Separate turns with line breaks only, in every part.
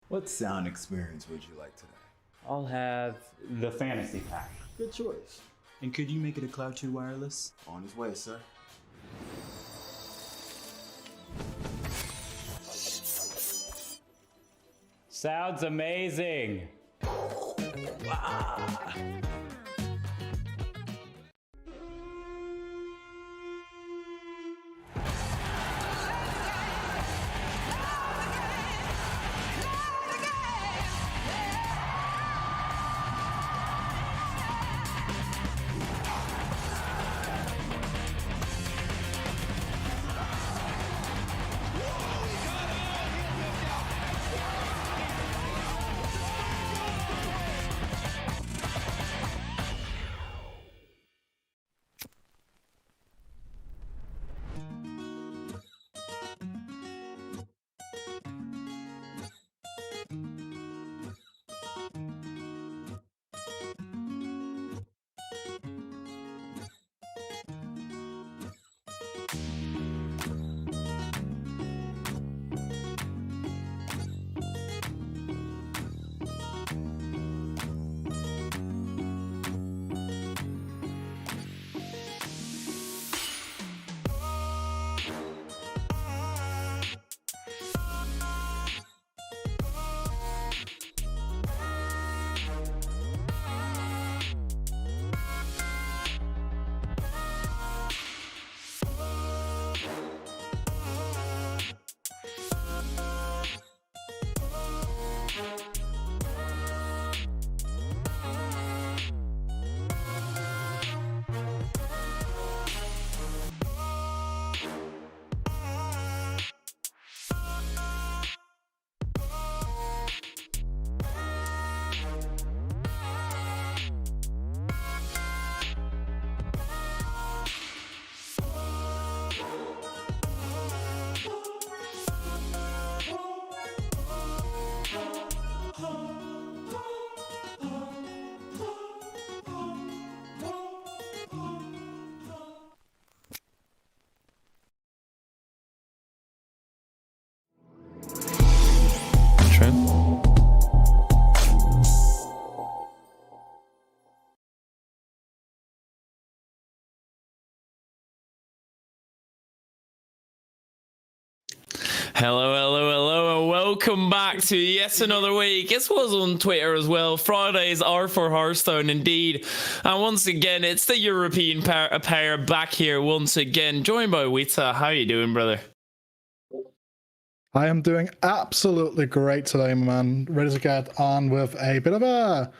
What sound experience would you like today?
I'll have the fantasy pack.
Good choice.
And could you make it a Cloud 2 wireless?
On his way, sir.
Sounds amazing.
Hello, and welcome back to yet another week. This was on Twitter as well. Fridays are for Hearthstone indeed. And once again, it's the European pair back here once again, joined by Wita. How you doing, brother?
I am doing absolutely great today, man. Ready to get on with a bit of a,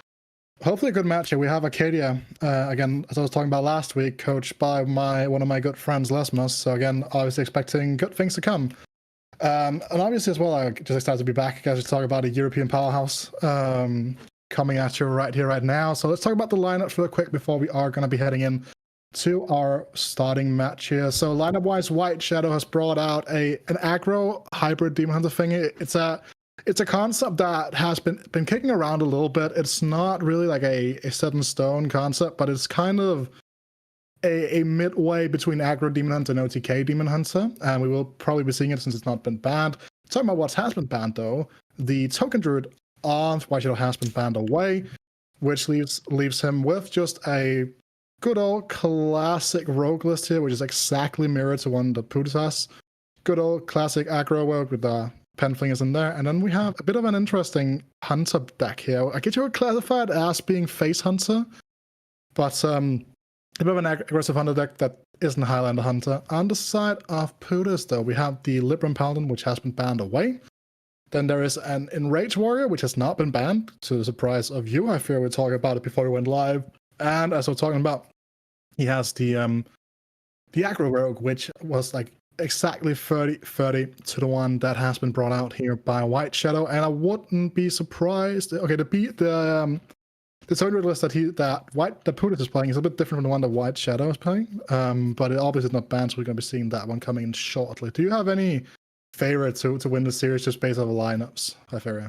hopefully a good match here. We have Arcadia, again, as I was talking about last week, coached by one of my good friends, Lesmus. So again, obviously expecting good things to come. And obviously as well, I'm just excited to be back, guys, to talk about a European powerhouse coming at you right here, right now. So let's talk about the lineups real quick before we are going to be heading in to our starting match here. So lineup-wise, Whiteshadow has brought out an aggro hybrid Demon Hunter thing. It's a concept that has been kicking around a little bit. It's not really like a set in stone concept, but it's kind of a midway between aggro Demon Hunter and OTK Demon Hunter, and we will probably be seeing it since it's not been banned. Talking about what has been banned though, the Token Druid on Whiteshadow has been banned away, which leaves him with just a good old classic rogue list here, which is exactly mirrored to one that Pootis has. Good old classic aggro rogue with the pen flingers in there, and then we have a bit of an interesting hunter deck here. I get you classified as being face hunter, but a bit of an aggressive hunter deck that isn't Highlander Hunter. On the side of Pootis, though, we have the Libram Paladin, which has been banned away. Then there is an Enraged Warrior, which has not been banned, to the surprise of you. I fear we're talking about it before we went live. And as we're talking about, he has the Aggro Rogue, which was like exactly 30 to the one that has been brought out here by Whiteshadow. And I wouldn't be surprised. Okay, the Token list that Pootis is playing is a bit different from the one that Whiteshadow is playing, but it obviously is not banned, so we're going to be seeing that one coming in shortly. Do you have any favorites to win the series just based on the lineups, Hyperia?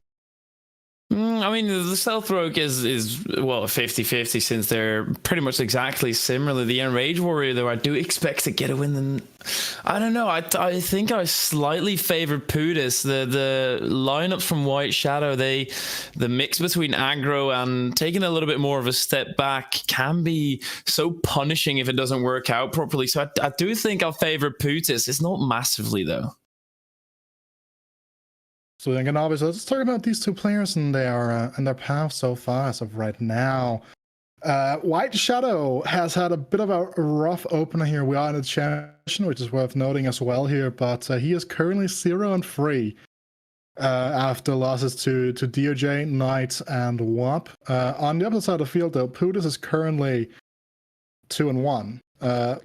I mean, the Stealth Rogue is well 50-50 since they're pretty much exactly similar. The Enrage Warrior, though, I do expect to get a win. And I don't know. I think I slightly favor Pootis. The lineups from Whiteshadow, the mix between aggro and taking a little bit more of a step back can be so punishing if it doesn't work out properly. So I do think I'll favor Pootis. It's not massively though.
So again, obviously, let's talk about these two players and their path so far as of right now. Whiteshadow has had a bit of a rough opener here. We are in the championship, which is worth noting as well here, but he is currently 0-3 after losses to DOJ, Knight, and WAP. On the other side of the field, though, Pootis is currently 2-1.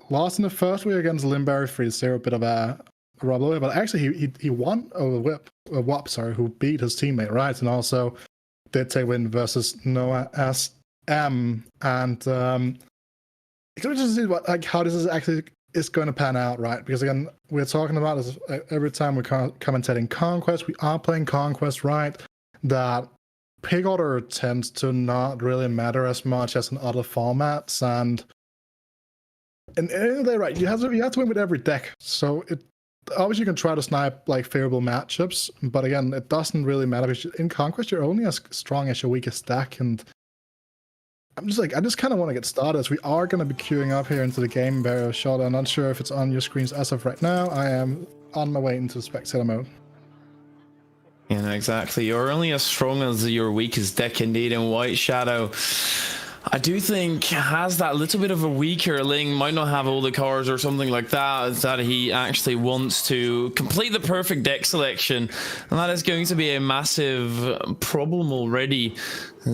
Lost in the first week against Limberry 3-0, a bit of a rubble, but actually he won over WAP, who beat his teammate, right? And also did take win versus Noah SM. And it's interesting to see how this is actually going to pan out, right? Because again, we're talking about this every time we're commentating Conquest. We are playing Conquest, right? That pick order tends to not really matter as much as in other formats, and in the end of the day, right, you have to win with every deck. So obviously you can try to snipe like favorable matchups, but again, it doesn't really matter because in Conquest you're only as strong as your weakest deck. And I just kind of want to get started, as we are going to be queuing up here into the game very short. I'm not sure if it's on your screens as of right now. I am on my way into spectator mode.
Yeah, exactly. You're only as strong as your weakest deck, indeed. And Whiteshadow, I do think, has that little bit of a weaker Ling, might not have all the cards or something like that he actually wants to complete the perfect deck selection. And that is going to be a massive problem already,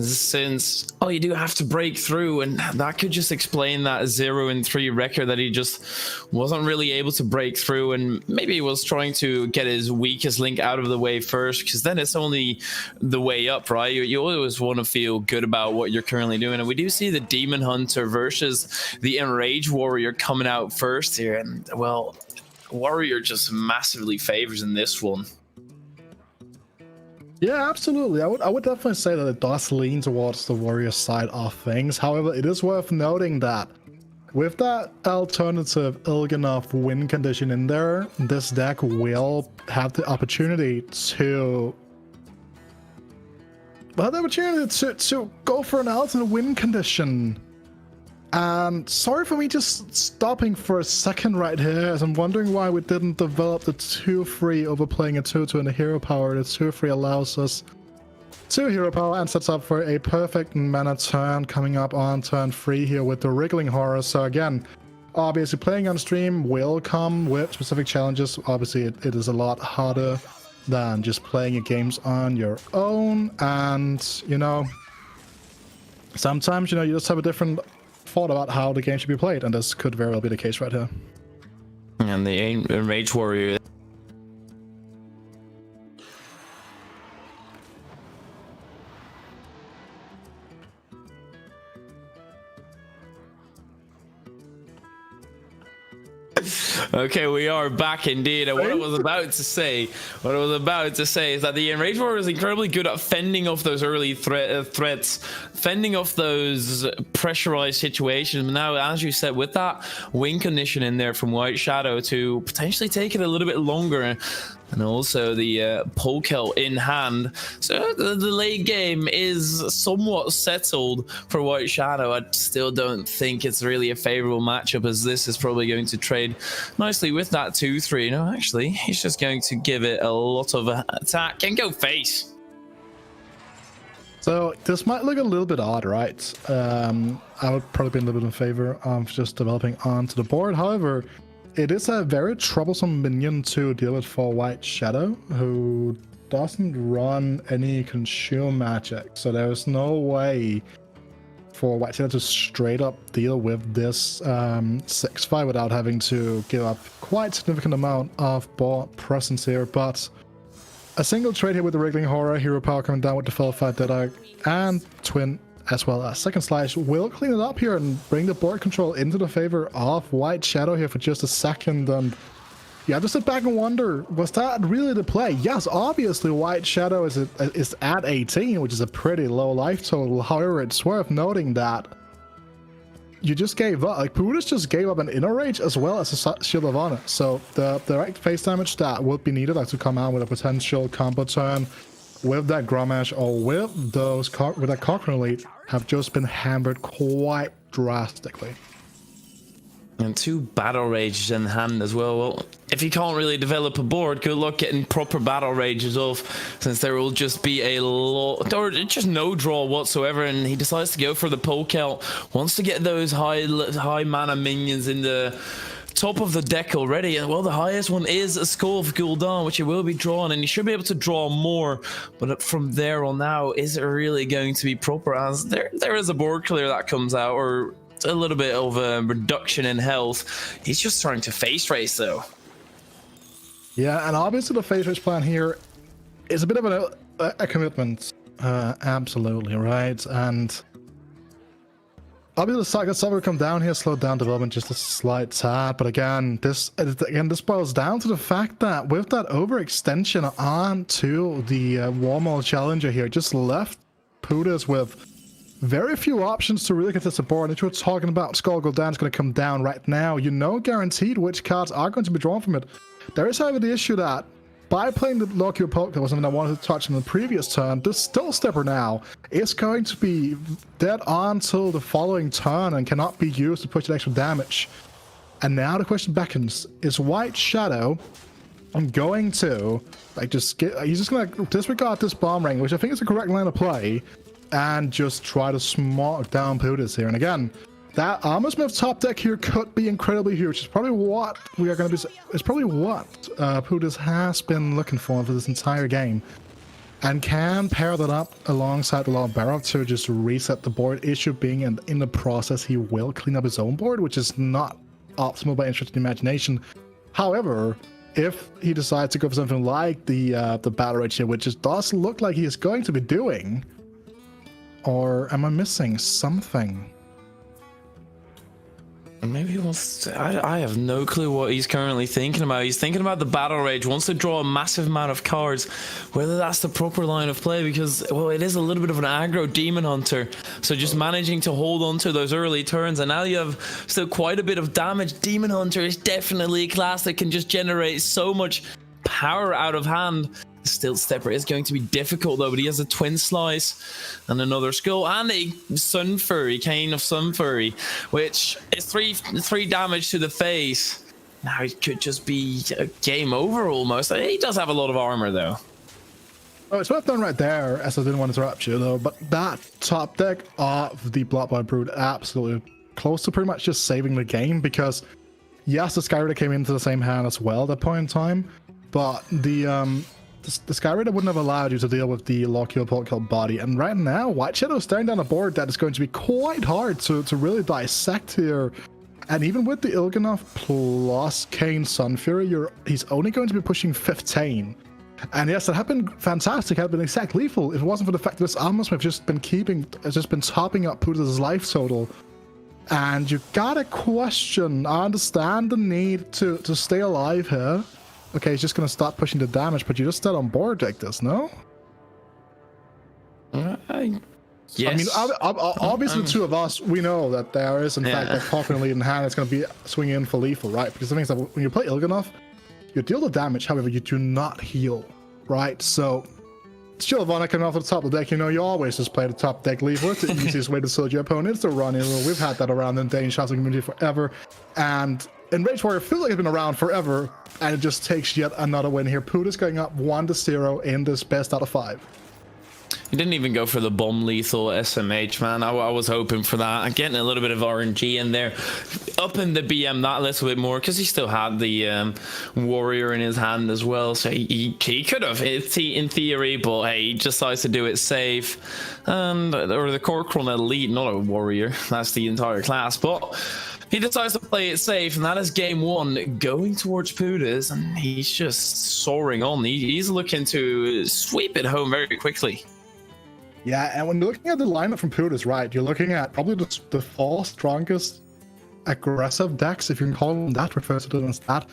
since you do have to break through, and that could just explain that 0-3 record that he just wasn't really able to break through. And maybe he was trying to get his weakest link out of the way first, because then it's only the way up, right? You always want to feel good about what you're currently doing. And we do see the Demon Hunter versus the Enrage Warrior coming out first here, and well, Warrior just massively favors in this one.
Yeah, absolutely. I would definitely say that it does lean towards the Warrior side of things. However, it is worth noting that with that alternative Il'gynoth win condition in there, this deck will have the opportunity to go for an alternate win condition. And sorry for me just stopping for a second right here, as I'm wondering why we didn't develop the 2-3 over playing a 2-2 and a hero power. The 2-3 allows us 2 hero power and sets up for a perfect mana turn coming up on turn 3 here with the Wriggling Horror. So again, obviously playing on stream will come with specific challenges. Obviously it is a lot harder than just playing your games on your own, and you know, sometimes you just have a different thought about how the game should be played, and this could very well be the case right here.
And the Enrage Warrior, okay, we are back indeed. And what I was about to say is that the Enrage Warrior is incredibly good at fending off those early threats, fending off those pressurized situations. Now, as you said, with that win condition in there from Whiteshadow to potentially take it a little bit longer, and also the Polkel in hand, so the late game is somewhat settled for Whiteshadow. I still don't think it's really a favorable matchup, as this is probably going to trade nicely with that 2-3. No, actually, he's just going to give it a lot of attack and go face.
So this might look a little bit odd, right? I would probably be a little bit in favor of just developing onto the board. However, it is a very troublesome minion to deal with for Whiteshadow, who doesn't run any consume magic. So there's no way for Whiteshadow to straight up deal with this 6-5 without having to give up quite a significant amount of board presence here. But a single trade here with the Wriggling Horror, hero power coming down with the Felfight Dead and Twin, as well as Second Slash, will clean it up here and bring the board control into the favor of Whiteshadow here for just a second. And you have to sit back and wonder, was that really the play? Yes, obviously Whiteshadow is at 18, which is a pretty low life total. However, it's worth noting that you just gave up, like Pootis just gave up an inner rage as well as a Shield of Honor. So the direct face damage that would be needed, like to come out with a potential combo turn with that Grommash or with that Cochrane Elite, have just been hammered quite drastically.
And 2 Battle Rages in hand as well. Well, if you can't really develop a board, good luck getting proper Battle Rages off, since there will just be a lot, or just no draw whatsoever. And he decides to go for the poke out, wants to get those high mana minions in the top of the deck already. And well, the highest one is a Skull of Gul'dan, which he will be drawn, and he should be able to draw more. But from there on now, is it really going to be proper? As there is a board clear that comes out, or a little bit of a reduction in health. He's just trying to face race though.
Yeah, and obviously the face race plan here is a bit of a commitment. Absolutely, right? And obviously the Saga Sub will come down here, slow down development just a slight tad. But again, this boils down to the fact that with that overextension onto the Warmall Challenger here, just left Pootis with very few options to really contest the board. And if you're talking about Skull Gul'dan's going to come down right now, you know guaranteed which cards are going to be drawn from it. There is, however, the issue that by playing the Lockyer Poke, that was something I wanted to touch on the previous turn, this Still Stepper now is going to be dead on till the following turn and cannot be used to push the extra damage. And now the question beckons, is Whiteshadow going to, like, he's just going to disregard this Bomb Ring, which I think is the correct line of play, and just try to smoke down Pootis here. And again, that Armorsmith top deck here could be incredibly huge. It's probably what we are going to be. It's probably what Pootis has been looking for this entire game, and can pair that up alongside the Lord Barrow to just reset the board. Issue being, and in the process, he will clean up his own board, which is not optimal by any stretch of the imagination. However, if he decides to go for something like the Battle Rage here, which just does look like he is going to be doing. Or am I missing something?
Maybe he wants to, I have no clue what he's currently thinking about. He's thinking about the Battle Rage, wants to draw a massive amount of cards. Whether that's the proper line of play, because, well, it is a little bit of an aggro Demon Hunter. So just managing to hold on to those early turns, and now you have still quite a bit of damage. Demon Hunter is definitely a class that can just generate so much power out of hand. Still Stepper is going to be difficult though, but he has a Twin Slice and another Skull and a Sun Fury, Cane of Sun Fury, which is three damage to the face. Now it could just be a game over almost. He does have a lot of armor though.
Oh, it's worth done right there, as I didn't want to interrupt you though, but that top deck of the Bloodborne Brood absolutely close to pretty much just saving the game, because yes, the Skyraider came into the same hand as well at that point in time, but the Skyraider wouldn't have allowed you to deal with the Lockyer Poke Kill body, and right now Whiteshadow is staring down a board that is going to be quite hard to really dissect here. And even with the Il'gynoth plus Cane Sun Fury, he's only going to be pushing 15. And yes, that had been fantastic, had been exact lethal if it wasn't for the fact that this Armorsmith has just been topping up Pootis' life total. And you gotta question, I understand the need to stay alive here. Okay, he's just gonna stop pushing the damage, but you just stayed on board like this, no?
Yes.
I mean, obviously the two of us, we know that there is in fact a Cochrane Elite in hand that's gonna be swinging in for lethal, right? Because the thing is that when you play Il'gynoth, you deal the damage, however, you do not heal, right? So, Shield of Honor coming off the top of the deck, you know, you always just play the top deck lethal. It's the easiest way to soldier your opponent. It's the run in. We've had that around in the Danish Hearthstone community forever. And in Rage Warrior, feels like it's been around forever, and it just takes yet another win here. Pootis going up 1-0 in this best out of 5.
He didn't even go for the bomb lethal SMH, man. I was hoping for that. I'm getting a little bit of RNG in there, up in the BM that little bit more, because he still had the warrior in his hand as well. So he could have, in theory, but hey, he decides to do it safe. Or the Cochrane Elite, not a warrior. That's the entire class, but he decides to play it safe, and that is game one going towards Pootis, and he's just soaring on. He's looking to sweep it home very quickly.
Yeah, and when you're looking at the lineup from Pootis, right, you're looking at probably the 4 strongest aggressive decks, if you can call them that, refers to them as that.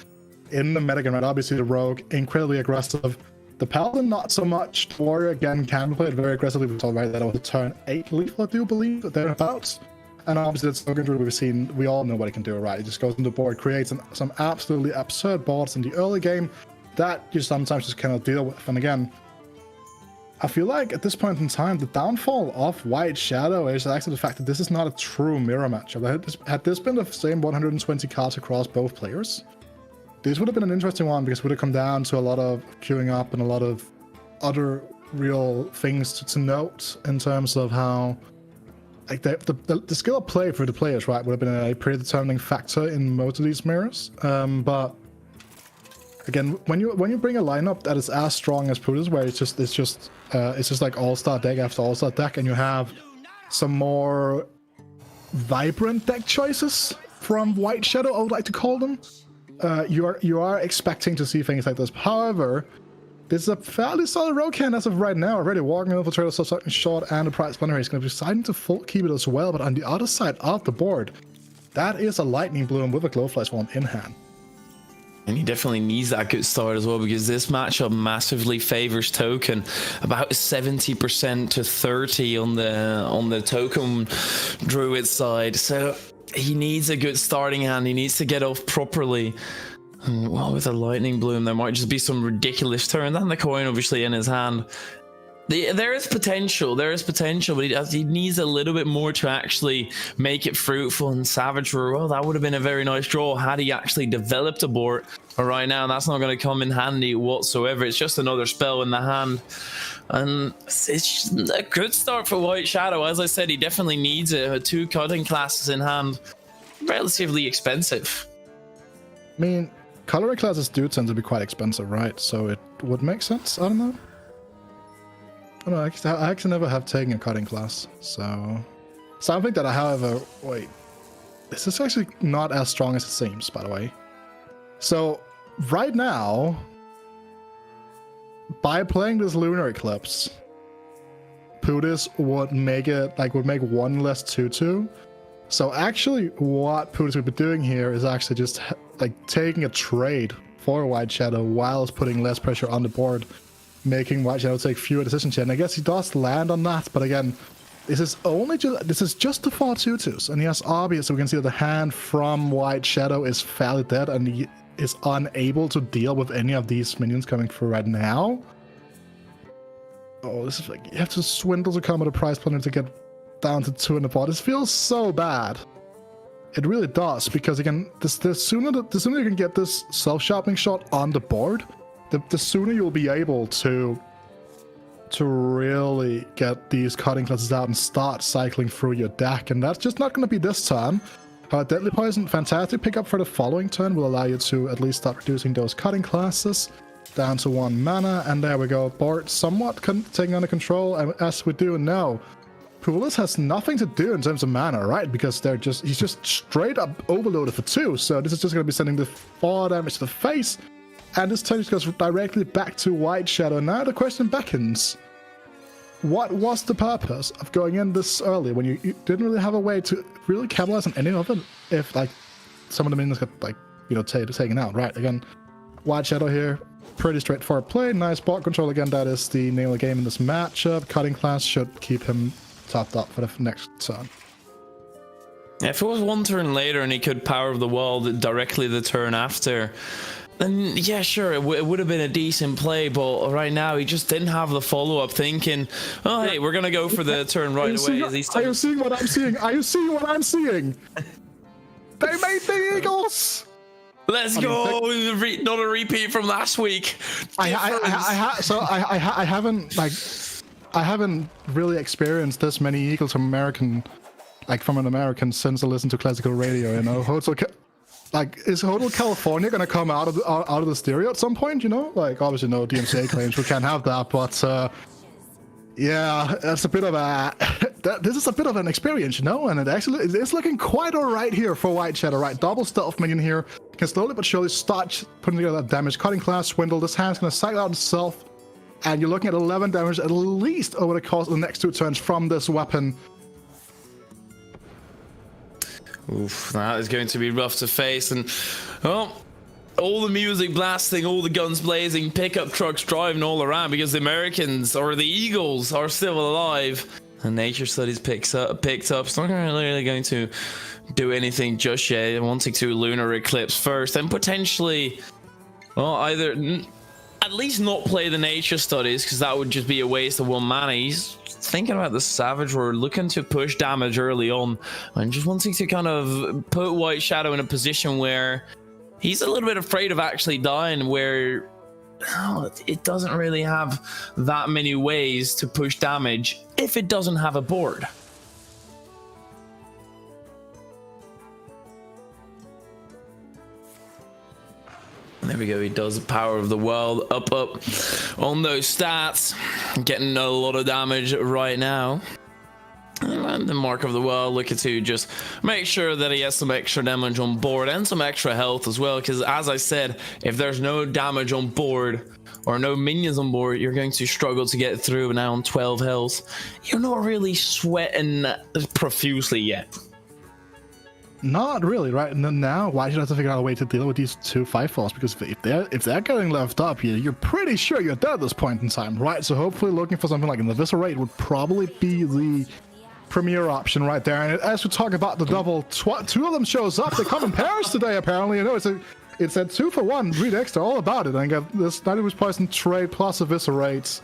in the metagame, right? Obviously the rogue, incredibly aggressive. The paladin, not so much. Warrior, again, can play it very aggressively. We saw right that it was a turn 8 lethal, I do believe, thereabouts. And obviously that's Token Druid we've seen, we all know what it can do, right? It just goes on the board, creates some absolutely absurd boards in the early game that you sometimes just cannot deal with. And again, I feel like at this point in time, the downfall of Whiteshadow is actually the fact that this is not a true mirror matchup. Had this been the same 120 cards across both players, this would have been an interesting one because it would have come down to a lot of queuing up and a lot of other real things to note in terms of how, like, the skill of play for the players, right, would have been a pretty determining factor in most of these mirrors. But again, when you bring a lineup that is as strong as Pootis, where it's just like all-star deck after all-star deck, and you have some more vibrant deck choices from Whiteshadow, I would like to call them. You are expecting to see things like this. However, this is a fairly solid rogue hand as of right now. Already walking Infiltrator, Sucking Shot, and the Prize Splinter is going to be deciding to full keep it as well. But on the other side of the board, that is a Lightning Bloom with a Glowfly Swarm in hand.
And he definitely needs that good start as well, because this matchup massively favors Token, about 70% to 30 on the Token Druid side. So he needs a good starting hand. He needs to get off properly. And, well, with a Lightning Bloom, there might just be some ridiculous turn. And the coin, obviously, in his hand. There is potential, but he needs a little bit more to actually make it fruitful. And Savage Roar, well, that would have been a very nice draw had he actually developed a board. But right now, that's not going to come in handy whatsoever. It's just another spell in the hand. And it's a good start for Whiteshadow. As I said, he definitely needs it. 2 cutting classes in hand. Relatively expensive.
I mean, coloring classes do tend to be quite expensive, right? So it would make sense. I don't know. I don't know, I actually never have taken a cutting class, so something that I, however, wait, this is actually not as strong as it seems, by the way. So right now, by playing this Lunar Eclipse, Pootis would make it, like, would make 1 less 2/2. So actually what Pootis would be doing here is actually just like taking a trade for Whiteshadow whilst putting less pressure on the board, making Whiteshadow take fewer decisions here. And I guess he does land on that, but again, this is just the 4 2/2s. And yes, obviously we can see that the hand from Whiteshadow is fairly dead, and he is unable to deal with any of these minions coming through right now. Oh, this is like, you have to swindle to come at a prize planner to get down to 2 in the board. This feels so bad. It really does, because again, the sooner you can get this self-sharpening shot on the board, the sooner you'll be able to really get these cutting classes out and start cycling through your deck. And that's just not going to be this turn. Deadly Poison, fantastic pickup for the following turn, will allow you to at least start reducing those cutting classes down to 1 mana. And there we go, board somewhat taking under control. And as we do know, Pootis has nothing to do in terms of mana, right? Because he's just straight up overloaded for 2. So this is just going to be sending the 4 damage to the face. And this turn just goes directly back to Whiteshadow. Now the question beckons, what was the purpose of going in this early when you didn't really have a way to really capitalize on any of it if, like, some of the minions got, like, you know, taken out, right? Again, Whiteshadow here, pretty straightforward play. Nice board control. Again, that is the name of the game in this matchup. Cutting class should keep him topped up for the next turn.
Yeah, if it was 1 turn later and he could power the wall directly the turn after, then yeah, sure, it would have been a decent play. But right now, he just didn't have the follow-up, thinking, oh, hey, we're going to go for the turn right away.
Are you seeing what I'm seeing? Are you seeing what I'm seeing? They made the Eagles!
Let's go! Not a repeat from last week.
I haven't really experienced this many Eagles from an American since I listened to classical radio, you know. Is Hotel California gonna come out of the stereo at some point, you know? Like, obviously no DMCA claims, we can't have that, but yeah, that's a bit of this is a bit of an experience, you know, and it's looking quite alright here for Whiteshadow, right? Double stealth minion here, can slowly but surely start putting together that damage. Cutting class, swindle, this hand's gonna cycle out itself, and you're looking at 11 damage at least over the course of the next 2 turns from this weapon.
Oof, that is going to be rough to face. And, well, all the music blasting, all the guns blazing, pickup trucks driving all around because the Americans or the Eagles are still alive. And Nature Studies picked up. It's not really going to do anything just yet. Wanting to Lunar Eclipse first, and potentially, well, either at least not play the Nature Studies, because that would just be a waste of 1 mana. He's thinking about the Savage Roar, looking to push damage early on, and just wanting to kind of put Whiteshadow in a position where he's a little bit afraid of actually dying, where it doesn't really have that many ways to push damage if it doesn't have a board. There we go, he does the Power of the World up on those stats, getting a lot of damage right now. And the Mark of the World, looking to just make sure that he has some extra damage on board and some extra health as well, because as I said, if there's no damage on board or no minions on board, you're going to struggle to get through. Now on 12 health, you're not really sweating profusely yet.
Not really, right? And then now, why should I have to figure out a way to deal with these 2 5-falls? Because if they're getting left up here, you're pretty sure you're dead at this point in time, right? So hopefully looking for something like an Eviscerate would probably be the premier option right there. And as we talk about the double, 2 of them shows up. They come in pairs today, apparently. You know, it's a 2-for-1 read extra, all about it. And I got this 90 Poison trade plus Eviscerates.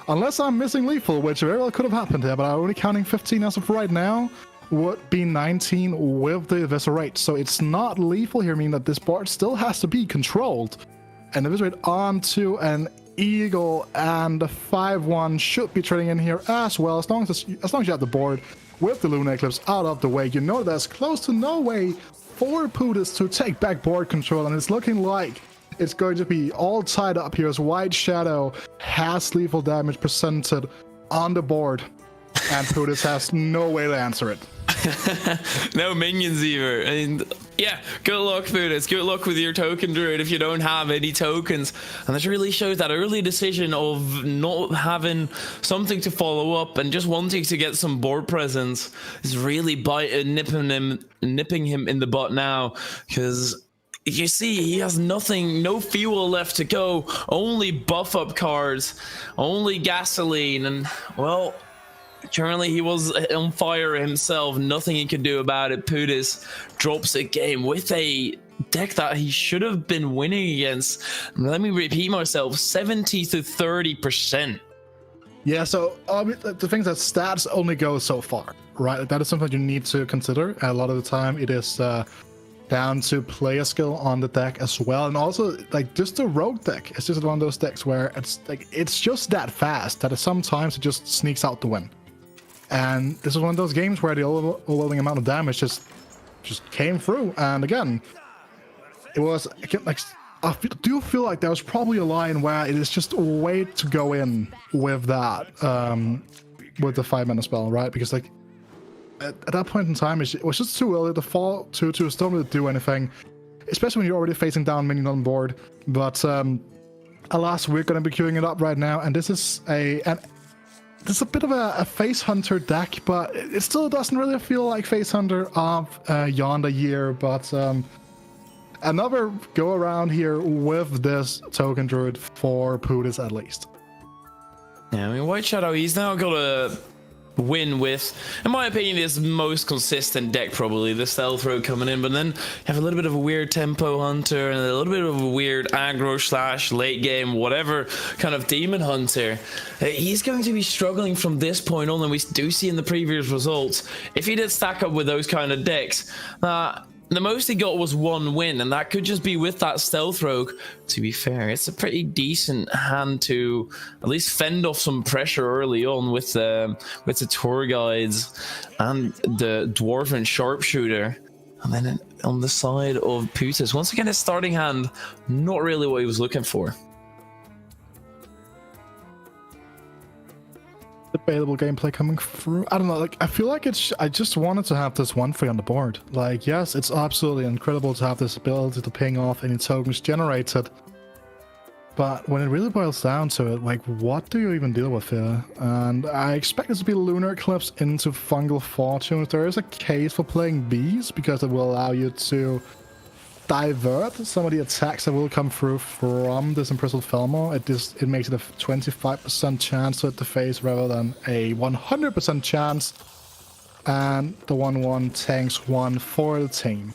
Unless I'm missing lethal, which very well could have happened here, but I'm only counting 15 as of right now. Would be 19 with the Eviscerate. So it's not lethal here, meaning that this board still has to be controlled. And Eviscerate onto an Eagle, and the 5-1 should be trading in here as well. As long as you have the board with the Lunar Eclipse out of the way, you know there's close to no way for Pootis to take back board control, and it's looking like it's going to be all tied up here as Whiteshadow has lethal damage presented on the board, and Pootis has no way to answer it.
No minions either. And yeah, good luck, Pootis. Good luck with your token druid if you don't have any tokens. And this really shows that early decision of not having something to follow up and just wanting to get some board presence is really nipping him in the butt now, because you see he has nothing, no fuel left to go, only buff up cards, only gasoline, and well, currently he was on fire himself. Nothing he could do about it. Pootis drops a game with a deck that he should have been winning against. Let me repeat myself, 70 to 30%.
Yeah, so the thing is that stats only go so far, right? That is something you need to consider. A lot of the time it is down to player skill on the deck as well, and also like just the rogue deck. It's just one of those decks where it's just that fast that sometimes it just sneaks out the win. And this is one of those games where the overwhelming amount of damage just came through. And again, it was like, I do feel like there was probably a line where it is just a way to go in with that, with the 5-mana spell, right? Because like at that point in time, it was just too early to fall to still really do anything, especially when you're already facing down minion on board. But alas, we're going to be queuing it up right now, and this is this is a bit of a Face Hunter deck, but it still doesn't really feel like Face Hunter of yonder year. But another go around here with this token druid for Pootis at least.
Yeah, I mean, Whiteshadow, he's now got a win with, in my opinion, his most consistent deck, probably the Stealth Rogue coming in, but then you have a little bit of a weird Tempo Hunter and a little bit of a weird aggro / late game, whatever kind of Demon Hunter. He's going to be struggling from this point on, and we do see in the previous results, if he did stack up with those kind of decks, the most he got was 1 win, and that could just be with that Stealth Rogue. To be fair, it's a pretty decent hand to at least fend off some pressure early on with the Tour Guides and the Dwarven Sharpshooter. And then on the side of Pootis, once again, his starting hand, not really what he was looking for.
Debatable gameplay coming through. I don't know, like I feel like I just wanted to have this 1-3 on the board. Like, yes, it's absolutely incredible to have this ability to ping off any tokens generated, but when it really boils down to it, like, what do you even deal with here? And I expect this to be Lunar Eclipse into Fungal Fortunes. There is a case for playing bees because it will allow you to divert some of the attacks that will come through from this Imprisoned Felmor. It makes it a 25% chance to hit the face rather than a 100% chance. And the 1/1 tanks 1 for the team.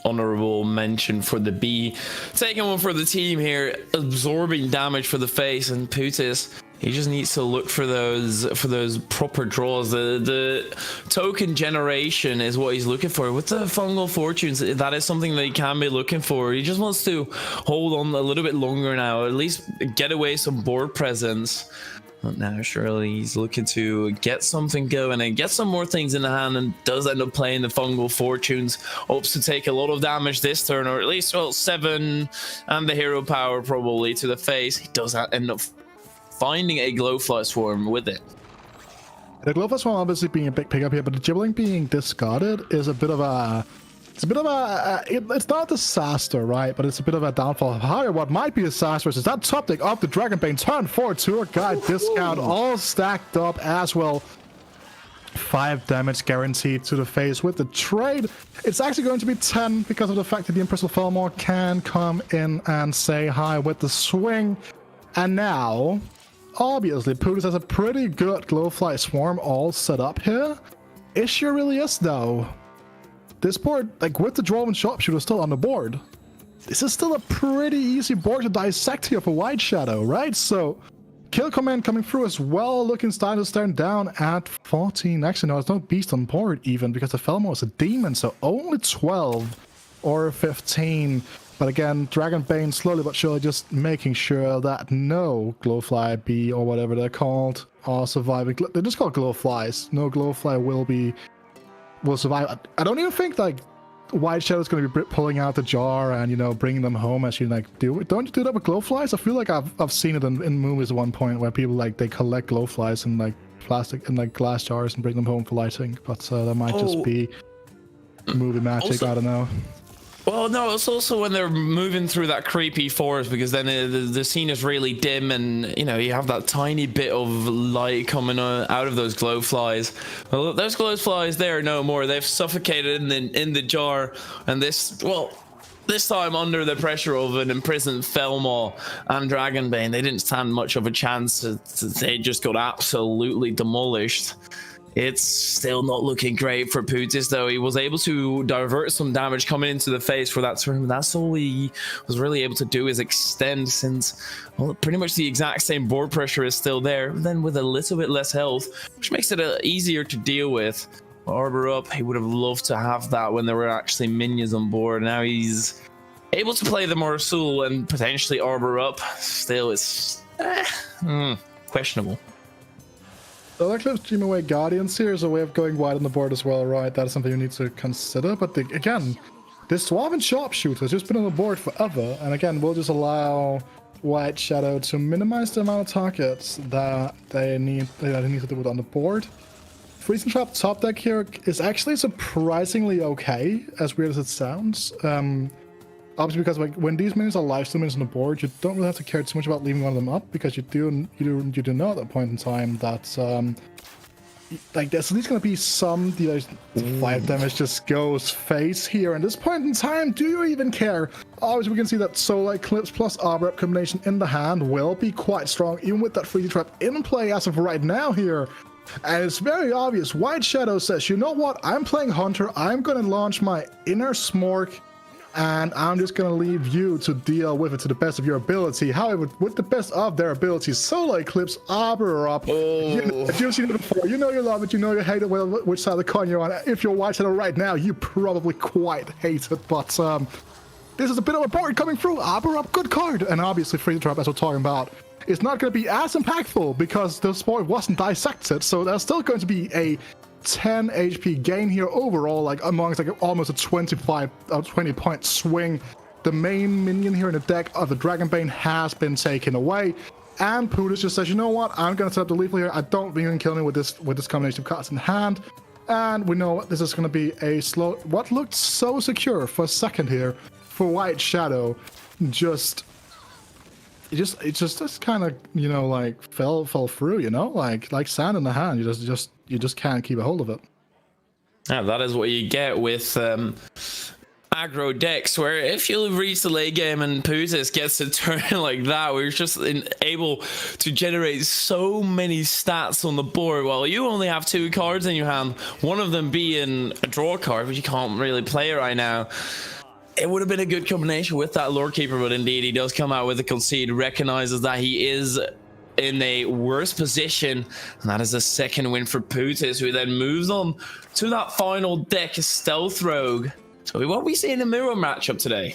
Honorable mention for the B. Taking one for the team here, absorbing damage for the face, and Pootis, he just needs to look for those proper draws. The token generation is what he's looking for. With the Fungal Fortunes, that is something that he can be looking for. He just wants to hold on a little bit longer now, at least get away some board presence. But now surely he's looking to get something going and get some more things in the hand, and does end up playing the Fungal Fortunes. Hopes to take a lot of damage this turn, or at least, well, 7 and the hero power probably to the face. He does end up finding a Glowfly Swarm with it.
The Glowfly Swarm obviously being a big pickup here, but the Gibberling being discarded is a bit of a... It's not a disaster, right? But it's a bit of a downfall. However, what might be disastrous is that top deck of the Dragonbane turn 4 tour guide discount all stacked up as well. 5 damage guaranteed to the face with the trade. It's actually going to be 10 because of the fact that the Imprisoned Felmor can come in and say hi with the swing. And now, obviously, Pootis has a pretty good Glowfly Swarm all set up here. Issue really is, though, this board, like with the Dwarven Sharpshooter still on the board, this is still a pretty easy board to dissect here for Whiteshadow, right? So, kill command coming through as well, looking starting to stand down at 14. Actually, no, there's no beast on board even because the Felmor is a demon, so only 12 or 15. But again, Dragonbane slowly but surely just making sure that no Glowfly B or whatever they're called are surviving. They're just called Glowflies. No Glowfly will survive. I don't even think like Whiteshadow is going to be pulling out the jar and, you know, bringing them home as you like do. Don't you do that with Glowflies? I feel like I've seen it in movies at one point where people like they collect Glowflies in like plastic and like glass jars and bring them home for lighting. But that might just be movie magic. Also, I don't know.
Well, no, it's also when they're moving through that creepy forest, because then the scene is really dim, and you know you have that tiny bit of light coming out of those glowflies. Well, those glowflies there no more. They've suffocated in the jar, and this time under the pressure of an imprisoned Felmor and Dragonbane, they didn't stand much of a chance. They just got absolutely demolished. It's still not looking great for Pootis, though. He was able to divert some damage coming into the face for that turn. That's all he was really able to do, is extend, since, well, pretty much the exact same board pressure is still there, then with a little bit less health, which makes it easier to deal with. Arbor up, he would have loved to have that when there were actually minions on board. Now he's able to play the Marsul and potentially Arbor up. Still, it's questionable.
The Eclipse Dream Away Guardians here is a way of going wide on the board as well, right? That is something you need to consider. But again, this Dwarven Sharpshooter has just been on the board forever. And again, we'll just allow Whiteshadow to minimize the amount of targets that they need to do on the board. Freezing Trap top deck here is actually surprisingly okay, as weird as it sounds. Obviously, because like when these minions are lifesteal minions on the board, you don't really have to care too much about leaving one of them up, because you do know at that point in time that like there's at least going to be some 5 damage just goes face here. And this point in time, do you even care? Obviously, we can see that Solar Eclipse plus Arbor Up combination in the hand will be quite strong, even with that Freezing Trap in play as of right now here. And it's very obvious. Whiteshadow says, you know what? I'm playing Hunter. I'm going to launch my Inner Smork, and I'm just going to leave you to deal with it to the best of your ability. However, with the best of their abilities, Solar Eclipse, Arbor Up. If you've seen it before, you know you love it, you know you hate it, which side of the coin you're on. If you're Whiteshadow right now, you probably quite hate it. But this is a bit of a board coming through. Arbor Up, good card. And obviously, Freezing Trap, as we're talking about, is not going to be as impactful because the board wasn't dissected. So there's still going to be a 10 HP gain here overall, like amongst like almost a 20 point swing. The main minion here in the deck of the Dragonbane has been taken away, and Pootis just says, you know what, I'm gonna set up the lethal here. I don't even kill me with this combination of cards in hand. And we know this is gonna be a slow, what looked so secure for a second here for Whiteshadow, it just kind of, you know, like fell through, you know, like sand in the hand. You just can't keep a hold of it.
Yeah, that is what you get with aggro decks where if you reach the late game and Pootis gets a turn like that, we're just able to generate so many stats on the board while you only have 2 cards in your hand, one of them being a draw card, which you can't really play right now. It would have been a good combination with that Lord Keeper, but indeed he does come out with a concede, recognizes that he is in a worse position, and that is a second win for Pootis, who then moves on to that final deck, Stealth Rogue. So we won't be seeing a mirror matchup today.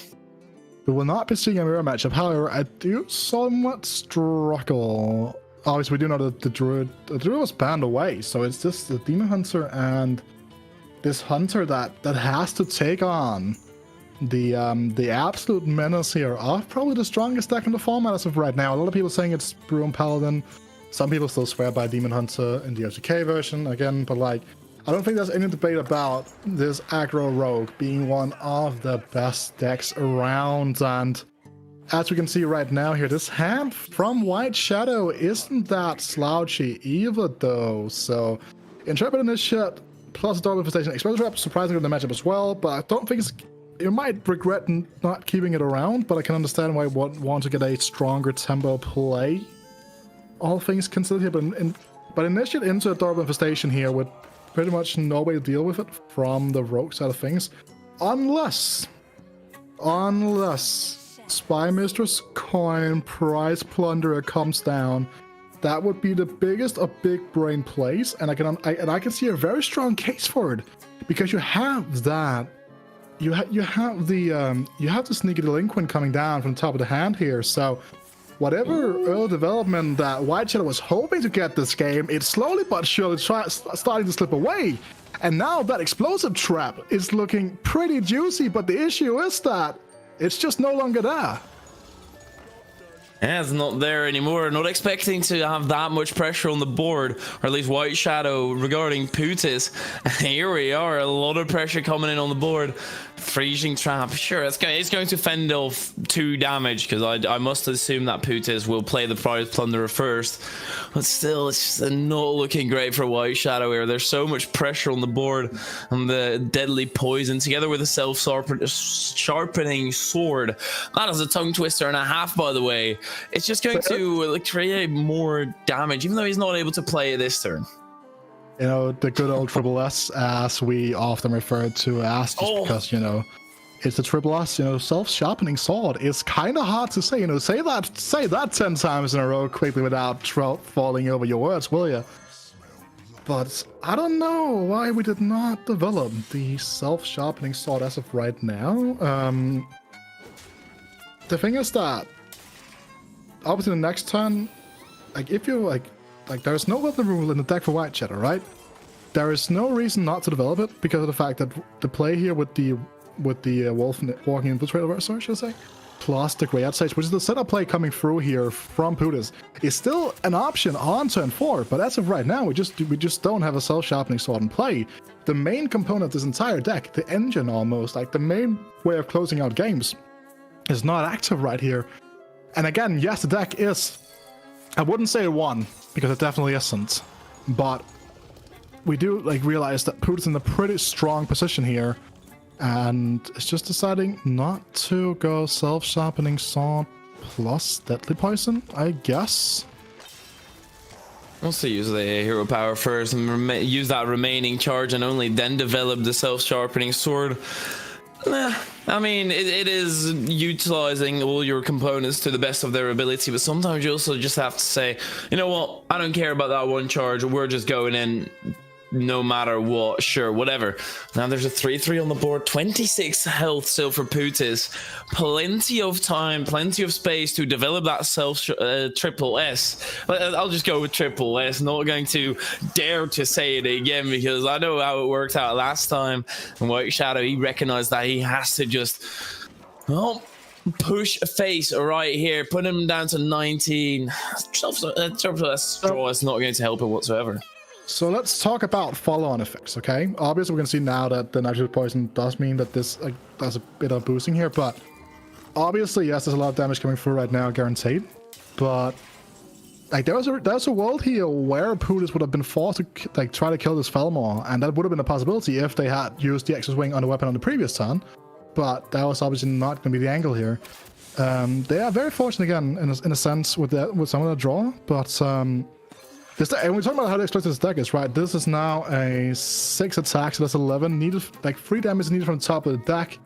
We will not be seeing a mirror matchup. However, I do somewhat struggle. Obviously, we do know that the druid was banned away, so it's just the Demon Hunter and this Hunter that has to take on the absolute menace here of probably the strongest deck in the format as of right now. A lot of people saying it's Brewing Paladin. Some people still swear by Demon Hunter in the OTK version again, but like, I don't think there's any debate about this aggro rogue being one of the best decks around. And as we can see right now here, this hand from Whiteshadow isn't that slouchy either though. So Intrepid Initiate plus Double Infestation, Explosive Trap, surprisingly in the matchup as well, but I don't think you might regret not keeping it around, but I can understand why you would want to get a stronger tempo play, all things considered here. But Initiate into a Double Infestation here with pretty much no way to deal with it from the rogue side of things, unless Spy Mistress Coin Prize Plunderer comes down. That would be the biggest of big brain plays, and I can see a very strong case for it, because you have that. You have the Sneaky Delinquent coming down from the top of the hand here. So whatever early development that Whiteshadow was hoping to get this game, it's slowly but surely starting to slip away. And now that Explosive Trap is looking pretty juicy, but the issue is that it's just no longer there.
Yeah, it's not there anymore. Not expecting to have that much pressure on the board, or at least Whiteshadow regarding Pootis. Here we are, a lot of pressure coming in on the board. Freezing Trap, sure, it's going to fend off 2 damage, because I must assume that Pootis will play the Prize Plunderer first. But still, it's just not looking great for Whiteshadow here. There's so much pressure on the board, and the Deadly Poison together with a self-sharpening sword. That is a tongue twister and a half, by the way. It's just going to create more damage, even though he's not able to play it this turn.
You know, the good old triple S, as we often refer to as, just because, you know, it's a triple S, you know, self-sharpening sword. It's kind of hard to say, you know, say that 10 times in a row quickly without falling over your words, will you? But I don't know why we did not develop the self-sharpening sword as of right now. The thing is that, obviously the next turn, like, if you, like there's no weapon rule in the deck for Whiteshadow, right? There is no reason not to develop it, because of the fact that the play here with the Wolf Walking Infiltrator, sorry, should I say, plus the Grey Sage, which is the setup play coming through here from Pootis, is still an option on turn 4. But as of right now, we just don't have a self-sharpening sword in play. The main component of this entire deck, the engine almost, like the main way of closing out games, is not active right here. And again, yes, the deck is, I wouldn't say it won, because it definitely isn't, but we do like realize that Pootis in a pretty strong position here, and it's just deciding not to go self-sharpening sword plus Deadly Poison, I guess.
Wants to use the hero power first and use that remaining charge, and only then develop the self-sharpening sword. I mean, it is utilizing all your components to the best of their ability, but sometimes you also just have to say, you know what, I don't care about that one charge, we're just going in no matter what, sure, whatever. Now there's a 3-3 on the board, 26 health still for Pootis. Plenty of time, plenty of space to develop that triple S. I'll just go with triple S, not going to dare to say it again, because I know how it worked out last time. And Whiteshadow, he recognized that he has to just, well, push a face right here, put him down to 19. Triple S straw is not going to help him whatsoever.
So let's talk about follow-on effects, okay? Obviously, we can see now that the Natural Poison does mean that this does a bit of boosting here, but obviously, yes, there's a lot of damage coming through right now, guaranteed. But like, there's a world here where Pootis would have been forced to like try to kill this Felmore, and that would have been a possibility if they had used the Exor's Wing on the weapon on the previous turn. but that was obviously not going to be the angle here. They are very fortunate again in a sense with some of the draw, but this deck, and we're talking about how explosive this deck is, right? This is now a 6 attack, so that's 11 needed, like 3 damage needed from the top of the deck.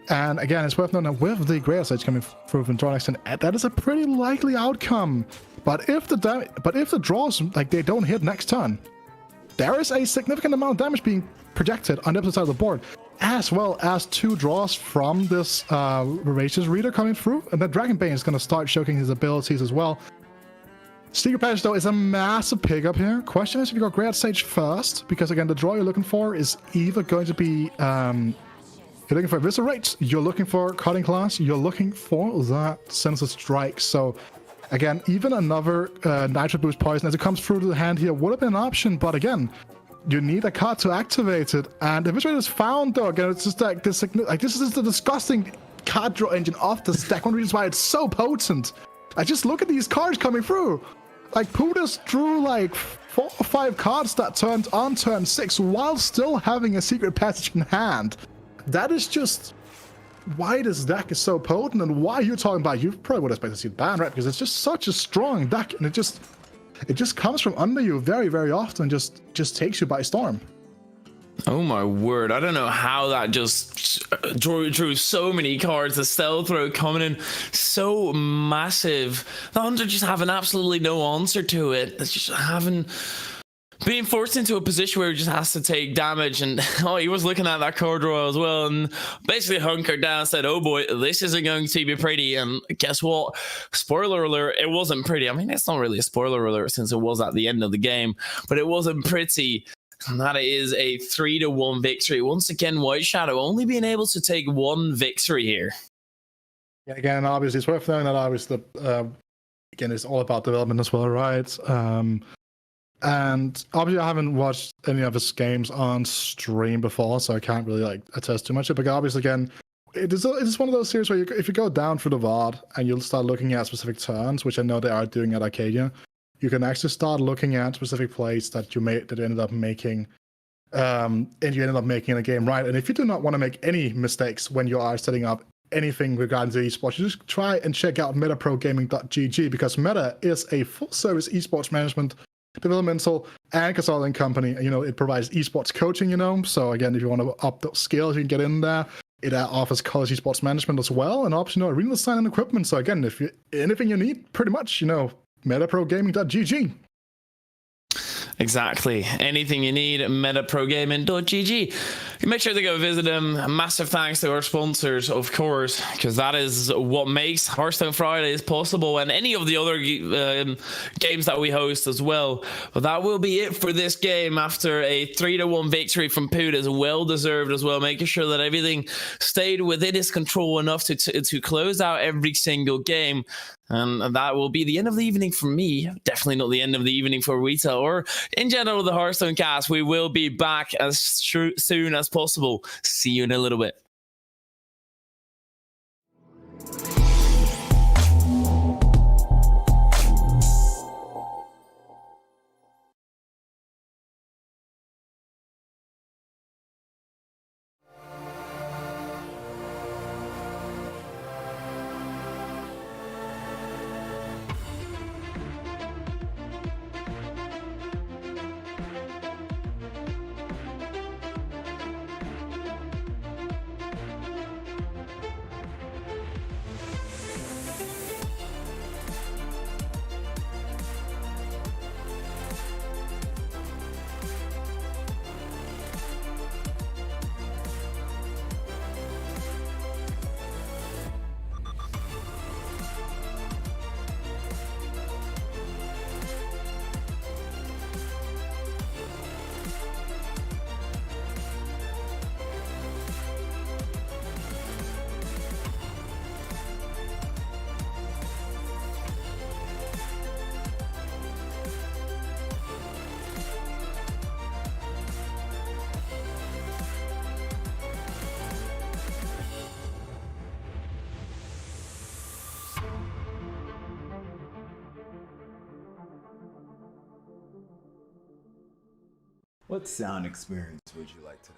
And again, it's worth noting that with the Greater Sage coming through from draw next turn, that is a pretty likely outcome. But if the draws like they don't hit next turn, there is a significant amount of damage being projected on the opposite side of the board, as well as 2 draws from this Voracious Reader coming through, and the Dragonbane is going to start showing his abilities as well. Secret Passage, though, is a massive pickup here. Question is if you go Great Sage first, because again, the draw you're looking for is either going to be you're looking for Eviscerate, you're looking for Cutting Class, you're looking for that Sinister Strike. So again, even another Nitro Boost Poison as it comes through to the hand here would have been an option, but again, you need a card to activate it. And Eviscerate is found, though. Again, it's just like this is the disgusting card draw engine of this deck. One of the reasons why it's so potent. I just look at these cards coming through. Like, Pootis drew like 4 or 5 cards that turned on turn 6 while still having a Secret Passage in hand. That is just why this deck is so potent, and why you're talking about you probably would expect to see it banned, right? Because it's just such a strong deck, and it just comes from under you very, very often, just takes you by storm.
Oh my word, I don't know how that just drew so many cards. The Stealth Throw coming in so massive. The Hunter just having absolutely no answer to it. It's just being forced into a position where he just has to take damage. And he was looking at that card draw as well, and basically hunkered down and said, oh boy, this isn't going to be pretty. And guess what? Spoiler alert, it wasn't pretty. I mean, it's not really a spoiler alert since it was at the end of the game, but it wasn't pretty. And that is a 3-1 victory. Once again, Whiteshadow only being able to take 1 victory here.
Yeah, again, obviously, it's worth knowing that obviously, again, it's all about development as well, right? And obviously, I haven't watched any of his games on stream before, so I can't really like attest too much. But obviously, again, it's one of those series where if you go down through the VOD and you'll start looking at specific turns, which I know they are doing at Arcadia, you can actually start looking at specific plays that you ended up making, and you ended up making in a game, right? And if you do not want to make any mistakes when you are setting up anything regarding to esports, you just try and check out metaprogaming.gg, because Meta is a full-service esports management, developmental, and consulting company. You know, it provides esports coaching. You know, so again, if you want to up those skills, you can get in there. It offers college esports management as well, and optional arena design and equipment. So again, if you anything you need, pretty much, you know, metaprogaming.gg.
Exactly. Anything you need, metaprogaming.gg. Make sure to go visit them. A massive thanks to our sponsors, of course, because that is what makes Hearthstone Fridays possible, and any of the other games that we host as well. But that will be it for this game after a 3-1 victory from Pootis. Well deserved as well, making sure that everything stayed within his control enough to close out every single game. And that will be the end of the evening for me. Definitely not the end of the evening for Rita or in general the Hearthstone cast. We will be back as soon as possible. See you in a little bit.
What sound experience would you like today?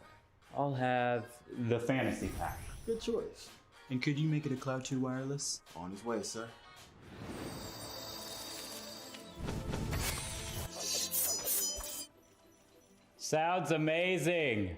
I'll have the fantasy pack.
Good choice.
And could you make it a Cloud 2 wireless?
On his way, sir.
Sounds amazing.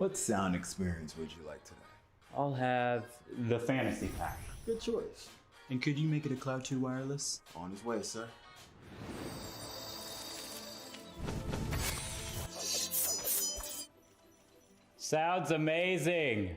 What sound experience would you like today?
I'll have the fantasy pack.
Good choice.
And could you make it a Cloud 2 wireless?
On his way, sir.
Sounds amazing.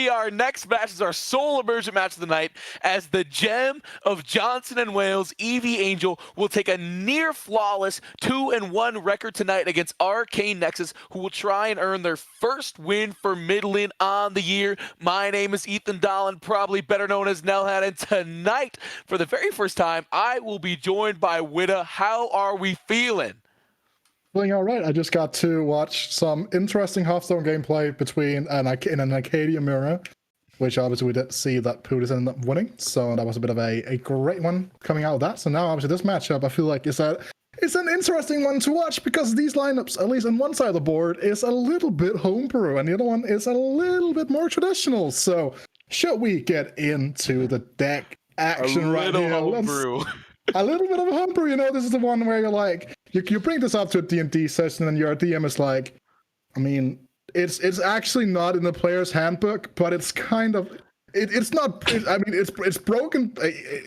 be our next match, is our sole emergent match of the night, as the gem of Johnson and Wales, Eevee Angel, will take a near flawless 2-1 record tonight against Arcane Nexus, who will try and earn their first win for Midland on the year. My name is Ethan Dolan, probably better known as Nelhat, and tonight, for the very first time, I will be joined by Witta. How are we feeling?
Feeling all right. I just got to watch some interesting Hearthstone gameplay between in an Acadia mirror, which obviously we did see that Pootis ended up winning. So that was a bit of a great one coming out of that. So now obviously this matchup, I feel like it's an interesting one to watch because these lineups, at least on one side of the board, is a little bit homebrew and the other one is a little bit more traditional. So should we get into the deck action right here?
Homebrew.
A little bit of a homebrew, you know, this is the one where you're like, you bring this up to a D&D session and your DM is like, I mean, it's actually not in the player's handbook, but it's kind of, it's broken,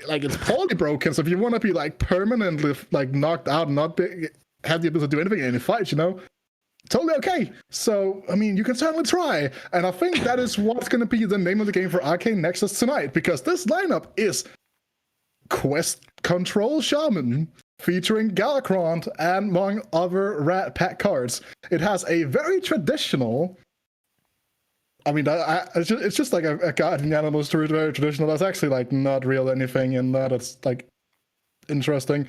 like it's poorly broken, so if you want to be like permanently like knocked out and not have the ability to do anything in any fight, you know, totally okay. So, I mean, you can certainly try, and I think that is what's going to be the name of the game for Arcane Nexus tonight, because this lineup is Quest Control Shaman, featuring Galakrond and among other Rat Pack cards. It has a very traditional, I mean, it's just like a guardian animal is very traditional. That's actually like not real anything in that. It's like interesting.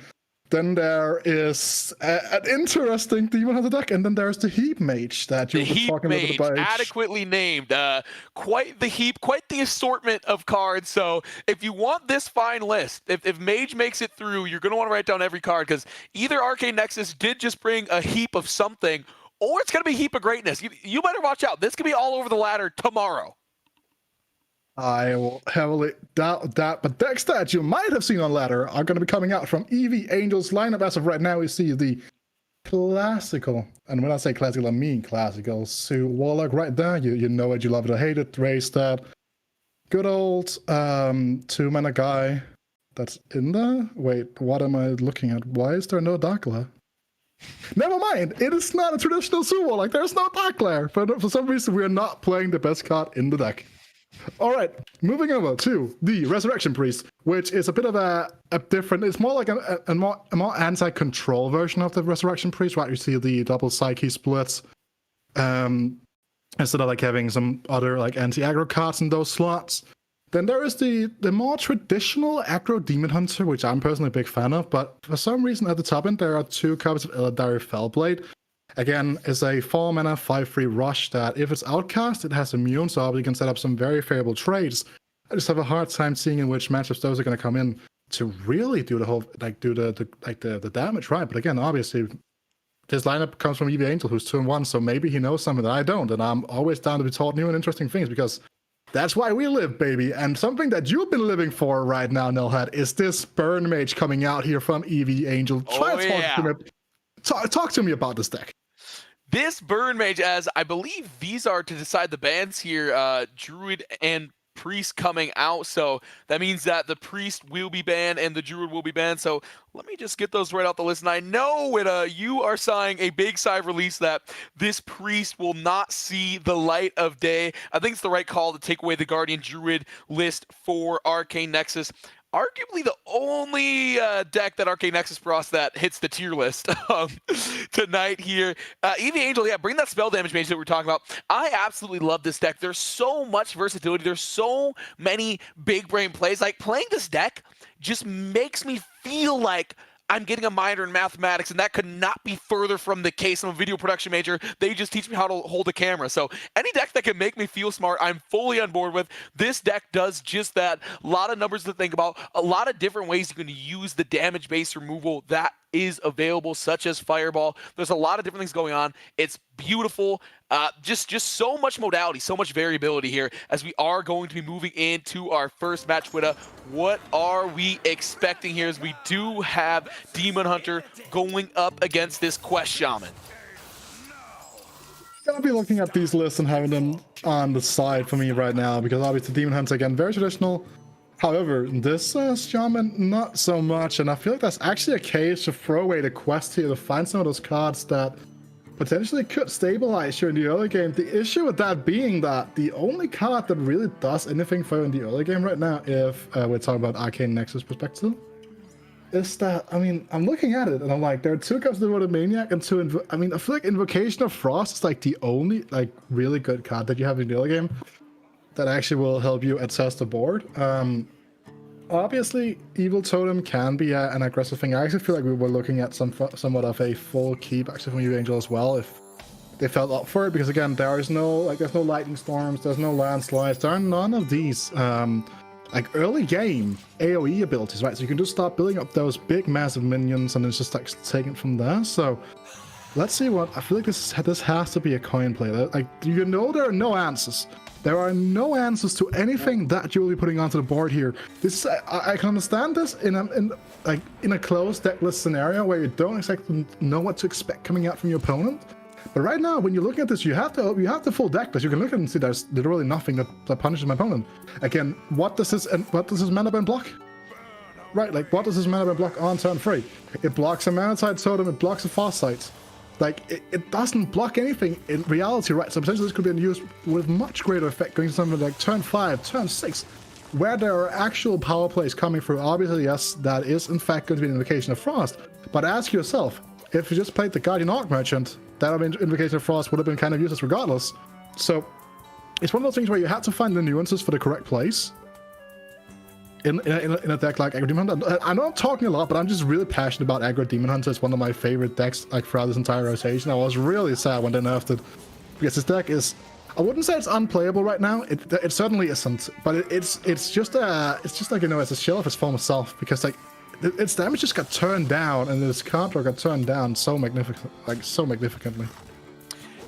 Then there is an interesting demon hunter deck, and then there's the Heap Mage that you were talking a little bit about.
Adequately named. Quite the heap, quite the assortment of cards. So if you want this fine list, if Mage makes it through, you're going to want to write down every card, because either Arcane Nexus did just bring a heap of something, or it's going to be a heap of greatness. You better watch out. This could be all over the ladder tomorrow.
I will heavily doubt that, but decks that you might have seen on ladder are going to be coming out from Eevee Angel's lineup. As of right now, we see the classical, and when I say classical, I mean classical, Sue Warlock right there. You know it, you love it or hate it, raise that. Good old 2-mana guy that's in there. Wait, what am I looking at? Why is there no Darkler? Never mind, it is not a traditional Sue Warlock. There's no Darkler, but for some reason we are not playing the best card in the deck. All right, moving over to the Resurrection Priest, which is a bit of a different, it's more like a more anti-control version of the Resurrection Priest, right? You see the double Psyche splits, instead of like having some other like anti-aggro cards in those slots. Then there is the more traditional aggro Demon Hunter, which I'm personally a big fan of, but for some reason at the top end there are 2 copies of Illidari Fellblade. Again, it's a 4-mana 5/3 rush that if it's outcast, it has immune, so obviously you can set up some very favorable trades. I just have a hard time seeing in which matchups those are going to come in to really do the whole, like, do the damage right. But again, obviously, this lineup comes from Eevee Angel, who's 2-1, so maybe he knows something that I don't, and I'm always down to be taught new and interesting things, because that's why we live, baby. And something that you've been living for right now, Nelhat, is this Burn Mage coming out here from Eevee Angel. Talk to me about this deck.
This Burn Mage, as I believe these are to decide the bans here, Druid and Priest coming out, so that means that the Priest will be banned and the Druid will be banned. So let me just get those right out the list. And I know you are sighing a big sigh of release that this Priest will not see the light of day. I think it's the right call to take away the Guardian Druid list for Arcane Nexus. Arguably the only deck that Arcane Nexus brought that hits the tier list tonight here. Eevee Angel, yeah, bring that spell damage mage that we're talking about. I absolutely love this deck. There's so much versatility. There's so many big brain plays. Like, playing this deck just makes me feel like I'm getting a minor in mathematics, and that could not be further from the case. I'm a video production major. They just teach me how to hold a camera. So any deck that can make me feel smart, I'm fully on board with. This deck does just that. A lot of numbers to think about, a lot of different ways you can use the damage-based removal that is available, such as Fireball. There's a lot of different things going on. It's beautiful. Just so much modality, so much variability here as we are going to be moving into our first match. Witta, what are we expecting here as we do have Demon Hunter going up against this Quest Shaman?
Gonna be looking at these lists and having them on the side for me right now, because obviously Demon Hunter, again, very traditional. However, this Shaman, not so much, and I feel like that's actually a case to throw away the quest here to find some of those cards that potentially could stabilize you in the early game. The issue with that being that the only card that really does anything for you in the early game right now, if we're talking about Arcane Nexus perspective, is that, I mean, I'm looking at it and I'm like, there are 2 cards devoted Maniac and 2, I feel like Invocation of Frost is like the only like really good card that you have in the early game that actually will help you assess the board. Obviously, Evil Totem can be an aggressive thing. I actually feel like we were looking at somewhat of a full keep actually from Evil Angel as well if they felt up for it, because again, there's no lightning storms, there's no landslides, there are none of these like early game AoE abilities, right? So you can just start building up those big massive minions and it's just like taking it from there. So let's see what I feel like this has to be a coin play. Like, you know, there are no answers. There are no answers to anything that you will be putting onto the board here. This I can understand this in a closed deckless scenario where you don't exactly know what to expect coming out from your opponent. But right now, when you're looking at this, you have the full deck list. You can look at it and see there's literally nothing that punishes my opponent. Again, what does this mana burn block? Right, like what does this mana burn block on turn 3? It blocks a Manatide Totem, it blocks a Farsight. Like, it doesn't block anything in reality, right? So potentially this could be used with much greater effect going to something like turn 5, turn 6, where there are actual power plays coming through. Obviously, yes, that is in fact going to be an Invocation of Frost. But ask yourself, if you just played the Guardian Arc Merchant, that Invocation of Frost would have been kind of useless regardless. So it's one of those things where you have to find the nuances for the correct place in a deck like Aggro Demon Hunter. I know I'm talking a lot, but I'm just really passionate about Aggro Demon Hunter. It's one of my favorite decks like throughout this entire rotation. I was really sad when they nerfed it, because this deck is, I wouldn't say it's unplayable right now. It certainly isn't, but it's just like, you know, it's a shell of its former self, because like its damage just got turned down and its counter got turned down so magnificently.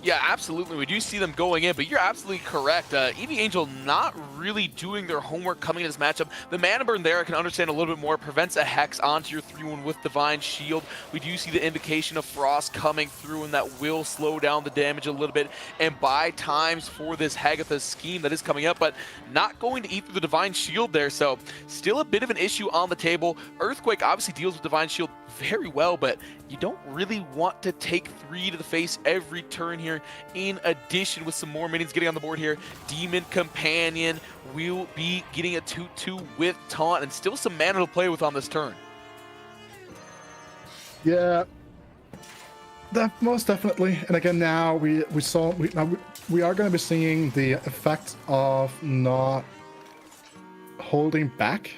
Yeah, absolutely. We do see them going in, but you're absolutely correct. EV Angel not really doing their homework coming in this matchup. The mana burn there, I can understand a little bit more. Prevents a Hex onto your 3-1 with Divine Shield. We do see the Invocation of Frost coming through, and that will slow down the damage a little bit and buy times for this Hagatha scheme that is coming up, but not going to eat through the Divine Shield there, so still a bit of an issue on the table. Earthquake obviously deals with Divine Shield very well, but you don't really want to take 3 to the face every turn here. In addition, with some more minions getting on the board here, Demon Companion will be getting a 2-2 with Taunt, and still some mana to play with on this turn.
Yeah, that most definitely. And again, now we are going to be seeing the effect of not holding back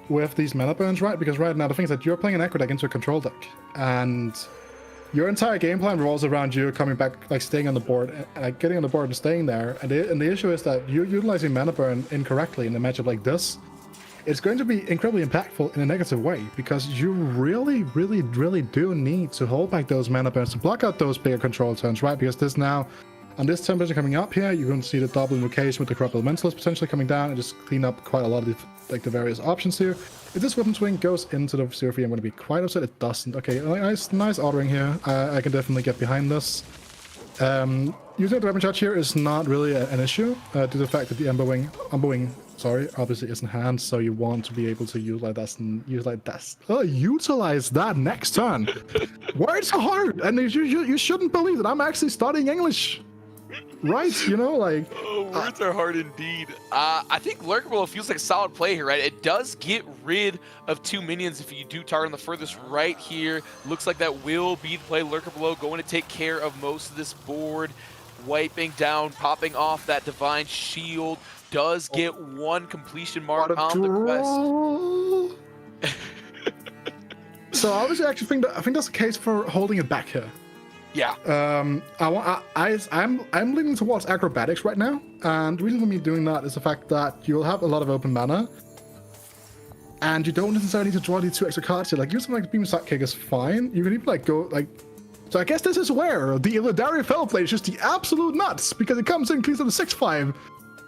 with these mana burns, right? Because right now the thing is that you're playing an Echo deck into a control deck, and your entire game plan revolves around you coming back, like staying on the board, like getting on the board and staying there. And the issue is that you're utilizing mana burn incorrectly in a matchup like this. It's going to be incredibly impactful in a negative way, because you really do need to hold back those mana burns to block out those bigger control turns, right? Because this now, on this turn coming up here, you're going to see the double invocation with the Corrupt Elementalist potentially coming down and just clean up quite a lot of the various options here. If this Weapon Swing goes into the 0-3, I'm going to be quite upset. It doesn't. Okay, nice ordering here. I can definitely get behind this. Using the weapon charge here is not really an issue due to the fact that the Ember Wing, obviously is in hand, so you want to be able to utilize that next turn. Words are hard, and you shouldn't believe that I'm actually studying English. Right, you know, like...
Oh, words are hard indeed. I think Lurker Below feels like a solid play here, right? It does get rid of 2 minions if you do target on the furthest right here. Looks like that will be the play. Lurker Below going to take care of most of this board. Wiping down, popping off that Divine Shield. Does get 1 completion mark on the quest.
So obviously, I think that's the case for holding it back here.
Yeah.
I'm leaning towards acrobatics right now, and the reason for me doing that is the fact that you'll have a lot of open mana, and you don't necessarily need to draw these 2 extra cards here. Like, using like Beam Sidekick is fine. You can even like go like. So I guess this is where the Illidari Fellblade is just the absolute nuts, because it comes in cleans up the 6/5.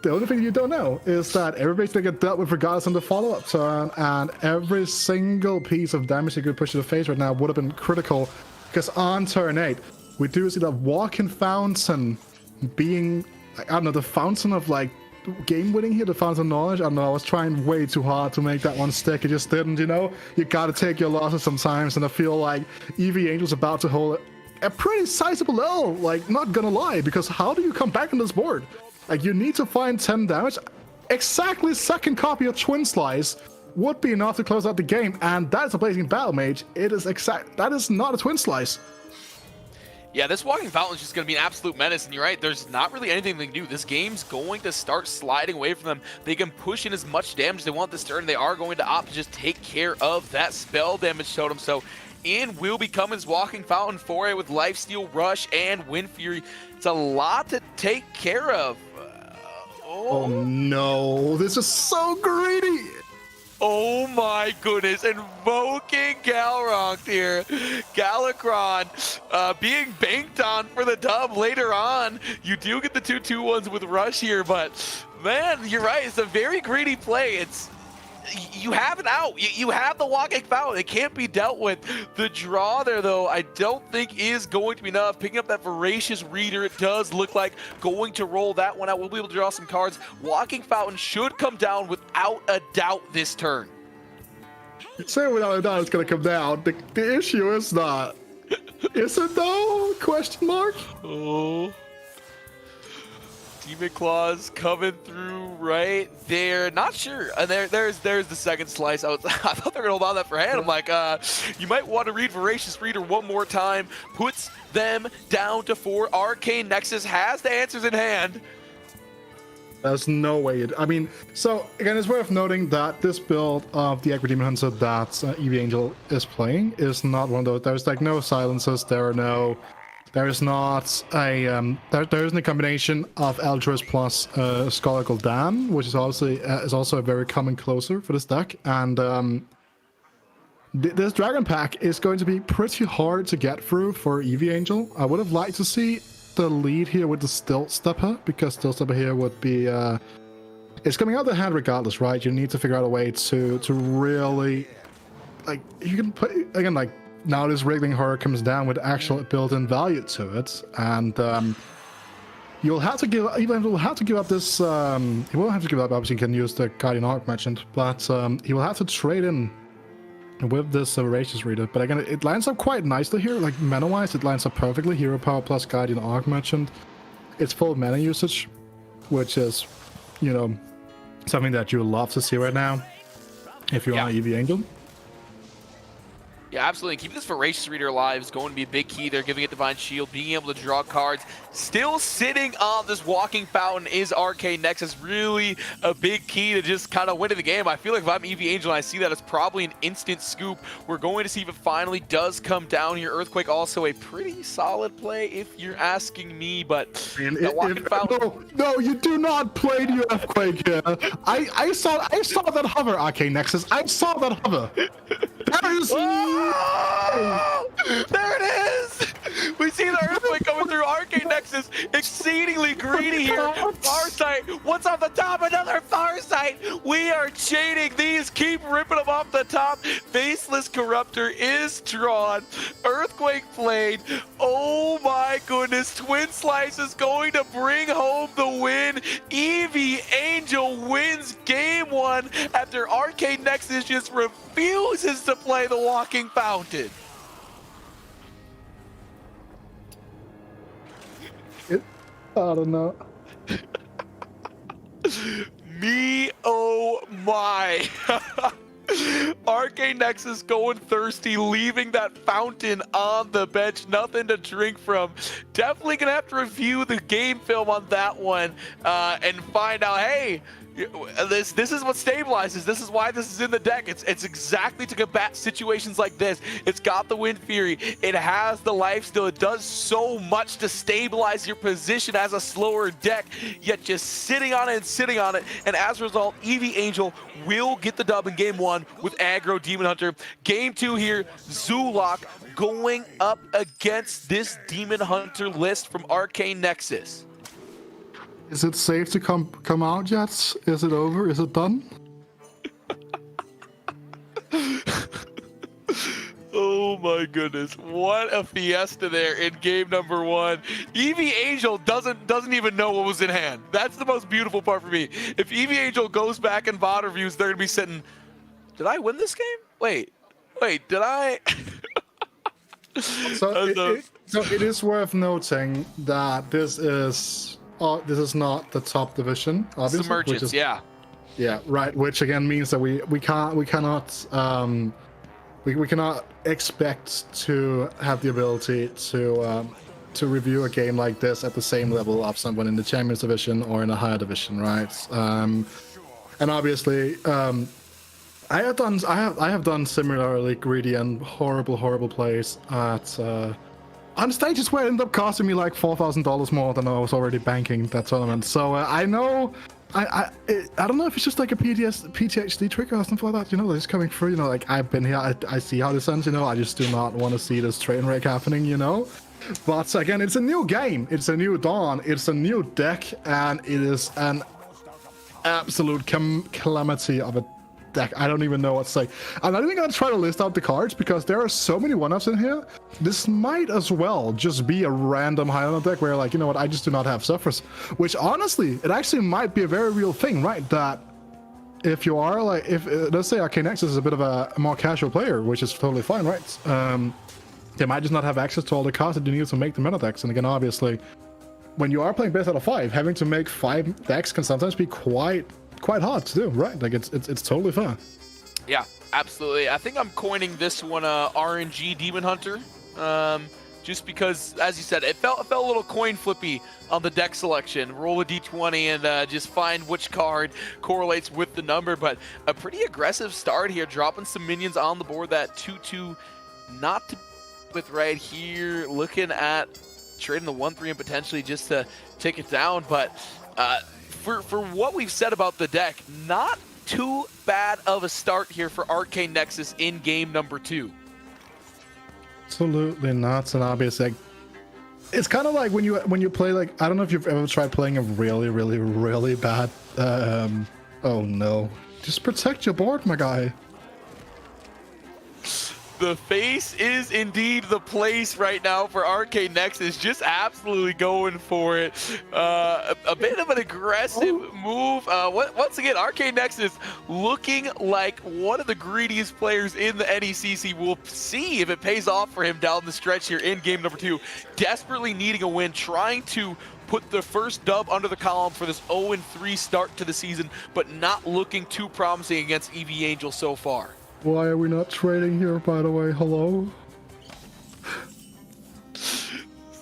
The only thing you don't know is that everybody's gonna get dealt with regardless on the follow-up turn, and every single piece of damage you could push to the face right now would have been critical. Because on turn 8, we do see that Walking Fountain being, I don't know, the fountain of like game winning here, the fountain of knowledge. I don't know, I was trying way too hard to make that one stick. It just didn't, you know? You gotta take your losses sometimes, and I feel like EV Angel's about to hold a pretty sizable L, like, not gonna lie, because how do you come back on this board? Like, you need to find 10 damage. Exactly second copy of Twin Slice would be enough to close out the game, and that's a Blazing Battle Mage. That is not a Twin Slice.
Yeah, this Walking Fountain is just going to be an absolute menace, and you're right, there's not really anything they can do. This game's going to start sliding away from them. They can push in as much damage as they want this turn. They are going to opt to just take care of that spell damage totem. So in will be coming this Walking Fountain foray with Lifesteal, Rush, and Wind Fury. It's a lot to take care of.
Oh no, this is so greedy.
Oh my goodness, invoking Galronk here. Galakron being banked on for the dub later on. You do get the 2/2-1s with Rush here, but man, you're right, it's a very greedy play. You have it out. You have the Walking Fountain. It can't be dealt with. The draw there, though, I don't think is going to be enough. Picking up that Voracious Reader, it does look like going to roll that one out. We'll be able to draw some cards. Walking Fountain should come down without a doubt this turn.
You say without a doubt it's going to come down. The issue is not. Is it though? Question mark?
Oh. Demon Claws coming through right there. Not sure. And there's the second slice. I thought they were gonna hold on that for hand. I'm like, you might want to read Voracious Reader one more time. Puts them down to 4. Arcane Nexus has the answers in hand.
There's no way. I mean, so again, it's worth noting that this build of the Aggro Demon Hunter that EV Angel is playing is not one of those. There's like no silences. There is not a there isn't a combination of Eldritch plus Scolical Dam, which is obviously also a very common closer for this deck, and this Dragon Pack is going to be pretty hard to get through for EV Angel. I would have liked to see the lead here with the Stilt Stepper, because Stilt Stepper here would be it's coming out of the hand regardless, right? You need to figure out a way to really, like, you can play again, like. Now this Wriggling Horror comes down with actual built-in value to it, and you'll have to give, even will have to give up this. He won't have to give up. Obviously, he can use the Guardian Arc Merchant, but he will have to trade in with this Voracious Reader. But again, it lines up quite nicely here. Like mana-wise, it lines up perfectly. Hero Power plus Guardian Arc Merchant. It's full mana usage, which is, you know, something that you love to see right now if you're on EV Angel.
Yeah, absolutely. Keeping this Voracious Reader alive is going to be a big key there, giving it Divine Shield, being able to draw cards. Still sitting on this Walking Fountain is Arcane Nexus. Really a big key to just kind of winning the game. I feel like if I'm EV Angel and I see that, it's probably an instant scoop. We're going to see if it finally does come down here. Earthquake also a pretty solid play if you're asking me, but that Walking Fountain...
No, you do not play the Earthquake here. I saw that hover, Arcane Nexus. I saw that hover. There is...
Oh! There it is! We see the Earthquake coming through. Arcane Nexus exceedingly greedy here. Farsight, what's off the top? Another Farsight! We are chaining these, keep ripping them off the top. Faceless Corruptor is drawn. Earthquake played. Oh my goodness. Twin Slice is going to bring home the win. EV Angel wins game 1 after Arcane Nexus just refuses to play the Walking Fountain.
I don't know.
Me, oh my. Arcane Nexus going thirsty, leaving that fountain on the bench. Nothing to drink from. Definitely going to have to review the game film on that one and find out, hey, this is what stabilizes. This is why this is in the deck. It's exactly to combat situations like this. It's got the Wind Fury. It has the Lifesteal. It does so much to stabilize your position as a slower deck, yet just sitting on it and sitting on it. And as a result, EV Angel will get the dub in game 1 with Aggro Demon Hunter. Game 2 here, Zulok going up against this Demon Hunter list from Arcane Nexus.
Is it safe to come out yet? Is it over? Is it done?
Oh my goodness, what a fiesta there in game number 1. EV Angel doesn't even know what was in hand. That's the most beautiful part for me. If EV Angel goes back in VOD reviews, they're gonna be sitting, did I win this game? Wait, did I?
So it is worth noting that this is not the top division, obviously.
Submergence, yeah.
Yeah, right. Which again means that we cannot expect to have the ability to review a game like this at the same level of someone in the Champions Division or in a higher division, right? And obviously, I have done similarly greedy and horrible plays at on stages where it ended up costing me like $4,000 more than I was already banking that tournament. So I know. I don't know if it's just like a PTSD trigger or something like that, they're just coming through, like I've been here, I see how this ends, I just do not want to see this train wreck happening, But again, it's a new game, it's a new dawn, it's a new deck, and it is an absolute calamity of a deck. I don't even know what to say. I'm not even going to try to list out the cards because there are so many one-ups in here. This might as well just be a random Highlander deck where, like, you know what, I just do not have Suffers. Which, honestly, it actually might be a very real thing, right? That if you are, like, let's say Arcane Nexus is a bit of a more casual player, which is totally fine, right? They might just not have access to all the cards that you need to make the meta decks. And again, obviously, when you are playing best out of 5, having to make 5 decks can sometimes be quite hard to do, right? Like it's totally fun.
Yeah, absolutely. I think I'm coining this one RNG Demon Hunter, just because, as you said, it felt a little coin flippy on the deck selection. Roll a d20 and just find which card correlates with the number. But a pretty aggressive start here, dropping some minions on the board. That 2/2 not to with right here, looking at trading the 1/3 and potentially just to take it down, but. For what we've said about the deck, not too bad of a start here for Arcane Nexus in game number 2.
Absolutely not, and obviously, it's kind of like when you play, like, I don't know if you've ever tried playing a really bad. Oh no! Just protect your board, my guy.
The face is indeed the place right now for Arcane Nexus, just absolutely going for it. A bit of an aggressive move. Once again, Arcane Nexus looking like one of the greediest players in the NECC. We'll see if it pays off for him down the stretch here in game number 2. Desperately needing a win, trying to put the first dub under the column for this 0-3 start to the season, but not looking too promising against EV Angel so far.
Why are we not trading here, by the way? Hello?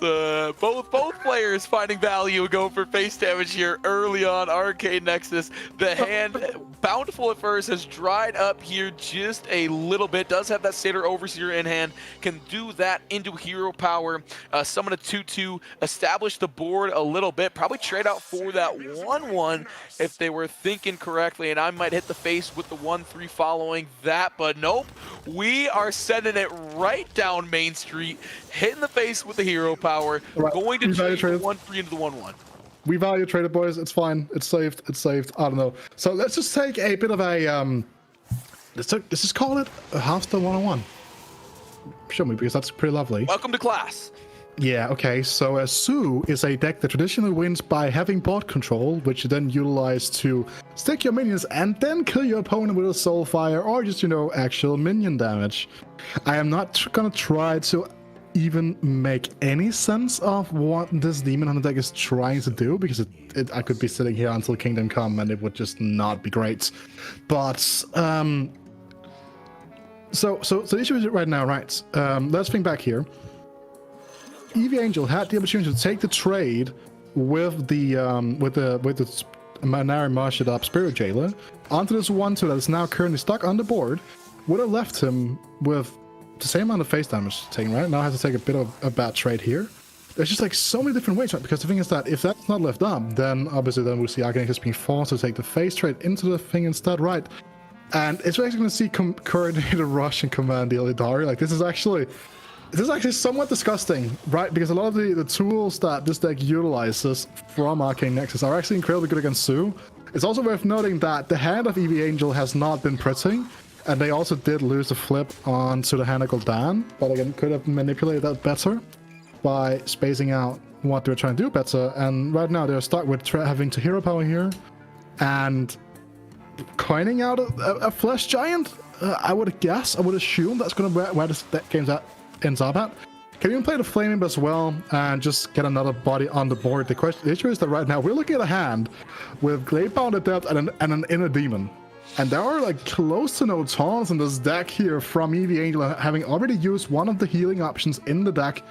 Both players finding value, go for face damage here early on. Arcane Nexus, the hand bountiful at first, has dried up here just a little bit. Does have that Satyr Overseer in hand, can do that into hero power, summon a 2/2, establish the board a little bit, probably trade out for that 1/1 if they were thinking correctly, and I might hit the face with the 1/3 following that, but nope, we are sending it right down Main Street, hitting the face with the hero power.
Right.
Going to change the 1/3 into the 1/1.
We value traded, boys. It's fine. It's saved. It's saved. I don't know. So let's just take a bit of a let's just call it a Hearthstone 101. Show me, because that's pretty lovely.
Welcome to class.
Yeah, okay, so Sue is a deck that traditionally wins by having board control, which you then utilize to stick your minions and then kill your opponent with a Soulfire or just, actual minion damage. I am not gonna try to even make any sense of what this Demon Hunter deck is trying to do, because I could be sitting here until Kingdom Come and it would just not be great. But, so the issue is right now, right? Let's think back here. EV Angel had the opportunity to take the trade with the Manari Marshed Up Spirit Jailer onto this 1/2 that is now currently stuck on the board. Would have left him with the same amount of face damage taken, right? Now has to take a bit of a bad trade here. There's just like so many different ways, right? Because the thing is that if that's not left up, then obviously we'll see Arcane Nexus being forced to take the face trade into the thing instead, right? And it's actually going to see coordinated rush and command the Illidari. Like this is actually somewhat disgusting, right? Because a lot of the tools that this deck utilizes from Arcane Nexus are actually incredibly good against Sue. It's also worth noting that the hand of EV Angel has not been pretty, and they also did lose a flip onto the hand of Gul'dan, but again, could have manipulated that better by spacing out what they're trying to do better. And right now they're stuck with having to hero power here and coining out a Flesh Giant. I would assume that's going to where this deck game's at. ends up at. Can you play the Flame Imp as well and just get another body on the board? The issue is that right now we're looking at a hand with Gladebound Adept and an Inner Demon. And there are like close to no taunts in this deck here from EV Angel, having already used one of the healing options in the deck.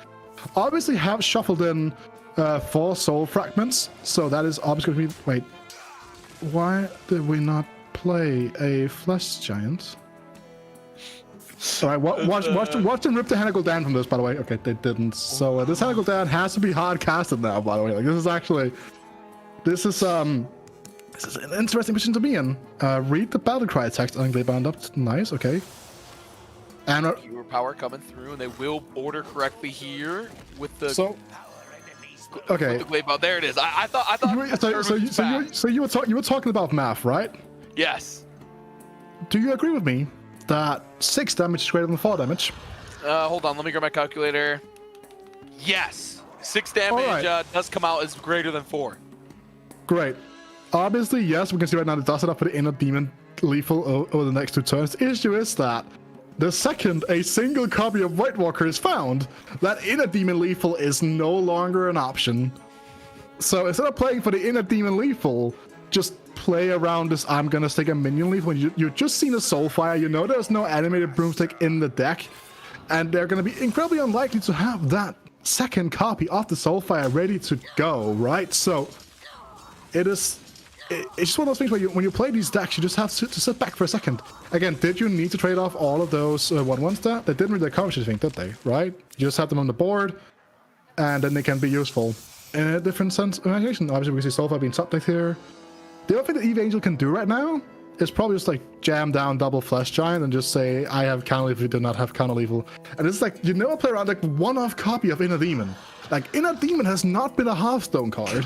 Obviously have shuffled in 4 soul fragments, so that is obviously going to be... Wait, why did we not play a Flesh Giant? Alright, watch them rip the Hanagle down from this, by the way. Okay, they didn't. So this Hanagle down has to be hard casted now, by the way. Like, this is an interesting position to be in. Read the battle cry text. I think they bound up. Nice, okay. And
Pure power coming through, and they will order correctly here with the...
Okay.
With the Gladebound. There it is. I thought.
So you were talking about math, right?
Yes.
Do you agree with me that 6 damage is greater than 4 damage?
Hold on, let me grab my calculator. Yes, 6 damage does come out as greater than 4.
Great. Obviously, yes, we can see right now it does it up for the Inner Demon lethal over the next 2 turns. The issue is that the second a single copy of White Walker is found, that Inner Demon lethal is no longer an option. So instead of playing for the Inner Demon lethal, just play around this I'm gonna stick a minion leaf when you've just seen a Soulfire. You know there's no animated Broomstick in the deck, and they're gonna be incredibly unlikely to have that second copy of the Soulfire ready to go, right? So it's just one of those things where when you play these decks, you just have to sit back for a second. Again, did you need to trade off all of those 1/1s there? They didn't really accomplish anything, did they? Right? You just have them on the board, and then they can be useful in a different sense of imagination. Obviously, we see Soulfire being subject here. The other thing that EV Angel can do right now is probably just like jam down double Flesh Giant and just say, I have counter lethal, you do not have counter lethal. And it's like, you never play around like one-off copy of Inner Demon. Like, Inner Demon has not been a Hearthstone card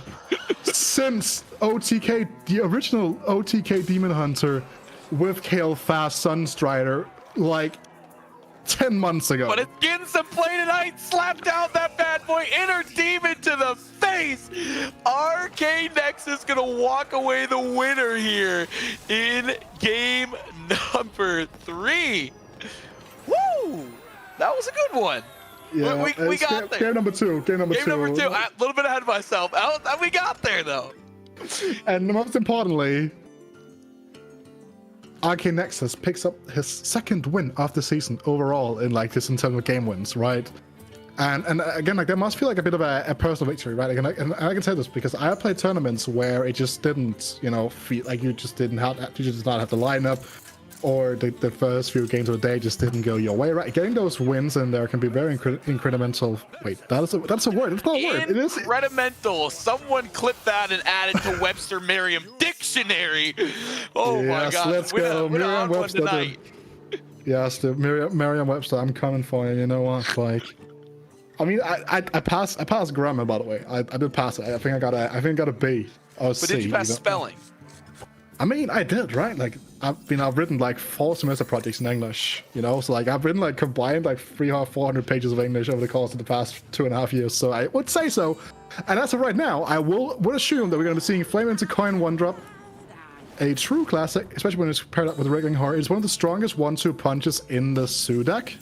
since OTK, the original OTK Demon Hunter with Kale Fast Sunstrider, like 10 months ago.
But it's getting some play tonight. Slap down that bad boy. Inner Demon to the face. NECC is going to walk away the winner here in game number 3. Woo! That was a good one.
Yeah,
we got there.
Game number two. Game number two.
A little bit ahead of myself. We got there, though.
And most importantly, NECC picks up his 2nd win of the season overall in like this in terms of game wins, right? And again, like, there must feel like a bit of a personal victory, right? And I can say this because I have played tournaments where it just didn't, feel like you just did not have the lineup, or the first few games of the day just didn't go your way, right? Getting those wins in there can be very incremental. Wait, that's a word. It's not a word. It is
incremental. Someone clip that and add it to Webster Merriam Dictionary. Oh my God!
Let's go, Merriam-Webster. Yes, the Merriam-Webster. I'm coming for you. You know what? Like, I mean, I passed grammar, by the way. I did pass it. I think I got a B or C.
But did you pass spelling?
I mean, I did, right? Like, I've written like 4 semester projects in English, so like I've written like combined like 300-400 pages of English over the course of the past 2.5 years. So I would say so. And as of right now, I would assume that we're going to be seeing Flame into Coin 1-drop, a true classic, especially when it's paired up with Wriggling Horror. It's one of the strongest 1/2 punches in the Sue deck.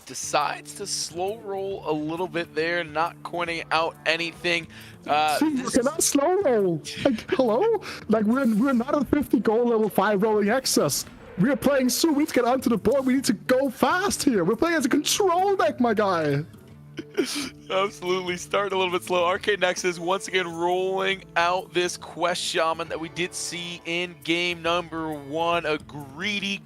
Decides to slow roll a little bit there, not coining out anything.
You cannot slow roll. Like, hello? Like, we're not at 50 gold level 5 rolling excess. We're playing Sue. We need to get onto the board. We need to go fast here. We're playing as a control deck, my guy.
Absolutely. Starting a little bit slow. NECC is once again rolling out this Quest Shaman that we did see in game number 1. A greedy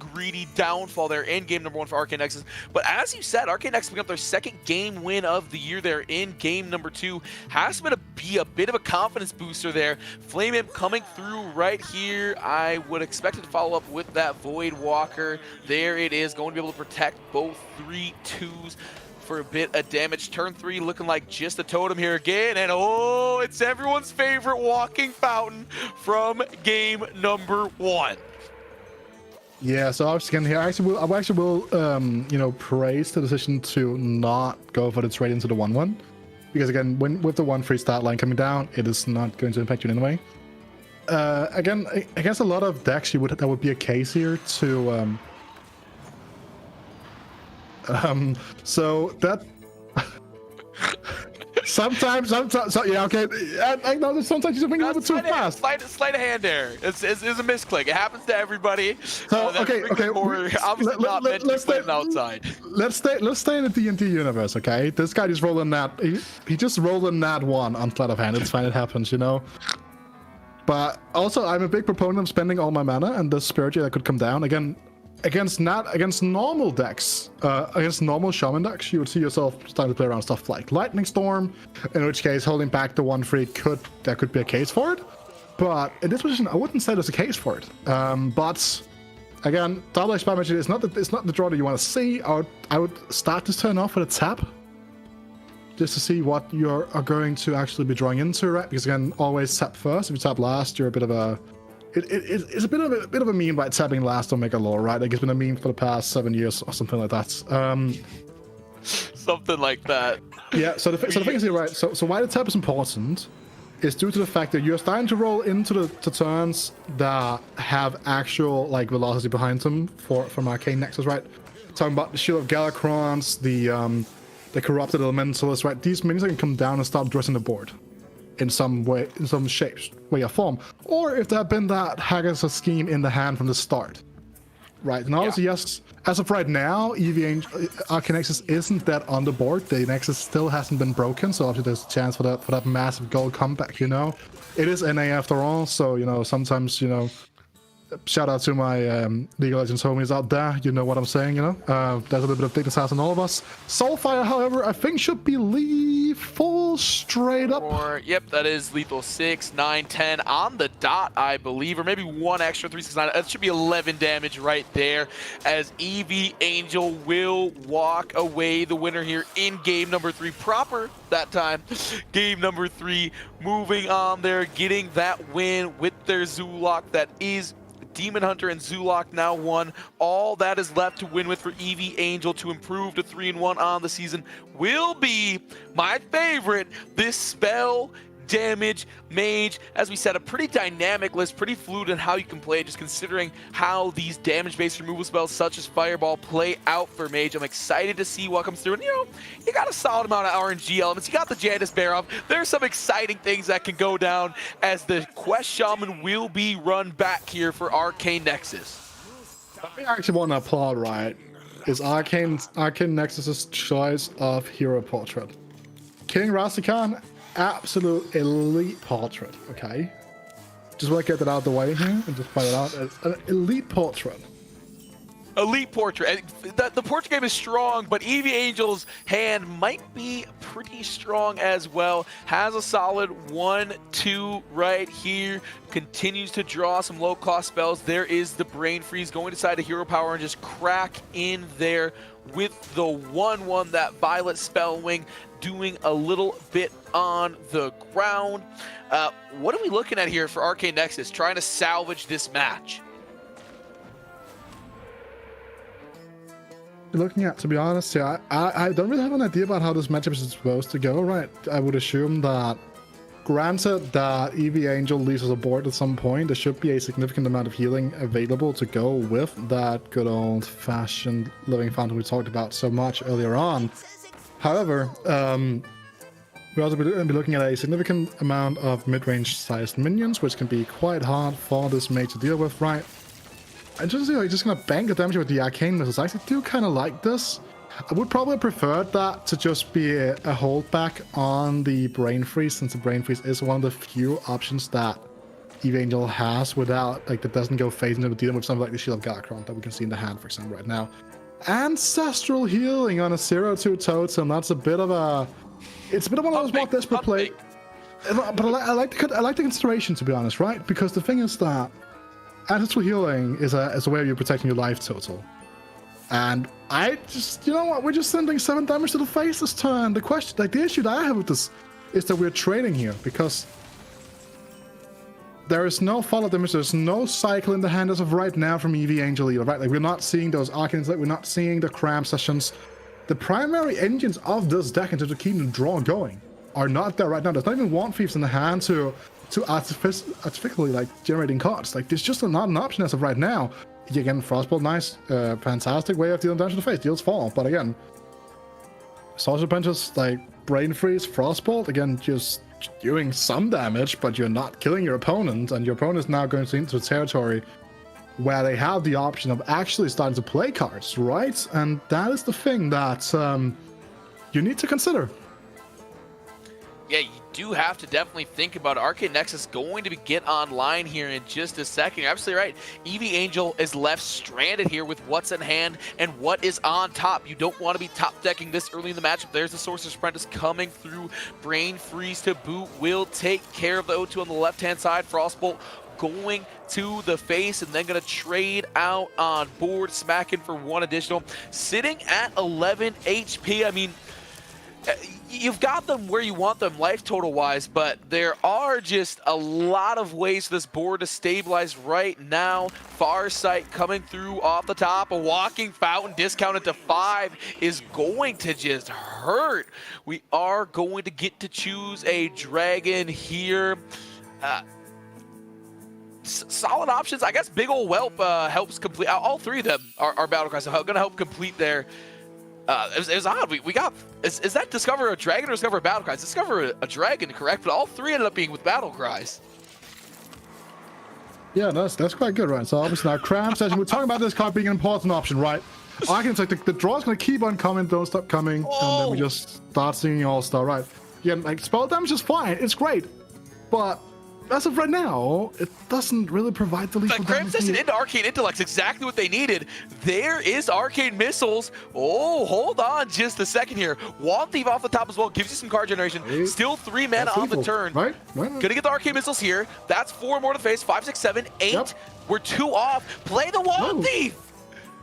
downfall there in game number 1 for NECC. But as you said, NECC picking up their 2nd game win of the year there in game number 2. Has to be a bit of a confidence booster there. Flame Imp coming through right here. I would expect it to follow up with that Void Walker. There it is, going to be able to protect both 3/2s. For a bit of damage. Turn 3 looking like just a totem here again. And oh, it's everyone's favorite walking fountain from game number 1.
Yeah, so I was again here. I actually will praise the decision to not go for the trade into the 1/1. Because again, with the 1 free start line coming down, it is not going to impact you in any way. Again, I guess a lot of decks that would be a case here to So that sometimes, yeah, okay. I know that sometimes you're moving a little bit too fast.
Slight hand error. It's a misclick. It happens to everybody.
So,
That
okay.
obviously not meant to be played outside.
Let's stay in the D&D universe, okay? This guy just rolled a nat. He just rolled a nat 1 on sleight of hand. It's fine. It happens, you know. But also, I'm a big proponent of spending all my mana and the spirit that could come down again. Against normal decks, against normal shaman decks, you would see yourself starting to play around stuff like Lightning Storm, in which case holding back the 1/3 there could be a case for it. But in this position, I wouldn't say there's a case for it. But again, double expire magic is not the draw that you want to see. I would start this turn off with a tap, just to see what you are going to actually be drawing into, right? Because again, always tap first. If you tap last, you're a bit of a It's a bit of a meme by tapping last on Mega Lore, right? Like it's been a meme for the past 7 years or something like that.
Something like that.
Yeah. So the thing is here, right? So why the tap is important is due to the fact that you're starting to roll into the turns that have actual like velocity behind them from Arcane Nexus, right? Talking about the Shield of Galakrons, the Corrupted Elementalists, right? These minions can come down and start dressing the board in some way, in some shape, way or form, or if there had been that Haggis scheme in the hand from the start, right? And obviously, yes, as of right now, Arcane Nexus isn't that on the board. The Nexus still hasn't been broken, so obviously there's a chance for that massive gold comeback. You know, it is NA after all, so you know sometimes shout out to my League of Legends homies out there. You know what I'm saying, you know? There's a little bit of thickness house in all of us. Soulfire, however, I think should be lethal straight up.
Yep, that is lethal 6, 9, 10 on the dot, I believe. Or maybe one extra 3, 6, 9. That should be 11 damage right there. As EV Angel will walk away the winner here in game number 3. Proper that time. Game number 3. Moving on there, getting that win with their Zulok. That is Demon Hunter and Zulok now won. All that is left to win with for EV Angel to improve to 3-1 on the season will be my favorite, this spell damage mage. As we said, a pretty dynamic list, pretty fluid in how you can play it, just considering how these damage-based removal spells such as Fireball play out for mage. I'm excited to see what comes through. And you got a solid amount of RNG elements. You got the Janice Barov. There's some exciting things that can go down as the Quest Shaman will be run back here for Arcane Nexus.
I actually want to applaud, right, is Arcane Nexus's choice of hero portrait. King Rastikan, absolute elite portrait, okay? Just want to get that out of the way here and just point it out as an elite portrait.
Elite portrait. The portrait game is strong, but EV Angel's hand might be pretty strong as well. Has a solid 1-2 right here. Continues to draw some low-cost spells. There is the Brain Freeze going inside a hero power and just crack in there with the 1-1, that Violet Spellwing doing a little bit on the ground. What are we looking at here for Arcane Nexus, trying to salvage this match?
Looking at, to be honest, yeah, I don't really have an idea about how this matchup is supposed to go, right? I would assume that, granted that EV Angel leaves us a board at some point, there should be a significant amount of healing available to go with that good old-fashioned Living Fountain we talked about so much earlier on. However, we'll also be looking at a significant amount of mid-range sized minions, which can be quite hard for this mage to deal with, right? I'm just gonna bank the damage with the Arcane Missiles. I actually do kind of like this. I would probably prefer that to just be a holdback on the Brain Freeze, since the Brain Freeze is one of the few options that EV Angel has without, like, that doesn't go phasing into dealing with something like the Shield of Galakrond that we can see in the hand, for example, right now. Ancestral Healing on a 0-2 totem. That's a bit of a... It's a bit of one of those more desperate play. But I like the consideration, to be honest, right? Because the thing is that Ancestral Healing is a way of you protecting your life total. And I just, you know what, we're just sending 7 damage to the face this turn. The question, like, the issue that I have with this is that we're trading here, because there is no follow damage, there's no cycle in the hand as of right now from EV Angel either, right? Like, we're not seeing those Arcanes, like, we're not seeing the cram sessions. The primary engines of this deck in terms of keeping the draw going are not there right now. There's not even Wand Thieves in the hand to artificially, like, generating cards. Like, there's just not an option as of right now. again, Frostbolt, nice, fantastic way of dealing damage to the face, deals fall. But again, Sorcerer Apprentice, like Brain Freeze, Frostbolt, again, just doing some damage, but you're not killing your opponent, and your opponent is now going into territory where they have the option of actually starting to play cards, right? And that is the thing that you need to consider.
Yeah, you do have to definitely think about it. Arcade Nexus going to get online here in just a second. You're absolutely right. Eevee Angel is left stranded here with what's in hand and what is on top. You don't want to be top decking this early in the matchup. There's the Sorcerer's Apprentice coming through. Brain Freeze to boot will take care of the O2 on the left-hand side. Frostbolt going to the face and then going to trade out on board, smacking for one additional. Sitting at 11 HP. I mean, you've got them where you want them life total wise, but there are just a lot of ways for this board to stabilize right now. Farsight coming through off the top. A Walking Fountain discounted to 5 is going to just hurt. We are going to get to choose a dragon here. Solid options. I guess Big Ol' Whelp helps complete. All three of them are battle cries, so going to help complete their. It was odd. We got. Is that Discover a Dragon or Discover a Battle Cries? Discover a Dragon, correct? But all three ended up being with Battle Cries.
Yeah, that's quite good, right? So obviously now Cram Session, we're talking about this card being an important option, right? I can say the draw's going to keep on coming, don't stop coming, and then we just start seeing All-Star, right? Yeah, like spell damage is fine, it's great, but as of right now, it doesn't really provide the lethal
Cram
damage.
Session into Arcane Intellect's exactly what they needed. There is Arcane Missiles. Oh, hold on just a second here. Wand Thief off the top as well, gives you some card generation. Still 3 mana on the turn.
Right.
Gonna get the Arcane Missiles here. That's 4 more to the face. 5, 6, 7, 8. Yep. We're 2 off. Play the Wand Thief.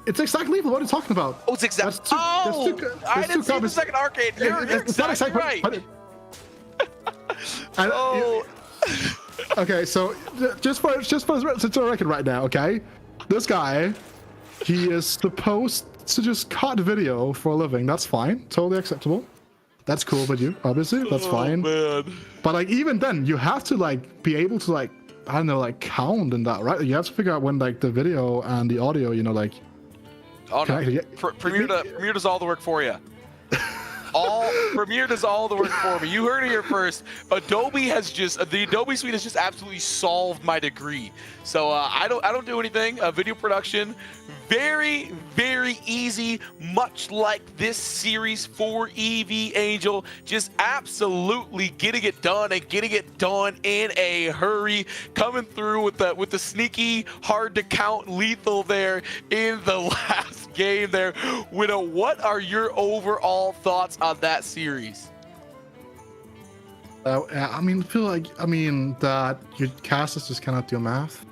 It's exactly lethal. What are you talking about?
Oh, it's exactly. I didn't see the second Arcane. You're exactly right.
Okay, so just for the record right now, okay? This guy, he is supposed to just cut video for a living. That's fine. Totally acceptable. That's cool with you, obviously. That's fine.
Man.
But like even then, you have to like be able to like, I don't know, like count in that, right? You have to figure out when like the video and the audio, you know, like.
Oh no. Premiere does all the work for you. Premiere does all the work for me. You heard it here first. The Adobe Suite has just absolutely solved my degree. So I don't do anything. Video production, very, very easy, much like this series for Eevee Angel. Just absolutely getting it done and getting it done in a hurry. Coming through with the sneaky, hard to count lethal there in the last game there. Widow, what are your overall thoughts on that series?
I feel like that your casters just cannot do math.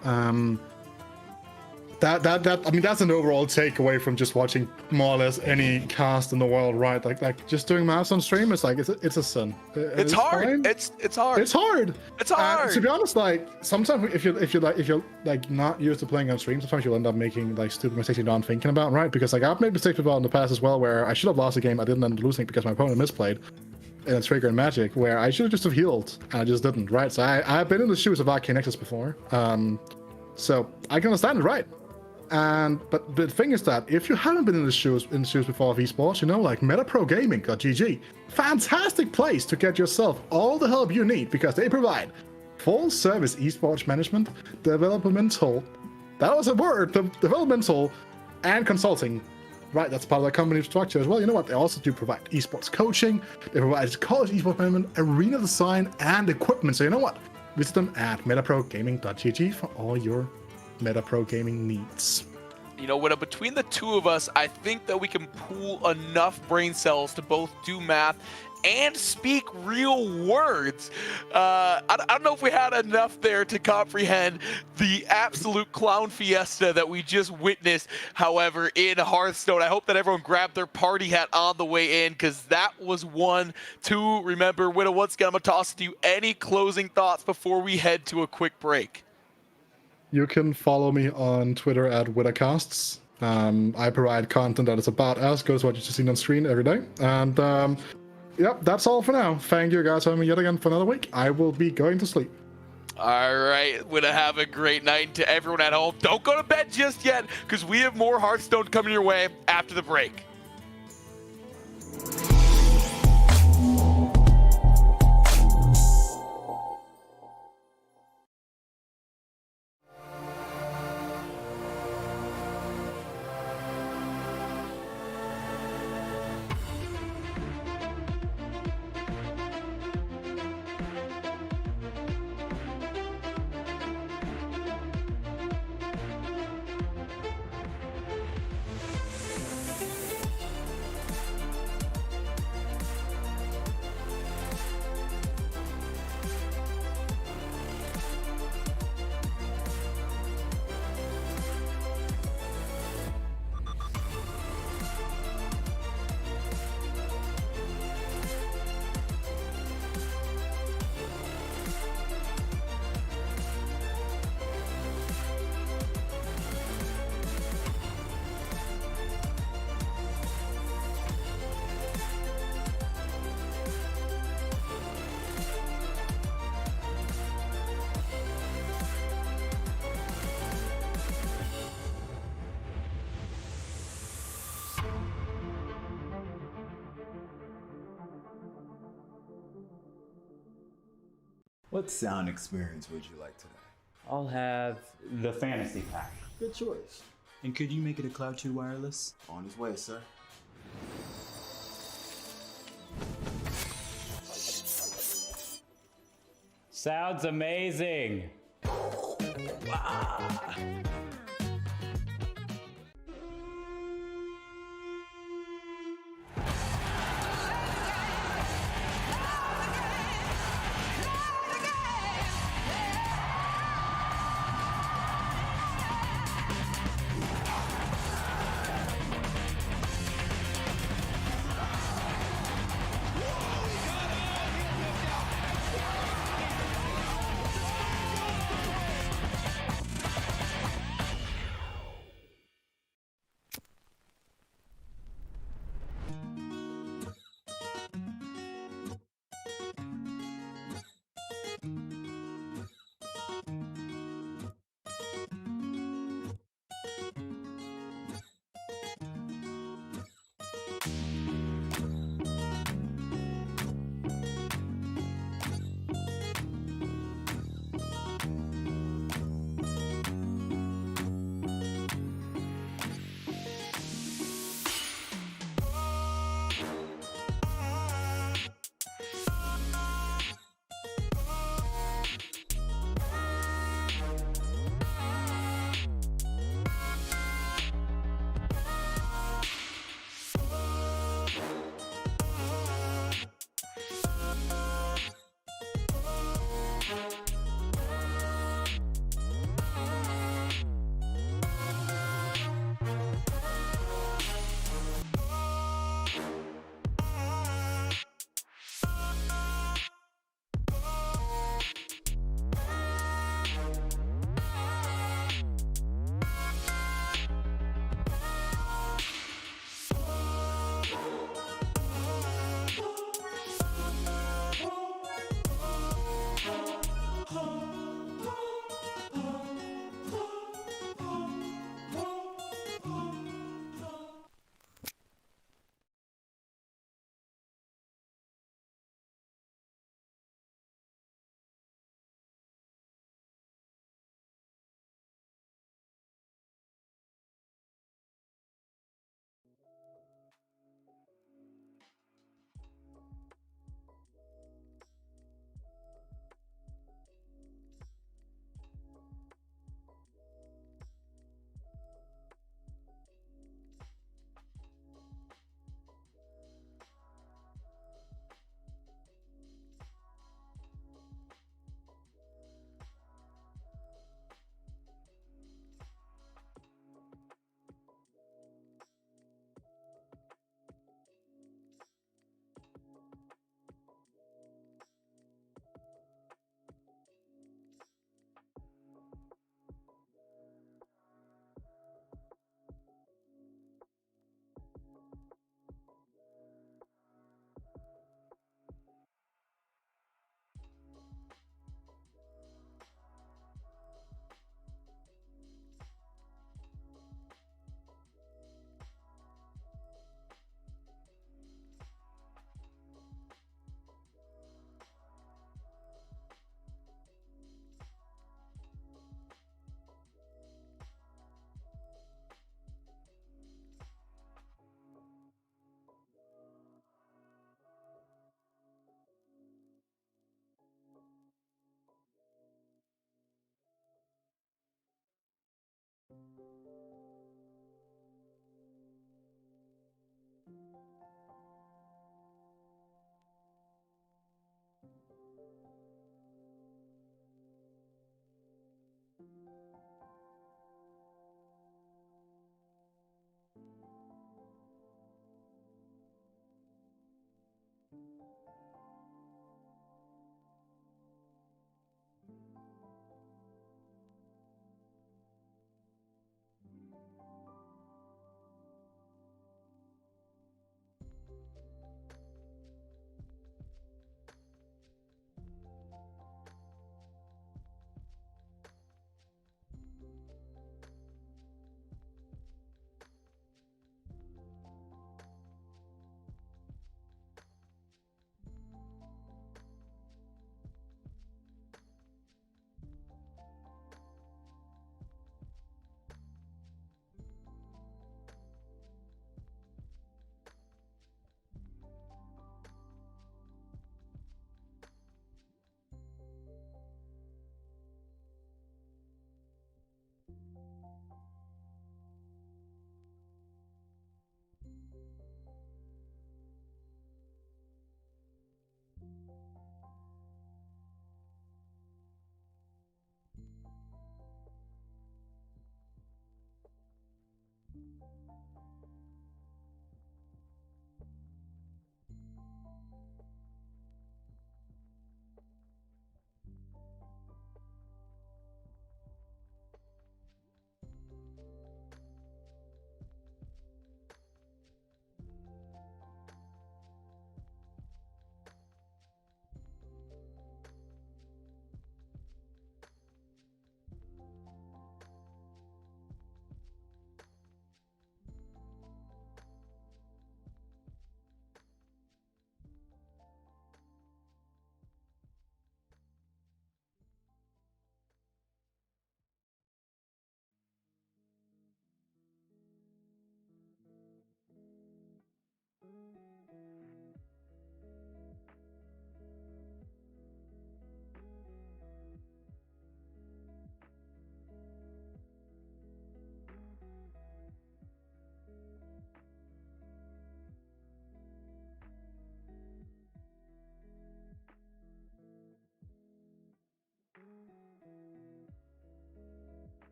That's an overall takeaway from just watching more or less any cast in the world, right? Like just doing maths on stream, it's like it's a sin.
It's hard. It's hard.
It's hard.
It's hard.
To be honest, like sometimes if you're like not used to playing on stream, sometimes you'll end up making like stupid mistakes you're not thinking about, right? Because like I've made mistakes in the past as well, where I should have lost a game, I didn't end up losing because my opponent misplayed. In Trigger and Magic, where I should have just have healed and I just didn't, right? So I've been in the shoes of Arcane Nexus before, so I can understand it, right? But the thing is that if you haven't been in the shoes before of esports, you know, like MetaProGaming.gg, fantastic place to get yourself all the help you need because they provide full service esports management, developmental and consulting. Right, that's part of the company structure as well. You know what? They also do provide esports coaching. They provide college esports management, arena design, and equipment. So you know what? Visit them at MetaProGaming.gg for all your MetaPro gaming needs.
You know, between the two of us, I think that we can pool enough brain cells to both do math and speak real words. I don't know if we had enough there to comprehend the absolute clown fiesta that we just witnessed, however, in Hearthstone. I hope that everyone grabbed their party hat on the way in, because that was one to remember. Widow, once again, I'm going to toss it to you. Any closing thoughts before we head to a quick break?
You can follow me on Twitter at Widowcasts. I provide content that is about us, goes what you just seen on screen every day. And yep, that's all for now. Thank you guys for having me yet again for another week. I will be going to sleep.
All right, gonna have a great night. To everyone at home, don't go to bed just yet, because we have more Hearthstone coming your way after the break.
What sound experience would you like today?
I'll have the fantasy pack.
Good choice.
And could you make it a Cloud 2 wireless?
On his way, sir.
Sounds amazing.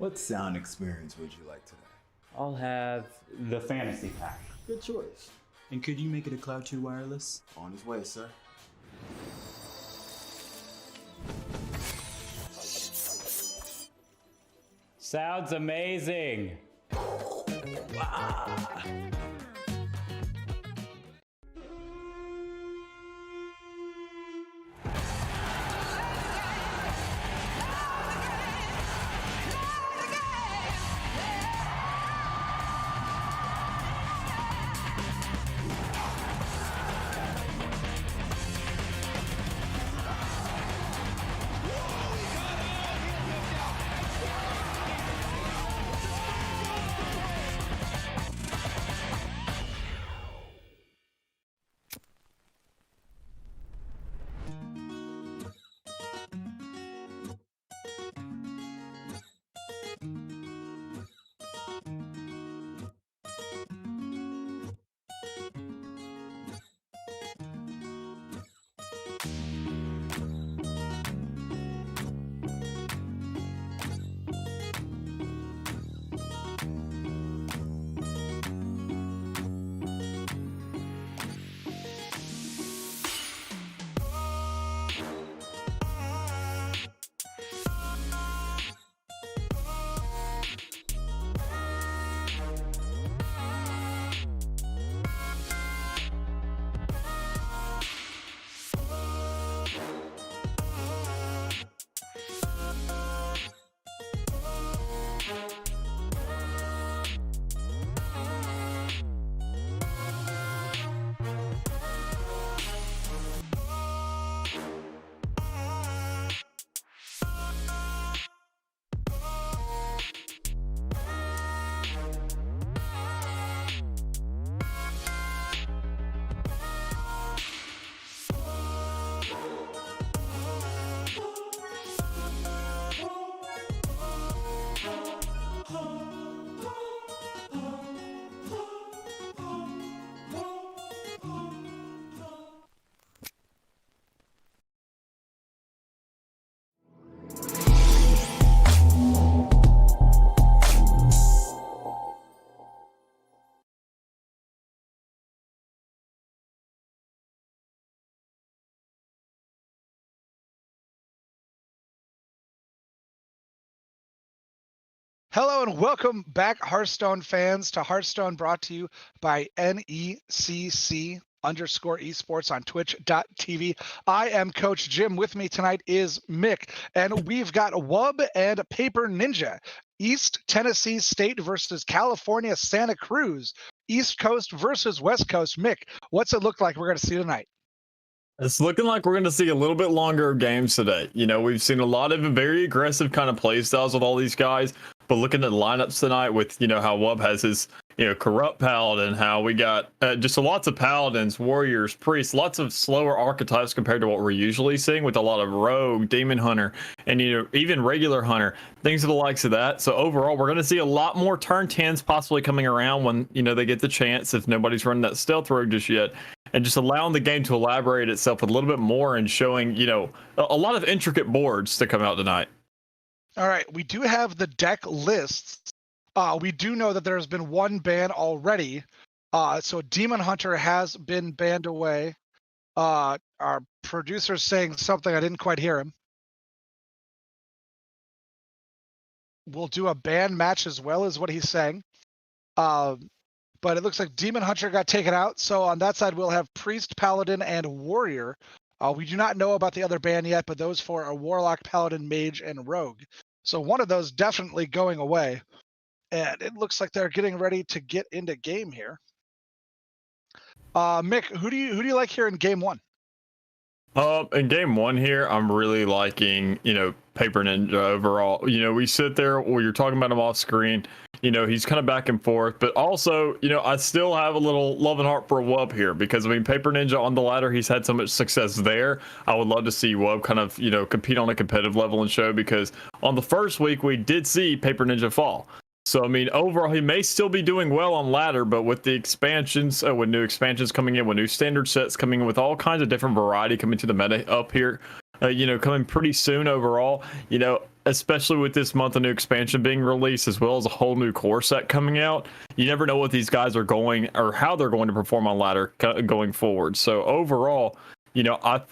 What sound experience would you like today?
I'll have the fantasy pack.
Good choice.
And could you make it a Cloud 2 wireless?
On his way, sir.
Sounds amazing.
Hello and welcome back, Hearthstone fans, to Hearthstone, brought to you by NECC _ esports on twitch.tv. I am Coach Jim. With me tonight is Mick, and we've got Wub and Paper Ninja. East Tennessee State versus California Santa Cruz. East Coast versus West Coast. Mick, what's it look like we're going to see tonight?
It's looking like we're going to see a little bit longer games today. You know, we've seen a lot of very aggressive kind of play styles with all these guys, but looking at the lineups tonight with, you know, how Wub has his, you know, corrupt paladin, how we got just lots of paladins, warriors, priests, lots of slower archetypes compared to what we're usually seeing with a lot of rogue, demon hunter, and, you know, even regular hunter, things of the likes of that. So overall, we're going to see a lot more turn 10s possibly coming around when, you know, they get the chance, if nobody's running that stealth rogue just yet, and just allowing the game to elaborate itself a little bit more and showing, you know, a lot of intricate boards to come out tonight.
All right, we do have the deck lists. We do know that there's been one ban already. So Demon Hunter has been banned away. Our producer's saying something, I didn't quite hear him. We'll do a ban match as well, is what he's saying. But it looks like Demon Hunter got taken out. So on that side, we'll have Priest, Paladin, and Warrior. We do not know about the other ban yet, but those four are Warlock, Paladin, Mage, and Rogue. So one of those definitely going away. And it looks like they're getting ready to get into game here. Mick, who do you like here in game one?
In game one here, I'm really liking, you know, Paper Ninja overall. You know, we sit there where you're talking about him off screen. You know, he's kind of back and forth, but also, you know, I still have a little love and heart for Wub here because, I mean, Paper Ninja on the ladder, he's had so much success there. I would love to see Wub kind of, you know, compete on a competitive level and show, because on the first week, we did see Paper Ninja fall. So, I mean, overall, he may still be doing well on ladder, but with the expansions, with new expansions coming in, with new standard sets coming in, with all kinds of different variety coming to the meta up here,
coming pretty soon overall. Especially with this month of new expansion being released, as well as a whole new core set coming out. You never know what these guys are going or how they're going to perform on ladder going forward. So overall,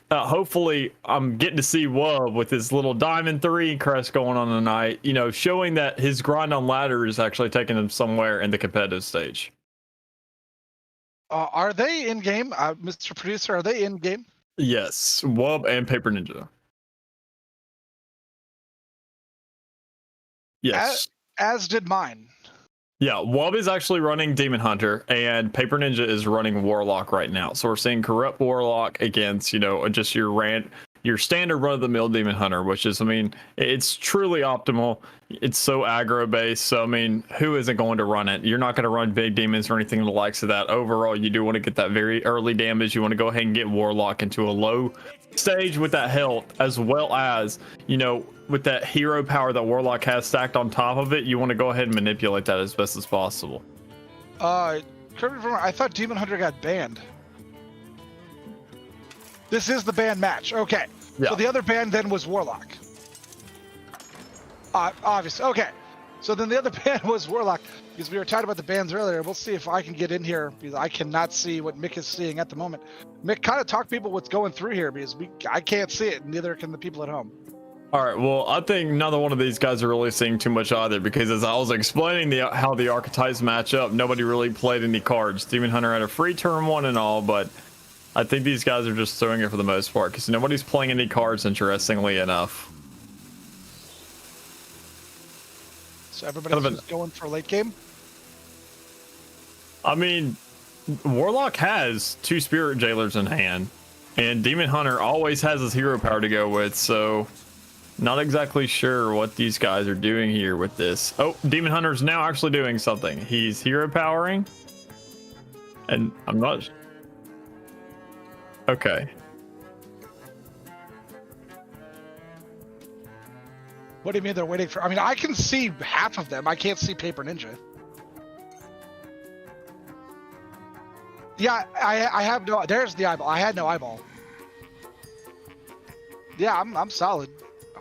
hopefully I'm getting to see Wub with his little Diamond 3 crest going on tonight, showing that his grind on ladder is actually taking him somewhere in the competitive stage.
Are they in game, Mr. Producer? Are they in game?
Yes, Wub and Paper Ninja. Yes.
As did mine.
Yeah, Wub is actually running Demon Hunter, and Paper Ninja is running Warlock right now. So we're seeing Corrupt Warlock against, just your standard run-of-the-mill Demon Hunter, which is, it's truly optimal. It's so aggro-based, so, who isn't going to run it? You're not going to run big demons or anything of the likes of that. Overall, you do want to get that very early damage. You want to go ahead and get Warlock into a low stage with that health, as well as, with that hero power that Warlock has stacked on top of it. You want to go ahead and manipulate that as best as possible.
Correct me if I'm wrong, I thought Demon Hunter got banned. This is the ban match. Okay. Yeah. So the other ban then was Warlock. Obviously. Okay. So then the other ban was Warlock, because we were talking about the bans earlier. We'll see if I can get in here, because I cannot see what Mick is seeing at the moment. Mick, kind of talk people what's going through here, because I can't see it, and neither can the people at home.
All right, well, I think neither one of these guys are really seeing too much either, because as I was explaining how the archetypes match up, nobody really played any cards. Demon Hunter had a free turn 1 and all, but I think these guys are just throwing it for the most part, because nobody's playing any cards, interestingly enough.
So everybody's just going for late game?
Warlock has 2 Spirit Jailers in hand, and Demon Hunter always has his hero power to go with, so not exactly sure what these guys are doing here with this. Oh, Demon Hunter's now actually doing something. He's hero powering, and I'm not... Okay.
What do you mean they're waiting for? I can see half of them. I can't see Paper Ninja. Yeah, I have no... There's the eyeball. I had no eyeball. Yeah, I'm solid.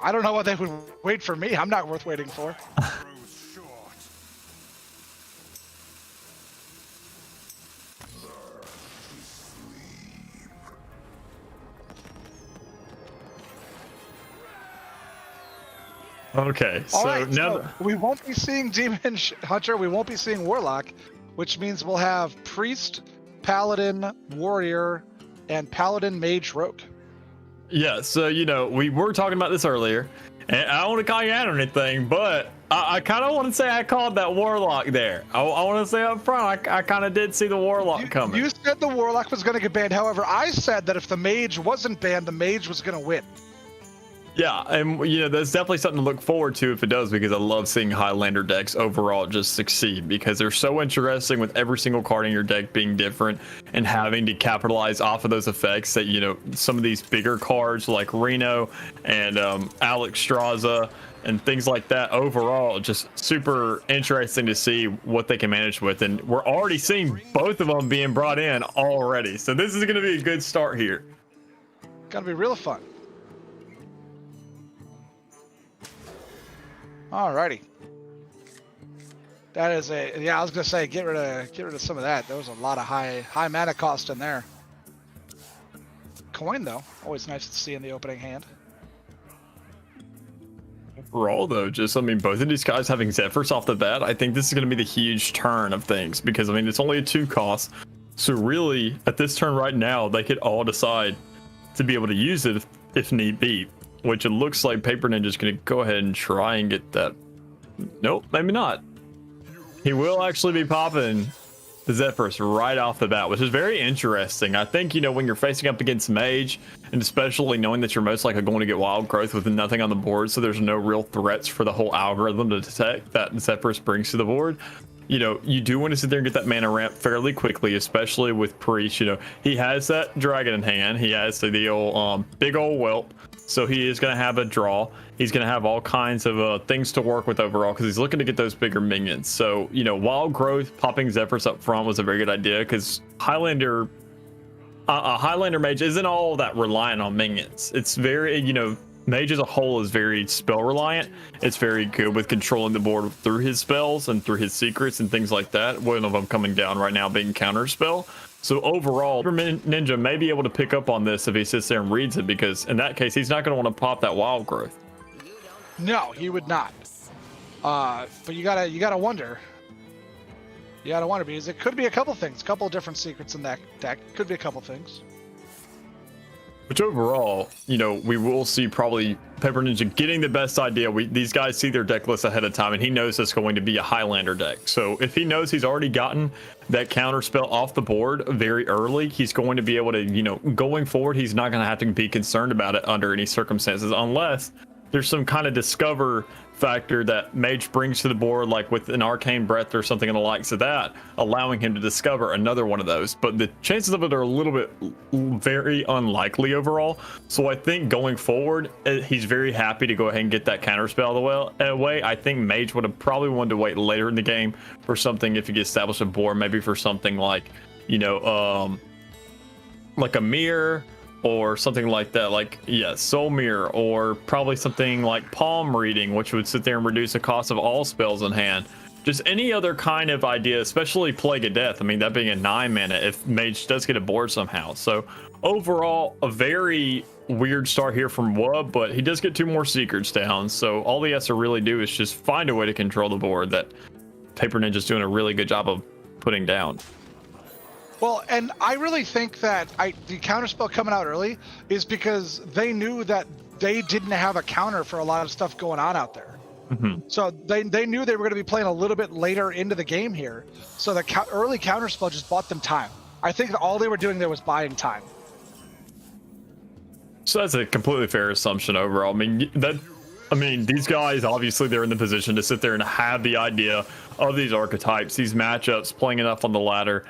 I don't know why they would wait for me. I'm not worth waiting for.
Okay, so
right,
now
so we won't be seeing Demon Hunter. We won't be seeing Warlock, which means we'll have Priest, Paladin, Warrior, and Paladin, Mage, Rogue.
Yeah, so we were talking about this earlier, and I don't want to call you out or anything, but I kind of want to say I called that Warlock there. I want to say up front, I kind of did see the Warlock coming.
You said the Warlock was going to get banned. However, I said that if the Mage wasn't banned, the Mage was going to win.
Yeah, and that's definitely something to look forward to if it does, because I love seeing Highlander decks overall just succeed, because they're so interesting with every single card in your deck being different and having to capitalize off of those effects that some of these bigger cards like Reno and Alex Straza and things like that overall just super interesting to see what they can manage with, and we're already seeing both of them being brought in already, so this is going to be a good start here.
Gonna be real fun. Alrighty. That is I was gonna say get rid of some of that. There was a lot of high mana cost in there. Coin though, always nice to see in the opening hand.
Overall though, just both of these guys having Zephyrs off the bat, I think this is gonna be the huge turn of things, because it's only a 2 cost. So really at this turn right now, they could all decide to be able to use it if need be. Which it looks like Paper Ninja's going to go ahead and try and get that. Nope, maybe not. He will actually be popping the Zephyrs right off the bat, which is very interesting. I think, when you're facing up against Mage, and especially knowing that you're most likely going to get Wild Growth with nothing on the board, so there's no real threats for the whole algorithm to detect that Zephyrs brings to the board. You do want to sit there and get that mana ramp fairly quickly, especially with Priest. He has that dragon in hand. He has the old big old whelp. So he is going to have a draw. He's going to have all kinds of things to work with overall, because he's looking to get those bigger minions. So, Wild Growth, popping Zephyrs up front was a very good idea, because Highlander, a Highlander mage isn't all that reliant on minions. It's very, you know, mage as a whole is very spell reliant. It's very good with controlling the board through his spells and through his secrets and things like that. One of them coming down right now being counter spell. So overall, Ninja may be able to pick up on this if he sits there and reads it, because in that case, he's not going to want to pop that wild growth.
No, he would not. But you gotta wonder. You gotta wonder, because it could be a couple things, a couple different secrets in that deck. Could be a couple things.
Which overall, you know, we will see probably Paper Ninja getting the best idea. These guys see their deck list ahead of time, and he knows it's going to be a Highlander deck. So if he knows he's already gotten that counter spell off the board very early, he's going to be able to, you know, going forward, he's not going to have to be concerned about it under any circumstances, unless there's some kind of discover factor that Mage brings to the board, like with an Arcane Breath or something in the likes of that, allowing him to discover another one of those. But the chances of it are a little bit very unlikely overall. So I think going forward, he's very happy to go ahead and get that counter spell away. I think Mage would have probably wanted to wait later in the game for something if he gets established a board, maybe for something like, you know, like a mirror, or something like that, like, yeah, Soul Mirror, or probably something like Palm Reading, which would sit there and reduce the cost of all spells in hand. Just any other kind of idea, especially Plague of Death. I mean, that being a 9 mana if Mage does get a board somehow. So overall, a very weird start here from Wub, but he does get 2 more secrets down. So all he has to really do is just find a way to control the board that Paper Ninja's doing a really good job of putting down.
Well, and I really think that the counterspell coming out early is because they knew that they didn't have a counter for a lot of stuff going on out there.
Mm-hmm.
So they knew they were going to be playing a little bit later into the game here. So the early counterspell just bought them time. I think that all they were doing there was buying time.
So that's a completely fair assumption overall. I mean, these guys, obviously, they're in the position to sit there and have the idea of these archetypes, these matchups, playing enough on the ladder.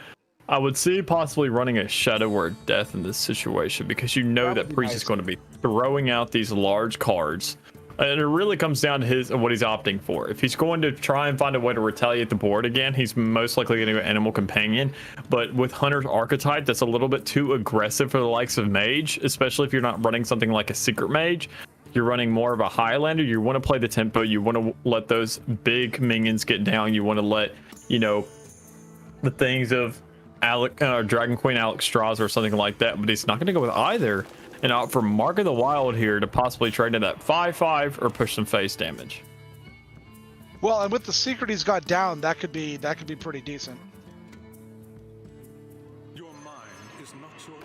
I would see possibly running a Shadow or Death in this situation, because you know that Priest is going to be throwing out these large cards. And it really comes down to what he's opting for. If he's going to try and find a way to retaliate the board again, he's most likely going to go Animal Companion. But with Hunter's archetype, that's a little bit too aggressive for the likes of Mage, especially if you're not running something like a Secret Mage. You're running more of a Highlander. You want to play the tempo. You want to let those big minions get down. You want to let, you know, the things of Dragon Queen Alexstrasza or something like that, but he's not going to go with either and opt for Mark of the Wild here to possibly trade in that 5/5 or push some face damage.
Well, and with the secret he's got down, that could be pretty decent.
Your mind is not your...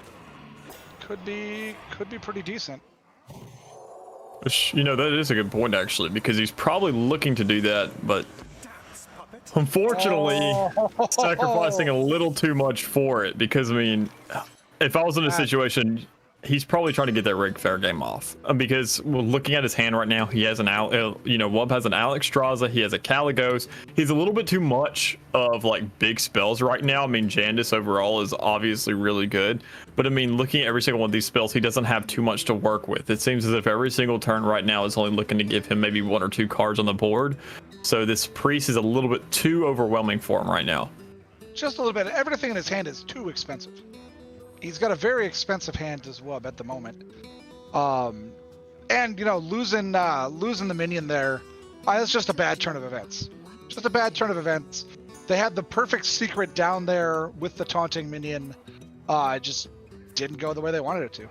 Could be pretty decent.
Which, you know, that is a good point actually, because he's probably looking to do that, but unfortunately, sacrificing a little too much for it, because, I mean, if I was in a situation, he's probably trying to get that Rig Fair game off. Because looking at his hand right now, he has Wub has an Alexstrasza, he has a Caligos. He's a little bit too much of, like, big spells right now. I mean, Jandis overall is obviously really good. But, I mean, looking at every single one of these spells, he doesn't have too much to work with. It seems as if every single turn right now is only looking to give him maybe 1 or 2 cards on the board. So this Priest is a little bit too overwhelming for him right now.
Just a little bit. Everything in his hand is too expensive. He's got a very expensive hand as well at the moment. And, you know, losing the minion there, that's just a bad turn of events. Just a bad turn of events. They had the perfect secret down there with the taunting minion. It just didn't go the way they wanted it to.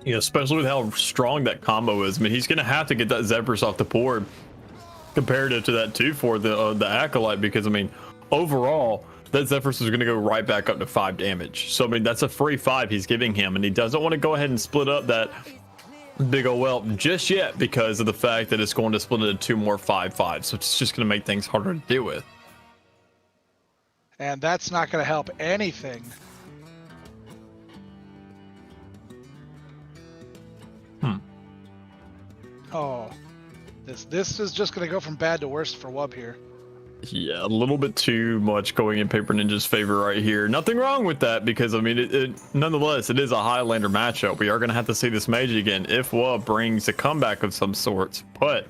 Yeah, especially with how strong that combo is. I mean, he's going to have to get that Zephyrs off the board comparative to that 2/4 the Acolyte, because, I mean, overall, that Zephyrs is going to go right back up to 5 damage. So, I mean, that's a free 5 he's giving him, and he doesn't want to go ahead and split up that big ol' whelp just yet because of the fact that it's going to split into 2 more 5/5s, so it's just going to make things harder to deal with.
And that's not going to help anything. Oh, this is just going to go from bad to worse for Wub here.
Yeah, a little bit too much going in Paper Ninja's favor right here. Nothing wrong with that, because, I mean, nonetheless, it is a Highlander matchup. We are going to have to see this Mage again if Wub brings a comeback of some sorts. But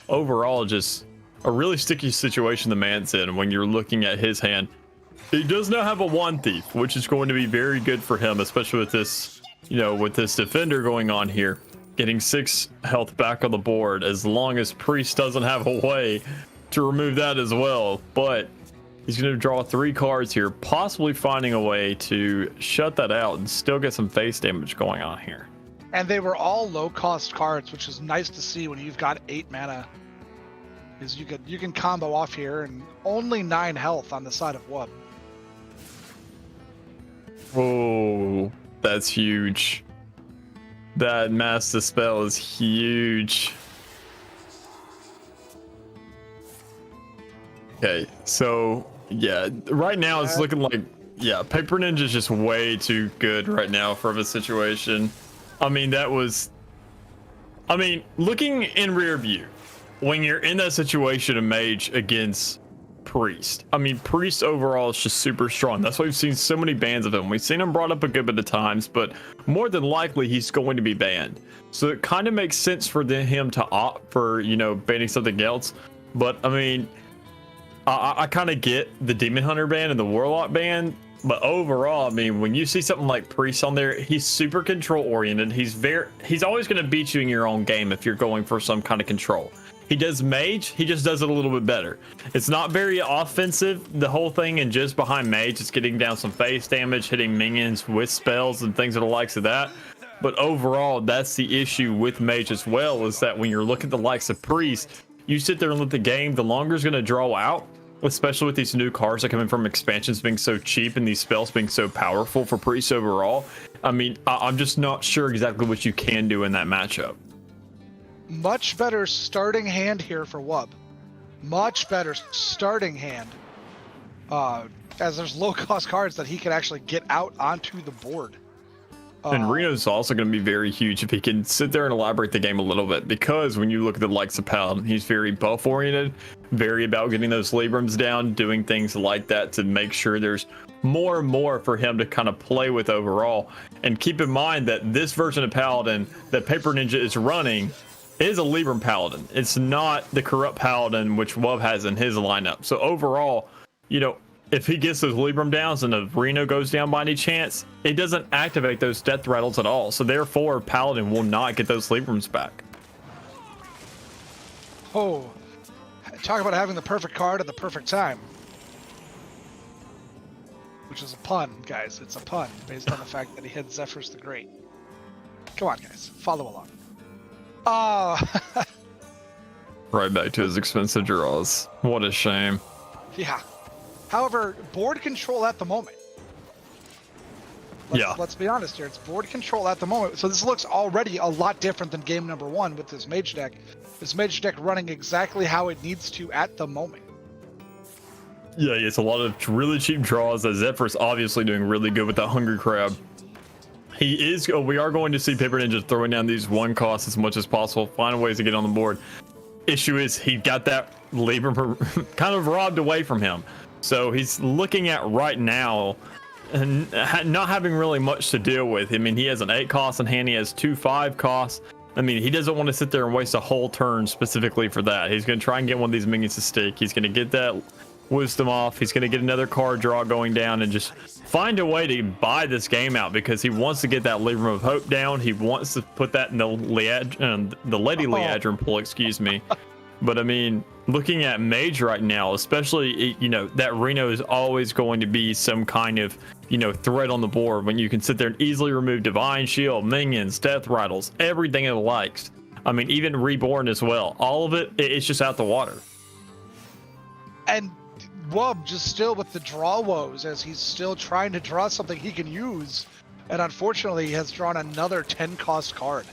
overall, just a really sticky situation the man's in when you're looking at his hand. He does now have a Wand Thief, which is going to be very good for him, especially with this, with this defender going on here. Getting 6 health back on the board, as long as Priest doesn't have a way to remove that as well. But he's going to draw 3 cards here, possibly finding a way to shut that out and still get some face damage going on here.
And they were all low-cost cards, which is nice to see when you've got 8 mana. Because you can combo off here, and only 9 health on the side of Wub.
Oh, that's huge. That Mass Dispel is huge. Okay, so yeah, right now it's looking like, yeah, Paper Ninja is just way too good right now for the situation. I mean, looking in rear view, when you're in that situation of Mage against Priest, Priest overall is just super strong. That's why we've seen so many bans of him. We've seen him brought up a good bit of times, but more than likely he's going to be banned. So it kind of makes sense for him to opt for, banning something else. But I kind of get the Demon Hunter ban and the Warlock ban, but overall, when you see something like Priest on there, he's super control oriented. He's always going to beat you in your own game if you're going for some kind of control. He does Mage, he just does it a little bit better. It's not very offensive, the whole thing, and just behind Mage, it's getting down some face damage, hitting minions with spells and things of the likes of that. But overall, that's the issue with Mage as well, is that when you're looking at the likes of Priest, you sit there and let the game, the longer it's going to draw out, especially with these new cards that come in from expansions being so cheap and these spells being so powerful for Priest overall. I'm just not sure exactly what you can do in that matchup.
Much better starting hand here for Wub. Much better starting hand. As there's low-cost cards that he can actually get out onto the board.
And Reno's also going to be very huge if he can sit there and elaborate the game a little bit, because when you look at the likes of Paladin, he's very buff-oriented, very about getting those Librams down, doing things like that to make sure there's more and more for him to kind of play with overall. And keep in mind that this version of Paladin that Paper Ninja is running is a Libram Paladin. It's not the Corrupt Paladin which Wub has in his lineup. So overall, if he gets those Libram downs and the Reno goes down by any chance, it doesn't activate those death rattles at all. So therefore, Paladin will not get those Librams back.
Oh, talk about having the perfect card at the perfect time. Which is a pun, guys. It's a pun based on the fact that he had Zephyrs the Great. Come on, guys. Follow along.
Right back to his expensive draws. What a shame.
Yeah. However, board control at the moment. Let's be honest here. It's board control at the moment. So this looks already a lot different than game number 1 with this Mage deck. This Mage deck running exactly how it needs to at the moment.
Yeah, it's a lot of really cheap draws. Zephyr's obviously doing really good with that Hungry Crab. We are going to see Paper Ninja throwing down these 1 costs as much as possible, find ways to get on the board. Issue is he got that labor kind of robbed away from him. So he's looking at right now and not having really much to deal with. He has an 8 cost in hand, he has 2 5 costs. He doesn't want to sit there and waste a whole turn specifically for that. He's going to try and get one of these minions to stick. He's going to get that Wisdom off. He's going to get another card draw going down and just find a way to buy this game out, because he wants to get that Libram of Hope down. He wants to put that in the Lady Liadrin pool, excuse me. But looking at Mage right now, especially, that Reno is always going to be some kind of, threat on the board when you can sit there and easily remove Divine Shield, minions, death rattles, everything it likes. Even Reborn as well. All of it's just out the water.
And Wub just still with the draw woes, as he's still trying to draw something he can use, and unfortunately he has drawn another 10 cost card.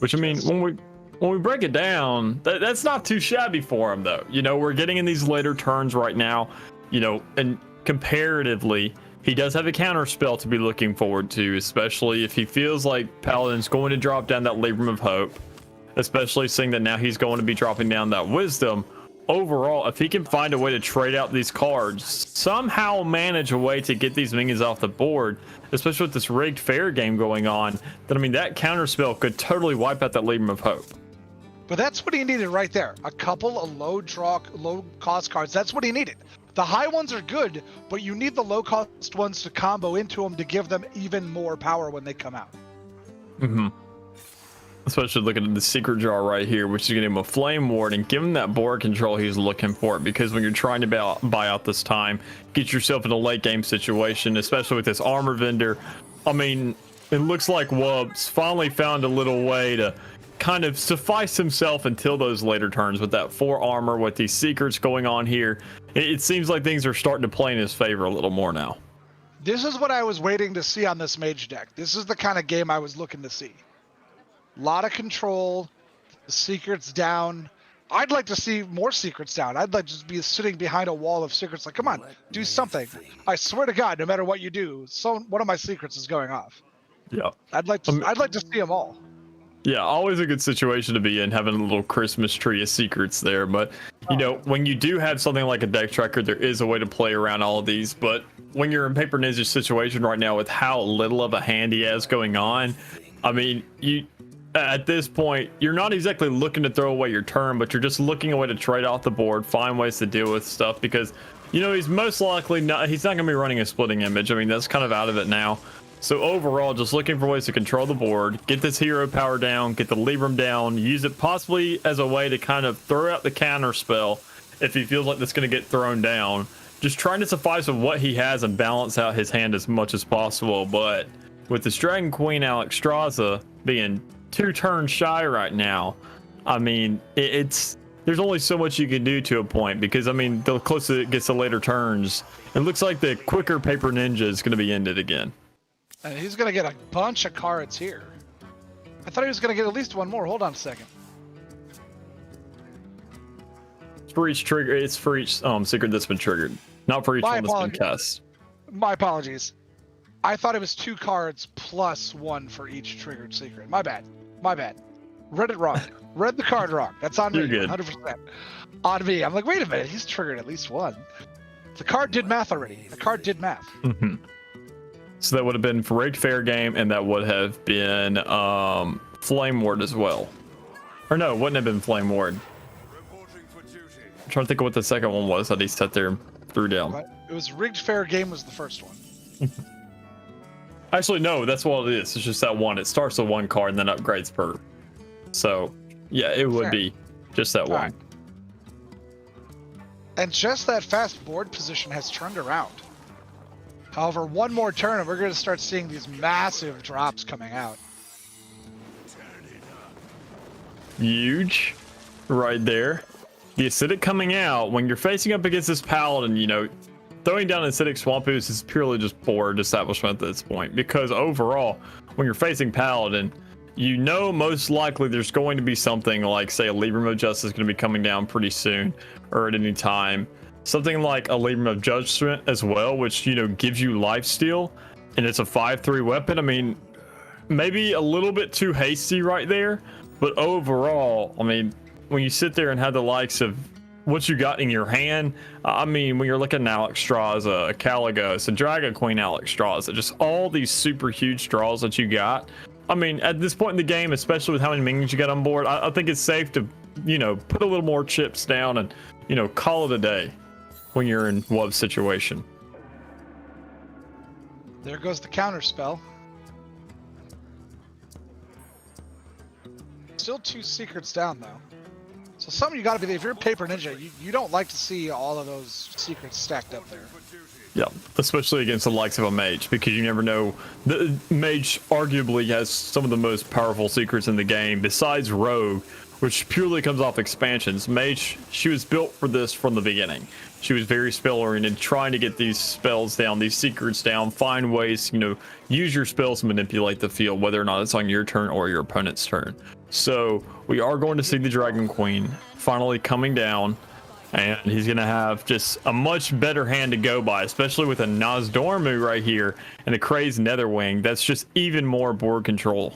Which when we break it down, that's not too shabby for him though. We're getting in these later turns right now, and comparatively he does have a counter spell to be looking forward to, especially if he feels like Paladin's going to drop down that Libram of Hope, especially seeing that now he's going to be dropping down that Wisdom. Overall, if he can find a way to trade out these cards, somehow manage a way to get these minions off the board, especially with this rigged fair game going on, then that counter spell could totally wipe out that Libram of Hope.
But that's what he needed right there. A couple of low cost cards. That's what he needed. The high ones are good, but you need the low cost ones to combo into them to give them even more power when they come out.
Mm-hmm. Especially looking at the secret jar right here, which is giving him a flame ward and give him that board control he's looking for. Because when you're trying to buy out this time, get yourself in a late game situation, especially with this armor vendor. I mean, it looks like Wubbs finally found a little way to kind of suffice himself until those later turns with that 4 armor, with these secrets going on here. It seems like things are starting to play in his favor a little more now.
This is what I was waiting to see on this mage deck. This is the kind of game I was looking to see. A lot of control, the secrets down. I'd like to see more secrets down. I'd like to just be sitting behind a wall of secrets like, come on, do something. I swear to God, no matter what you do, one of my secrets is going off.
Yeah.
I'd like to see them all.
Yeah, always a good situation to be in, having a little Christmas tree of secrets there. But, you know, when you do have something like a deck tracker, there is a way to play around all of these. But when you're in Paper Ninja's situation right now with how little of a hand he has going on, I mean, at this point, you're not exactly looking to throw away your turn, but you're just looking a way to trade off the board, find ways to deal with stuff, because, you know, he's most likely not, he's not going to be running a splitting image. I mean, that's kind of out of it now. So overall, just looking for ways to control the board, get this hero power down, get the Libram down, use it possibly as a way to kind of throw out the counter spell if he feels like that's going to get thrown down. Just trying to suffice with what he has and balance out his hand as much as possible. But with this Dragon Queen Alexstrasza being 2 turns shy right now, I mean, there's only so much you can do to a point, because, I mean, the closer it gets to later turns, it looks like the quicker Paper Ninja is going to be ended again.
And he's going to get a bunch of cards here. I thought he was going to get at least one more. Hold on a second.
It's for each trigger. It's for each secret that's been triggered, not for each one that's been cast.
My apologies. I thought it was 2 cards plus 1 for each triggered secret. My bad. Read it wrong. Read the card wrong. That's on me.
You're good.
100%. On me. I'm like, wait a minute. He's triggered at least 1. The card did math already. The card did math.
Mm-hmm. So that would have been for Rigged Fair Game, and that would have been Flame Ward as well. Or no, it wouldn't have been Flame Ward. I'm trying to think of what the second one was that he sat there and threw down.
It was Rigged Fair Game was the first one.
Actually, no, that's what it is. It's just that one. It starts with 1 card and then upgrades per. So, yeah, it would be just that one.
Right. And just that fast board position has turned around. However, one more turn and we're going to start seeing these massive drops coming out.
Huge. Right there. The acidic coming out, when you're facing up against this paladin, you know, throwing down acidic swamp ooze is purely just board establishment at this point. Because overall, when you're facing paladin, you know most likely there's going to be something like, say, a Libram of Justice is going to be coming down pretty soon or at any time. Something like a Libram of Judgment as well, which, you know, gives you lifesteal, and it's a 5/3 weapon. I mean, maybe a little bit too hasty right there, but overall, I mean, when you sit there and have the likes of what you got in your hand, I mean, when you're looking at Alexstrasza, a Caligos, a Dragon Queen Alexstrasza, just all these super huge draws that you got. I mean, at this point in the game, especially with how many minions you got on board, I think it's safe to, you know, put a little more chips down and, you know, call it a day when you're in Wubb's situation.
There goes the counter spell. Still 2 secrets down, though. So some of you got to be, if you're a Paper Ninja, you don't like to see all of those secrets stacked up there.
Yeah, especially against the likes of a mage, because you never know. The mage arguably has some of the most powerful secrets in the game, besides Rogue, which purely comes off expansions. Mage, she was built for this from the beginning. She was very spell-oriented, trying to get these spells down, these secrets down, find ways, you know, use your spells to manipulate the field, whether or not it's on your turn or your opponent's turn. So we are going to see the Dragon Queen finally coming down, and he's going to have just a much better hand to go by, especially with a Nozdormu right here and a Crazed Netherwing. That's just even more board control.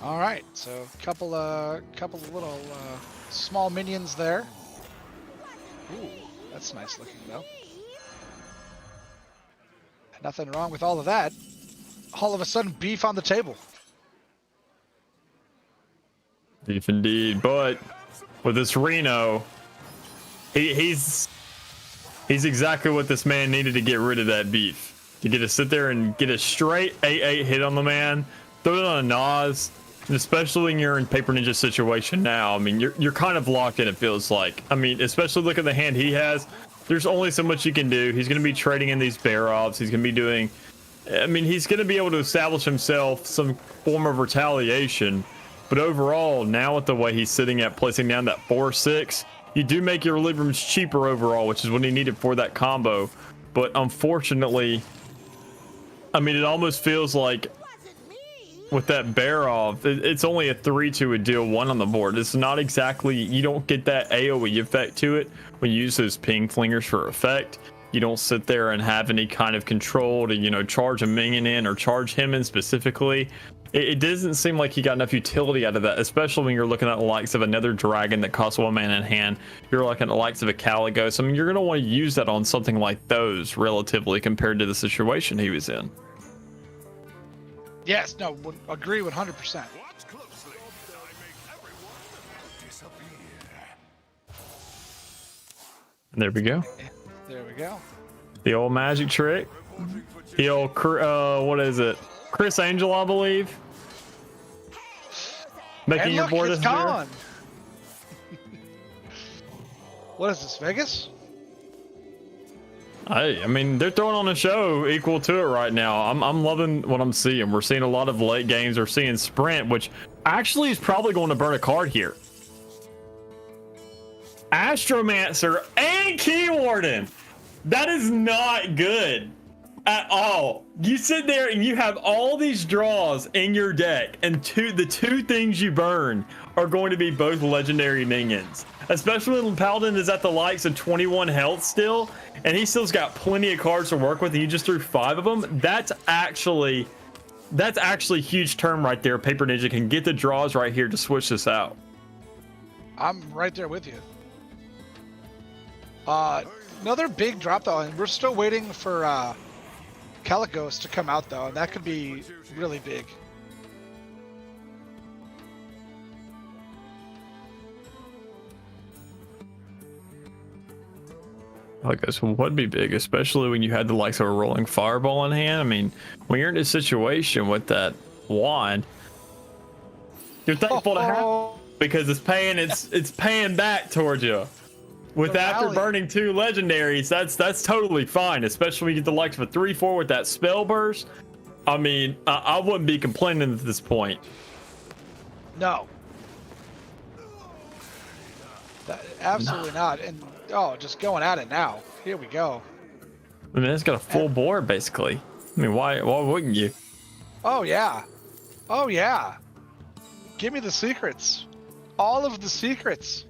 All right, so couple of little small minions there. Ooh, that's nice looking though. Nothing wrong with all of that. all of a sudden beef on the table.
Beef indeed, but with this Reno, he's exactly what this man needed to get rid of that beef. To get to sit there and get a straight 8-8 hit on the man, throw it on a Nas, and especially when you're in Paper Ninja situation now, I mean, you're kind of locked in, it feels like. I mean, especially look at the hand he has. There's only so much you can do. He's going to be trading in these bear-offs. He's going to be doing... I mean, he's going to be able to establish himself some form of retaliation. But overall, now with the way he's sitting at placing down that 4-6, you do make your Librams cheaper overall, which is what he needed for that combo. But unfortunately, I mean, it almost feels like with that bear off, it's only a 3-2 would deal 1 on the board. It's not exactly, you don't get that AoE effect to it when you use those ping flingers for effect. You don't sit there and have any kind of control to, you know, charge a minion in or charge him in specifically. It doesn't seem like he got enough utility out of that, especially when you're looking at the likes of another dragon that costs 1 mana in hand. You're looking at the likes of a Caligos. I mean, you're going to want to use that on something like those relatively compared to the situation he was in.
Yes, no, would agree 100%.
Watch closely. I make everyone disappear.
And there we go.
There we go.
The old magic trick. The old, what is it? Chris Angel, I believe. Making
And
your
look,
board
it's
disappear.
gone. What is this, Vegas?
I mean, they're throwing on a show equal to it right now. I'm loving what I'm seeing. We're seeing a lot of late games. We're seeing Sprint, which actually is probably going to burn a card here. Astromancer and Key Warden. That is not good at all. You sit there and you have all these draws in your deck, and the two things you burn are going to be both legendary minions. Especially when Paladin is at the likes of 21 health still, and he still's got plenty of cards to work with, and you just threw 5 of them. That's actually huge turn right there. Paper Ninja can get the draws right here to switch this out.
I'm right there with you. Another big drop though, and we're still waiting for Caligos to come out though, and that could be really big.
I guess would be big, especially when you had the likes of a rolling fireball in hand. I mean, when you're in a situation with that wand, you're thankful to have it because it's paying back towards you. With after burning 2 legendaries, that's totally fine, especially when you get the likes of a 3/4 with that spell burst. I mean, I wouldn't be complaining at this point.
No. Absolutely not. And just going at it now. Here we go.
I mean, it's got a full board basically. I mean, why wouldn't you?
Oh yeah. Oh yeah. Give me the secrets. All of the secrets.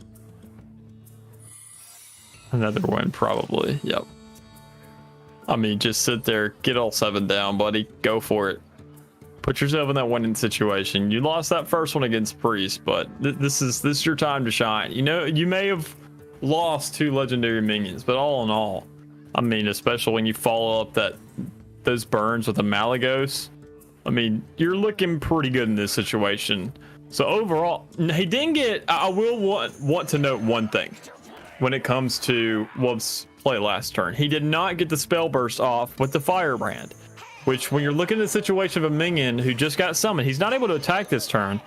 Another one probably. Yep. I mean, just sit there, get all 7 down, buddy. Go for it. Put yourself in that winning situation. You lost that first one against Priest, but this is your time to shine. You know, you may have lost 2 legendary minions, but all in all, I mean, especially when you follow up those burns with a Malagos, I mean, you're looking pretty good in this situation. So overall, he didn't get. I will want to note one thing when it comes to Wolf's play last turn. He did not get the spell burst off with the Firebrand, which when you're looking at the situation of a minion who just got summoned, he's not able to attack this turn.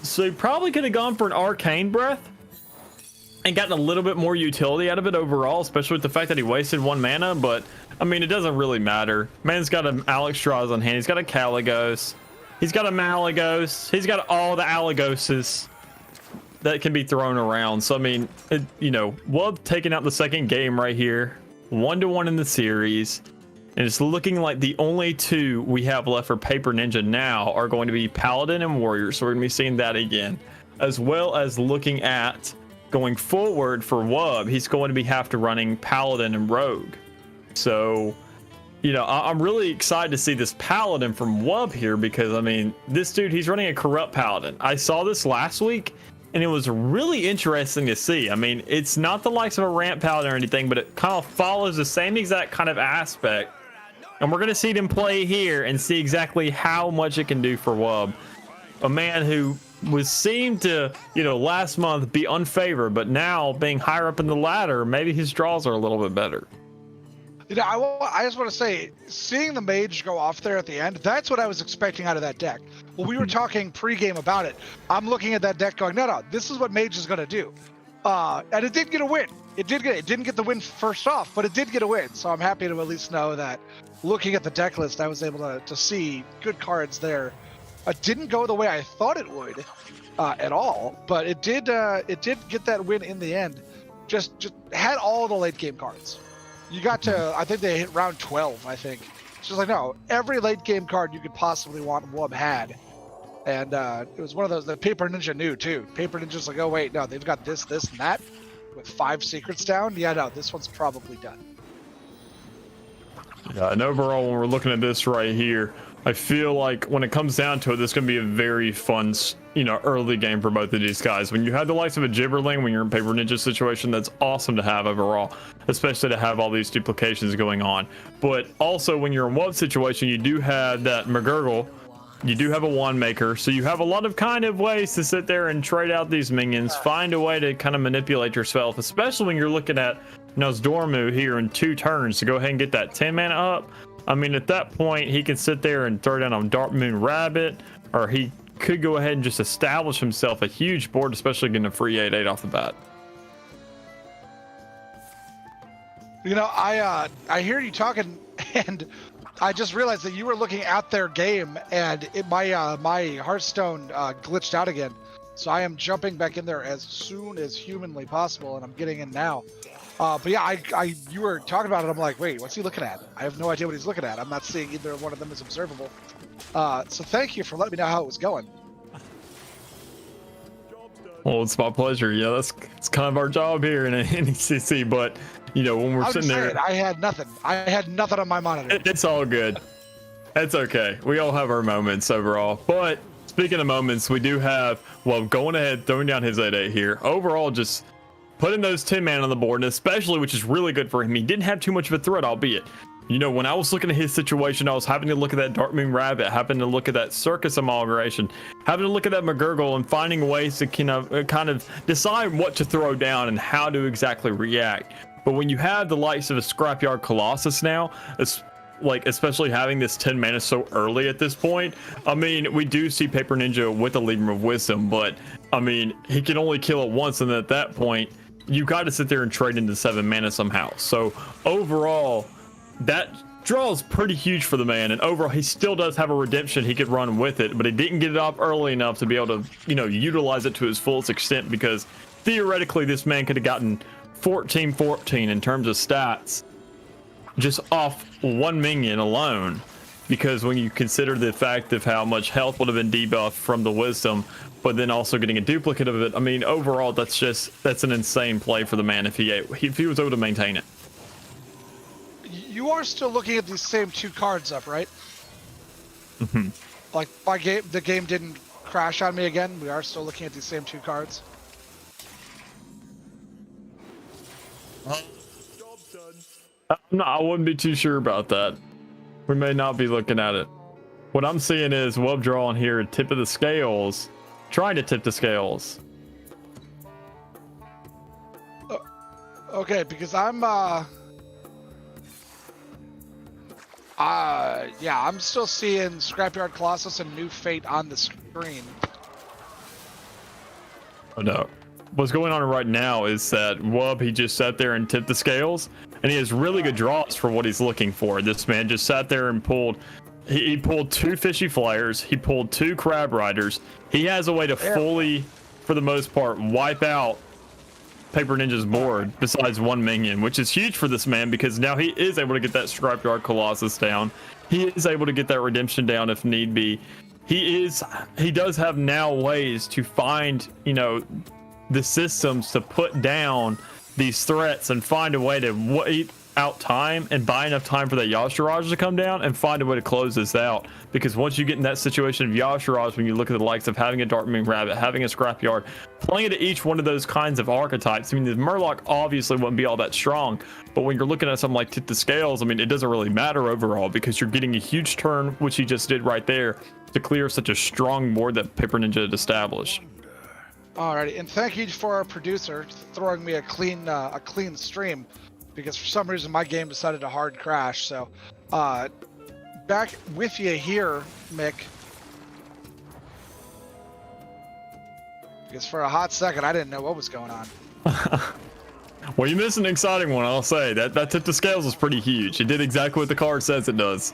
So he probably could have gone for an Arcane Breath and gotten a little bit more utility out of it overall, especially with the fact that he wasted 1 mana. But I mean, it doesn't really matter. Man's got an Alexstrasza on hand. He's got a Caligos. He's got a Malagos. He's got all the Alagoses that can be thrown around. So I mean, you know, Wub taking out the second game right here, 1-1 in the series, and it's looking like the only 2 we have left for Paper Ninja now are going to be Paladin and Warrior. So we're going to be seeing that again, as well as looking at going forward for Wub. He's going to be running Paladin and Rogue. So, you know, I'm really excited to see this Paladin from Wub here because I mean, this dude, he's running a Corrupt Paladin. I saw this last week, and it was really interesting to see. I mean, it's not the likes of a Ramp Paladin or anything, but it kind of follows the same exact kind of aspect And we're going to see them play here and see exactly how much it can do for Wub. A man who seemed to, last month be unfavored, but now being higher up in the ladder, maybe his draws are a little bit better.
I just want to say, seeing the mage go off there at the end, that's what I was expecting out of that deck. When we were talking pregame about it, I'm looking at that deck going, no, this is what mage is going to do. And it did get a win. It didn't get the win first off, but it did get a win. So I'm happy to at least know that looking at the deck list, I was able to see good cards there. It didn't go the way I thought it would at all, but it did get that win in the end. Just had all the late game cards. You got to, I think they hit round 12, I think. It's just like, no, every late game card you could possibly want, Wub had. And it was one of those that Paper Ninja knew too. Paper Ninja's like, oh wait, no, they've got this, and that with 5 secrets down. Yeah, no, this one's probably done.
Yeah, and overall, when we're looking at this right here, I feel like when it comes down to it, this is going to be a very fun, early game for both of these guys. When you have the likes of a Gibberling, when you're in Paper Ninja situation, that's awesome to have overall, especially to have all these duplications going on. But also when you're in Wub situation, you do have that McGurgle, you do have a wand maker, so you have a lot of kind of ways to sit there and trade out these minions, find a way to kind of manipulate yourself, especially when you're looking at Nosdormu here in 2 turns to go ahead and get that 10 mana up. I mean, at that point, he can sit there and throw down on Dark Moon Rabbit, or he could go ahead and just establish himself a huge board, especially getting a free 8/8 off the bat.
I hear you talking, and I just realized that you were looking at their game, and my Hearthstone glitched out again. So I am jumping back in there as soon as humanly possible, and I'm getting in now. But yeah, you were talking about it. I'm like, wait, what's he looking at? I have no idea what he's looking at. I'm not seeing either one of them as observable. So thank you for letting me know how it was going.
Well, it's my pleasure. Yeah, it's kind of our job here in NECC. But when we're sitting there,
I had nothing. I had nothing on my monitor.
It's all good. It's okay. We all have our moments overall. But speaking of moments, we do have going ahead, throwing down his 8/8 here. Overall, just putting those 10 mana on the board, and especially, which is really good for him, he didn't have too much of a threat, albeit. When I was looking at his situation, I was having to look at that Dark Moon Rabbit, having to look at that Circus Amalgamation, having to look at that McGurgle, and finding ways to kind of decide what to throw down and how to exactly react. But when you have the likes of a Scrapyard Colossus now, especially having this 10 mana so early at this point, I mean, we do see Paper Ninja with a Libram of Wisdom, but I mean, he can only kill it once, and at that point, you got to sit there and trade into 7 mana somehow. So overall, that draw is pretty huge for the man, and overall, he still does have a redemption he could run with it, but he didn't get it up early enough to be able to, utilize it to its fullest extent, because theoretically, this man could have gotten 14-14 in terms of stats just off 1 minion alone, because when you consider the fact of how much health would have been debuffed from the Wisdom, but then also getting a duplicate of it, I mean, overall, that's an insane play for the man if he was able to maintain it.
You are still looking at these same 2 cards up, right?
Mm-hmm.
Like, the game didn't crash on me again. We are still looking at these same 2 cards.
I wouldn't be too sure about that. We may not be looking at it. What I'm seeing is Wub drawing here at tip of the scales, trying to tip the scales.
Okay, because I'm I'm still seeing Scrapyard Colossus and New Fate on the screen.
Oh no. What's going on right now is that Wub, he just sat there and tipped the scales, and he has really good draws for what he's looking for. This man just sat there and pulled, he pulled 2 Fishy Flyers, he pulled 2 Crab Riders. He has a way to fully, for the most part, wipe out Paper Ninja's board besides 1 minion, which is huge for this man, because now he is able to get that Scrapyard Colossus down. He is able to get that redemption down if need be. He does have now ways to find, the systems to put down these threats and find a way to out time and buy enough time for that Yashiraj to come down and find a way to close this out. Because once you get in that situation of Yashiraj, when you look at the likes of having a Dartmoon Rabbit, having a Scrapyard, playing into each one of those kinds of archetypes, I mean, the Murloc obviously wouldn't be all that strong, but when you're looking at something like Tip the Scales, I mean, it doesn't really matter overall because you're getting a huge turn, which he just did right there, to clear such a strong board that Paper Ninja had established.
Alrighty, and thank you for our producer throwing me a clean stream, because for some reason my game decided to hard crash. So, back with you here, Mick. Because for a hot second I didn't know what was going on.
Well, you missed an exciting one, I'll say. That Tip the Scales was pretty huge. It did exactly what the card says it does.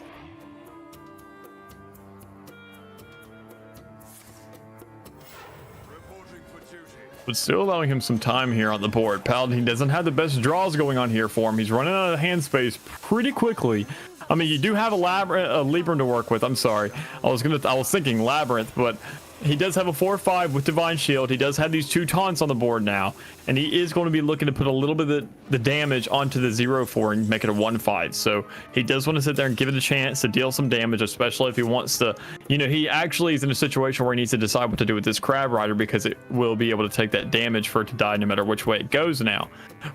But still allowing him some time here on the board. Paladin doesn't have the best draws going on here for him. He's running out of hand space pretty quickly. I mean, you do have a Libram to work with. I'm sorry. I was thinking Labyrinth, but he does have a 4/5 with Divine Shield. He does have these 2 taunts on the board now, and he is going to be looking to put a little bit of the damage onto the 0/4 and make it a 1/5. So he does want to sit there and give it a chance to deal some damage, especially if he wants to. You know, he actually is in a situation where he needs to decide what to do with this Crab Rider, because it will be able to take that damage for it to die no matter which way it goes now.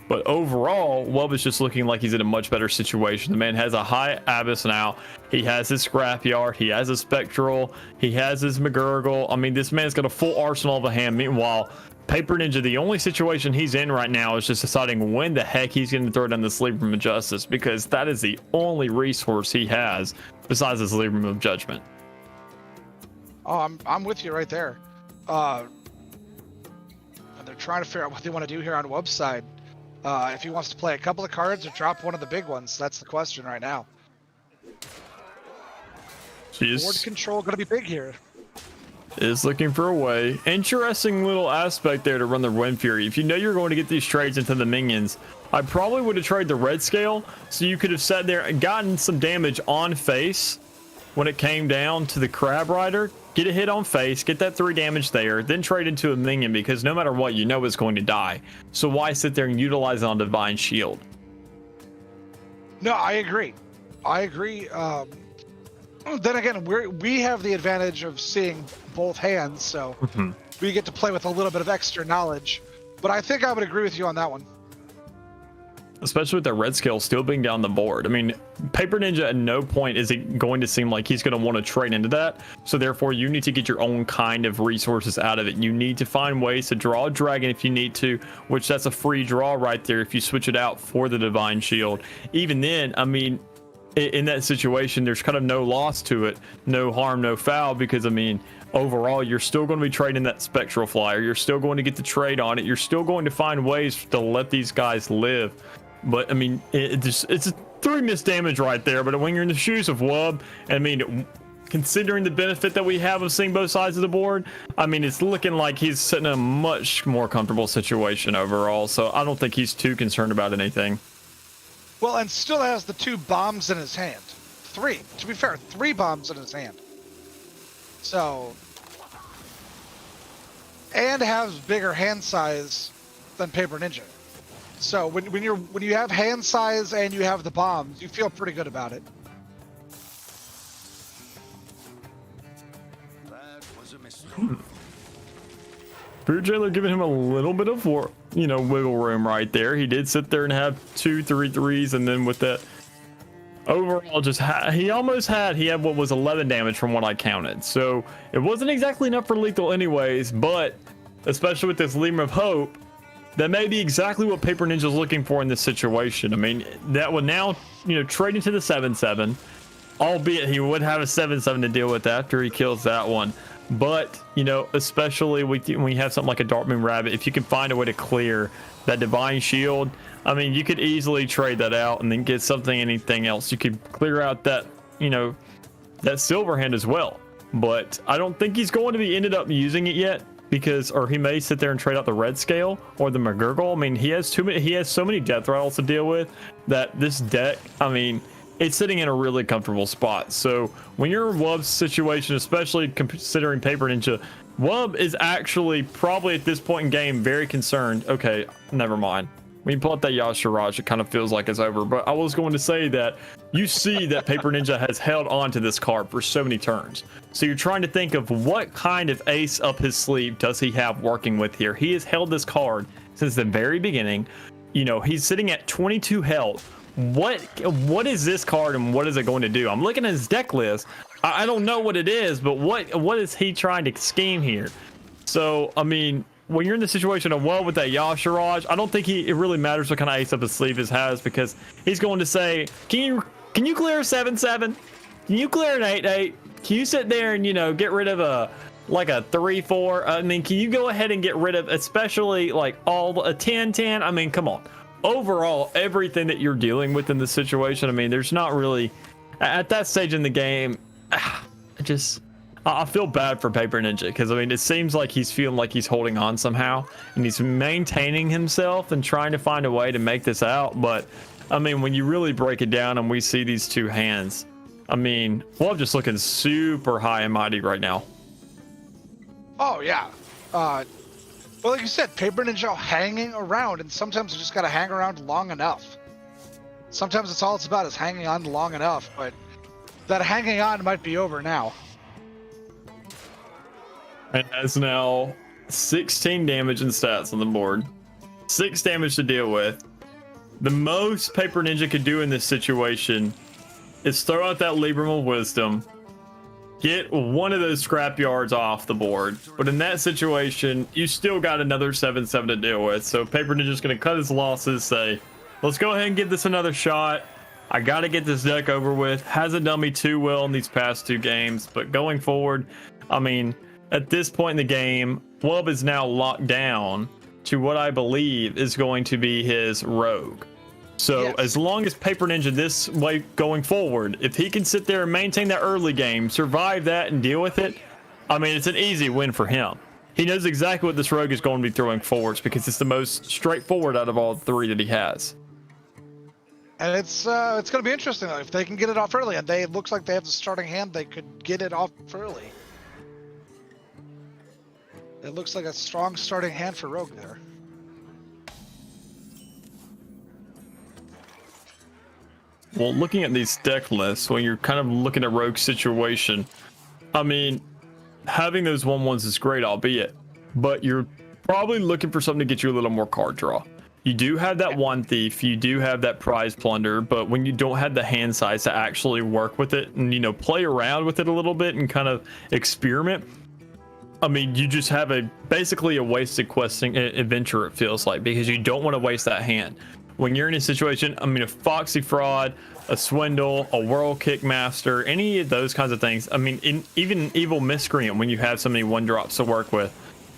But overall, Wub is just looking like he's in a much better situation. The man has a high Abyss now. He has his Scrapyard. He has a Spectral. He has his McGurgle. I mean, this man's got a full arsenal of a hand. Meanwhile, Paper Ninja, the only situation he's in right now is just deciding when the heck he's going to throw down this Libram of Justice, because that is the only resource he has besides his Libram of Judgment.
Oh, I'm with you right there. And they're trying to figure out what they want to do here on Wub's side. If he wants to play a couple of cards or drop one of the big ones, that's the question right now. Board control going to be big here.
Is looking for a way. Interesting little aspect there to run the Wind Fury. If you know you're going to get these trades into the minions, I probably would have traded the red scale, so you could have sat there and gotten some damage on face when it came down to the Crab Rider. Get a hit on face, get that 3 damage there, then trade into a minion, because no matter what, you know it's going to die. So why sit there and utilize it on Divine Shield?
No, I agree. Then again, we have the advantage of seeing both hands, so we get to play with a little bit of extra knowledge. But I think I would agree with you on that one.
Especially with the red scale still being down the board. I mean, Paper Ninja at no point is it going to seem like he's going to want to trade into that. So therefore, you need to get your own kind of resources out of it. You need to find ways to draw a dragon if you need to, which that's a free draw right there if you switch it out for the Divine Shield. Even then, I mean, in that situation, there's kind of no loss to it, no harm, no foul, because I mean, overall, you're still going to be trading that Spectral Flyer. You're still going to get the trade on it. You're still going to find ways to let these guys live. But I mean, it's a 3 missed damage right there. But when you're in the shoes of Wub, I mean, considering the benefit that we have of seeing both sides of the board, I mean, it's looking like he's sitting in a much more comfortable situation overall. So I don't think he's too concerned about anything.
Well, and still has the 2 bombs in his hand. 3. To be fair, 3 bombs in his hand. So, and has bigger hand size than Paper Ninja. So when you have hand size and you have the bombs, you feel pretty good about it.
That was a mistake.
Spirit Jailer giving him a little bit of wiggle room right there. He did sit there and have 2 3/3s, and then with that overall, he had what was 11 damage from what I counted. So it wasn't exactly enough for lethal anyways, but especially with this Lemur of Hope, that may be exactly what Paper Ninja is looking for in this situation. I mean, that would now, trade into the 7/7, albeit he would have a 7/7 to deal with after he kills that one. But, especially when you have something like a Dartmoon Rabbit, if you can find a way to clear that Divine Shield, I mean, you could easily trade that out and then get anything else. You could clear out that, that Silver Hand as well. But I don't think he's going to be ended up using it yet, or he may sit there and trade out the red scale or the McGurgle. I mean, he has so many death rattles to deal with that this deck, I mean, it's sitting in a really comfortable spot. So when you're in Wub's situation, especially considering Paper Ninja, Wub is actually probably at this point in game very concerned. Okay, never mind. When you pull out that Yashiraj, it kind of feels like it's over. But I was going to say that you see that Paper Ninja has held on to this card for so many turns. So you're trying to think of what kind of ace up his sleeve does he have working with here. He has held this card since the very beginning. You know, he's sitting at 22 health. What is this card and what is it going to do? I'm looking at his deck list. I don't know what it is, but what is he trying to scheme here? So, I mean, when you're in the situation of, well, with that Yashiraj, I don't think it really matters what kind of ace up his sleeve he has, because he's going to say, can you clear a 7/7? Can you clear an 8/8? Can you sit there and, you know, get rid of a 3/4? I mean, can you go ahead and get rid of, especially like all a 10/10? I mean, come on. Overall, everything that you're dealing with in this situation, I mean, there's not really, at that stage in the game, I feel bad for Paper Ninja, because I mean, it seems like he's feeling like he's holding on somehow, and he's maintaining himself and trying to find a way to make this out. But I mean, when you really break it down and we see these two hands, I mean, well, I'm just looking super high and mighty right now.
Oh yeah. Well, like you said, Paper Ninja hanging around, and sometimes you just gotta hang around long enough. Sometimes it's all it's about is hanging on long enough, but that hanging on might be over now.
And has now 16 damage and stats on the board. 6 damage to deal with. The most Paper Ninja could do in this situation is throw out that Libram of Wisdom, get one of those scrapyards off the board. But in that situation, you still got another 7/7 to deal with. So Paper Ninja's going to cut his losses, say, let's go ahead and give this another shot. I got to get this deck over with. Hasn't done me too well in these past 2 games, but going forward, I mean, at this point in the game, Wub is now locked down to what I believe is going to be his rogue. So yes, as long as Paper Ninja this way going forward, if he can sit there and maintain that early game, survive that and deal with it, I mean, it's an easy win for him. He knows exactly what this rogue is going to be throwing forwards, because it's the most straightforward out of all 3 that he has.
And it's going to be interesting though, if they can get it off early, and it looks like they have the starting hand, they could get it off early. It looks like a strong starting hand for Rogue there.
Well, looking at these deck lists, when you're kind of looking at Rogue's situation, I mean, having those 1/1s is great, albeit, but you're probably looking for something to get you a little more card draw. You do have that One Thief, you do have that Prize Plunder, but when you don't have the hand size to actually work with it and, you know, play around with it a little bit and kind of experiment, I mean, you just have basically a wasted questing adventure, it feels like, because you don't want to waste that hand. When you're in a situation, I mean, a Foxy Fraud, a Swindle, a Whirl Kickmaster, any of those kinds of things. I mean, even Evil Miscreant, when you have so many 1-drops to work with,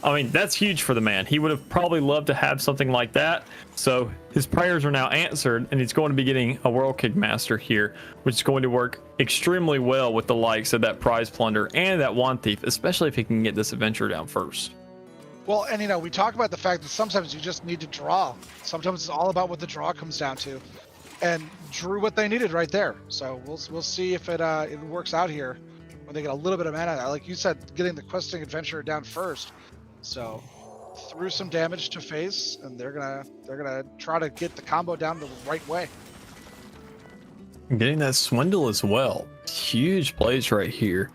I mean, that's huge for the man. He would have probably loved to have something like that. So his prayers are now answered, and he's going to be getting a Whirl Kickmaster here, which is going to work extremely well with the likes of that Prize Plunder and that One Thief, especially if he can get this adventure down first.
Well, and you know, we talk about the fact that sometimes you just need to draw. Sometimes it's all about what the draw comes down to, and drew what they needed right there. So we'll see if it works out here when they get a little bit of mana. Like you said, getting the questing adventure down first. So threw some damage to face, and they're gonna try to get the combo down the right way.
Getting that Swindle as well, huge plays right here.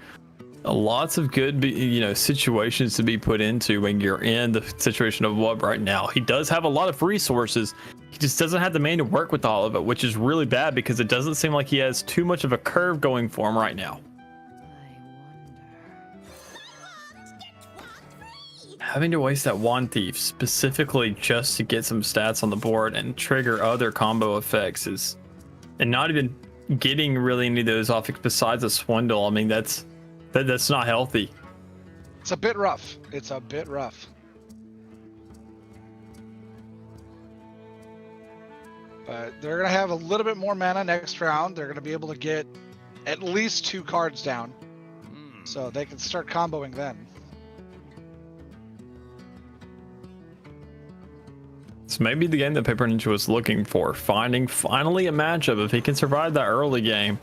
Lots of good, you know, situations to be put into when you're in the situation of Wub right now. He does have a lot of resources. He just doesn't have the main to work with all of it, which is really bad because it doesn't seem like he has too much of a curve going for him right now. Having to waste that One Thief specifically just to get some stats on the board and trigger other combo effects and not even getting really any of those off besides a Swindle. I mean, that's not healthy.
It's a bit rough. It's a bit rough. But they're going to have a little bit more mana next round. They're going to be able to get at least 2 cards down. So they can start comboing then.
It's maybe the game that Paper Ninja was looking for, finding finally a matchup. If he can survive that early game,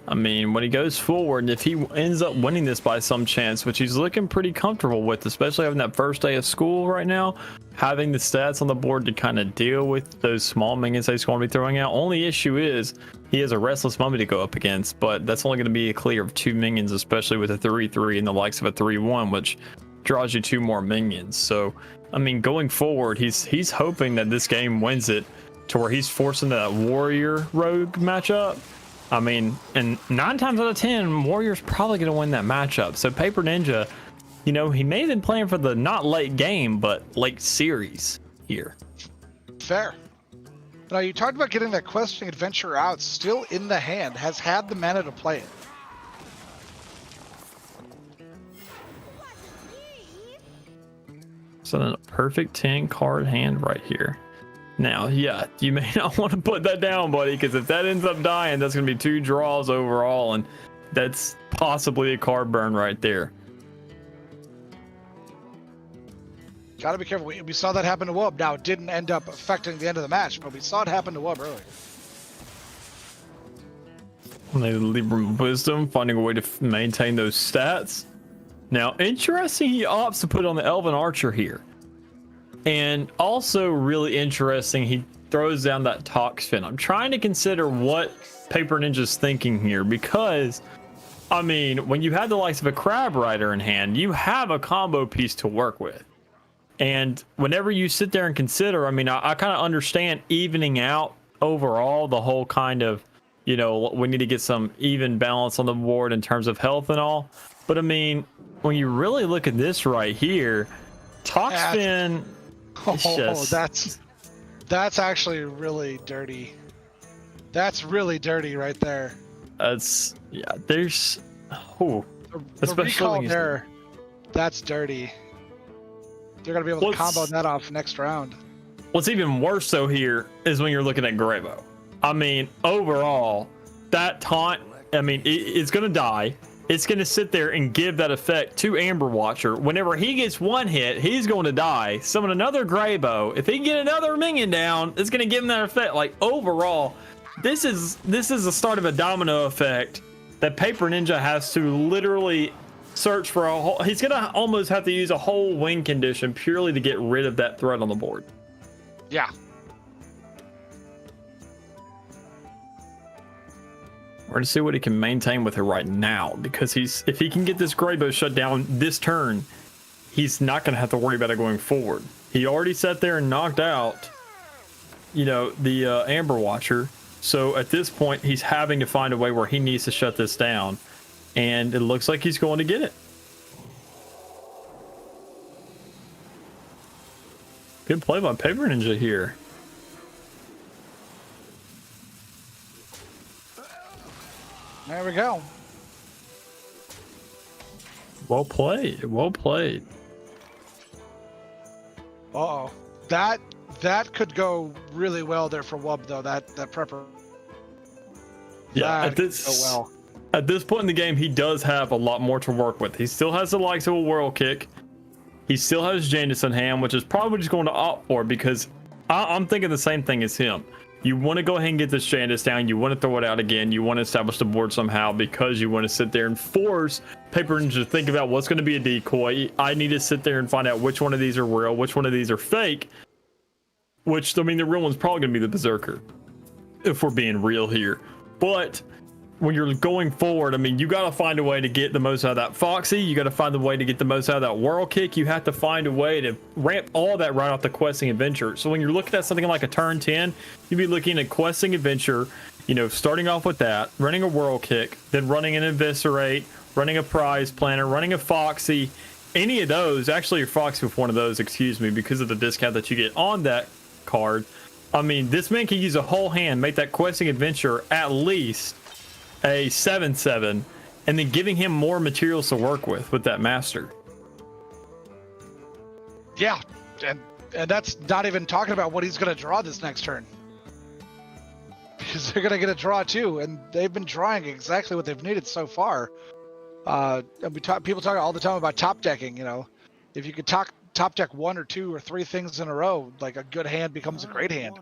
I mean, when he goes forward, if he ends up winning this by some chance, which he's looking pretty comfortable with, especially having that first day of school right now, having the stats on the board to kind of deal with those small minions that he's going to be throwing out. Only issue is he has a Restless Mummy to go up against, but that's only going to be a clear of 2 minions, especially with a 3/3 and the likes of a 3/1, which draws you 2 more minions. So, I mean, going forward, he's hoping that this game wins it to where he's forcing that Warrior Rogue matchup. I mean, and 9 times out of 10, Warrior's probably going to win that matchup. So Paper Ninja, you know, he may have been playing for the not late game, but late series here.
Fair. Now, you talked about getting that questing adventure out, still in the hand, has had the mana to play it.
So then a perfect 10 card hand right here. Now, yeah, you may not want to put that down, buddy, because if that ends up dying, that's going to be 2 draws overall, and that's possibly a card burn right there.
Gotta be careful. We saw that happen to Wub. Now, it didn't end up affecting the end of the match, but we saw it happen to Wub earlier.
They leave Wisdom, finding a way to maintain those stats. Now, interesting, he opts to put on the Elven Archer here. And also really interesting, he throws down that Toxfin. I'm trying to consider what Paper Ninja's thinking here, because, I mean, when you have the likes of a Crab Rider in hand, you have a combo piece to work with. And whenever you sit there and consider, I mean, I kind of understand evening out overall the whole kind of, you know, we need to get some even balance on the board in terms of health and all. But I mean, when you really look at this right here, Toxfin...
that's actually really dirty. That's really dirty right there.
That's, yeah, there's, oh,
the recall there, that's dirty. They're gonna be able to combo that off next round.
What's even worse though here is when you're looking at Gravo. I mean, overall, that taunt, I mean, it's gonna die. It's going to sit there and give that effect to Amber Watcher. Whenever he gets 1 hit, he's going to die. Summon another Graybow. If he can get another minion down, it's going to give him that effect. Like, overall, this is the start of a domino effect that Paper Ninja has to literally search for a whole... He's going to almost have to use a whole win condition purely to get rid of that threat on the board.
Yeah.
We're going to see what he can maintain with it right now, because if he can get this Graybow shut down this turn, he's not going to have to worry about it going forward. He already sat there and knocked out, you know, the Amber Watcher. So at this point, he's having to find a way where he needs to shut this down, and it looks like he's going to get it. Good play by Paper Ninja here.
There we go.
Well played. Well played.
Uh-oh. That could go really well there for Wub, though. That prepper.
Yeah, at this point in the game, he does have a lot more to work with. He still has the likes of a Whirl Kick. He still has Janus in hand, which is probably just going to opt for, because I'm thinking the same thing as him. You want to go ahead and get this Janus down. You want to throw it out again. You want to establish the board somehow, because you want to sit there and force Paper Ninja to think about what's going to be a decoy. I need to sit there and find out which one of these are real, which one of these are fake. Which, I mean, the real one's probably going to be the Berserker, if we're being real here. But when you're going forward, I mean, you got to find a way to get the most out of that Foxy. You got to find a way to get the most out of that Whirl Kick. You have to find a way to ramp all that right off the Questing Adventure. So when you're looking at something like a turn 10, you'd be looking at Questing Adventure, you know, starting off with that, running a Whirl Kick, then running an Eviscerate, running a Prize Planner, running a Foxy. Any of those, actually your Foxy with one of those, excuse me, because of the discount that you get on that card. I mean, this man can use a whole hand, make that Questing Adventure at least a 7/7, and then giving him more materials to work with that Master.
Yeah, and that's not even talking about what he's going to draw this next turn. Because they're going to get a draw too, and they've been drawing exactly what they've needed so far. And people talk all the time about top decking, you know. If you could top deck 1 or 2 or 3 things in a row, like a good hand becomes a great hand.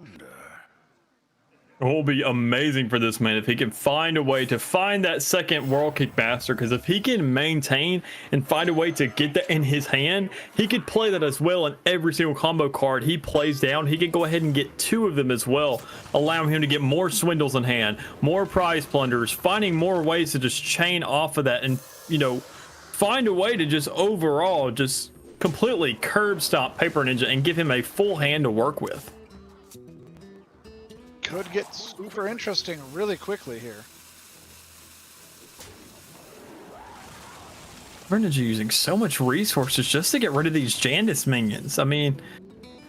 will be amazing for this man if he can find a way to find that second World Kick Master, because if he can maintain and find a way to get that in his hand, he could play that as well in every single combo card he plays down. He could go ahead and get 2 of them as well, allowing him to get more swindles in hand, more prize plunders, finding more ways to just chain off of that and, you know, find a way to just overall just completely curb stomp Paper Ninja and give him a full hand to work with.
Could get super interesting really quickly here.
Paper Ninja using so much resources just to get rid of these Jandice minions. I mean,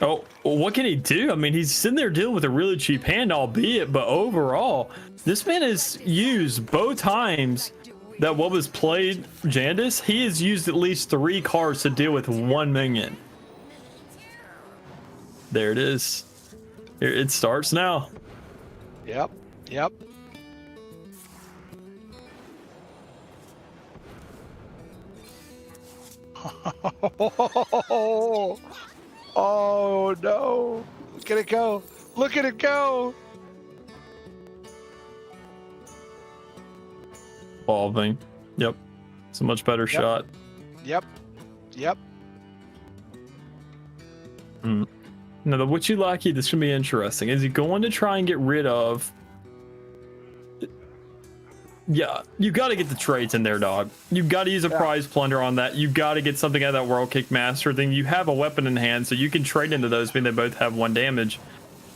oh, what can he do? I mean, he's sitting there dealing with a really cheap hand, albeit, but overall, this man has used both times that what was played Jandice, he has used at least 3 cards to deal with 1 minion. There it is. It starts now.
Yep. Yep. Oh no. Look at it go. Look at it go.
Evolving. Yep. It's a much better shot.
Yep. Yep.
Now, the Witchy-Lackey, this should be interesting. Is he going to try and get rid of... Yeah, you got to get the traits in there, dog. You got to use a prize plunder on that. You got to get something out of that World Kick Master. Then you have a weapon in hand, so you can trade into those, being they both have 1 damage.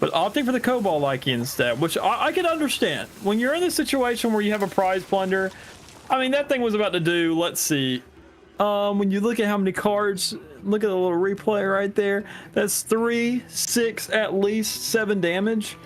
But opting for the Cobalt-Lackey instead, which I can understand. When you're in the situation where you have a prize plunder, I mean, that thing was about to do, let's see. When you look at how many cards, look at the little replay right there. That's 3, 6, at least 7 damage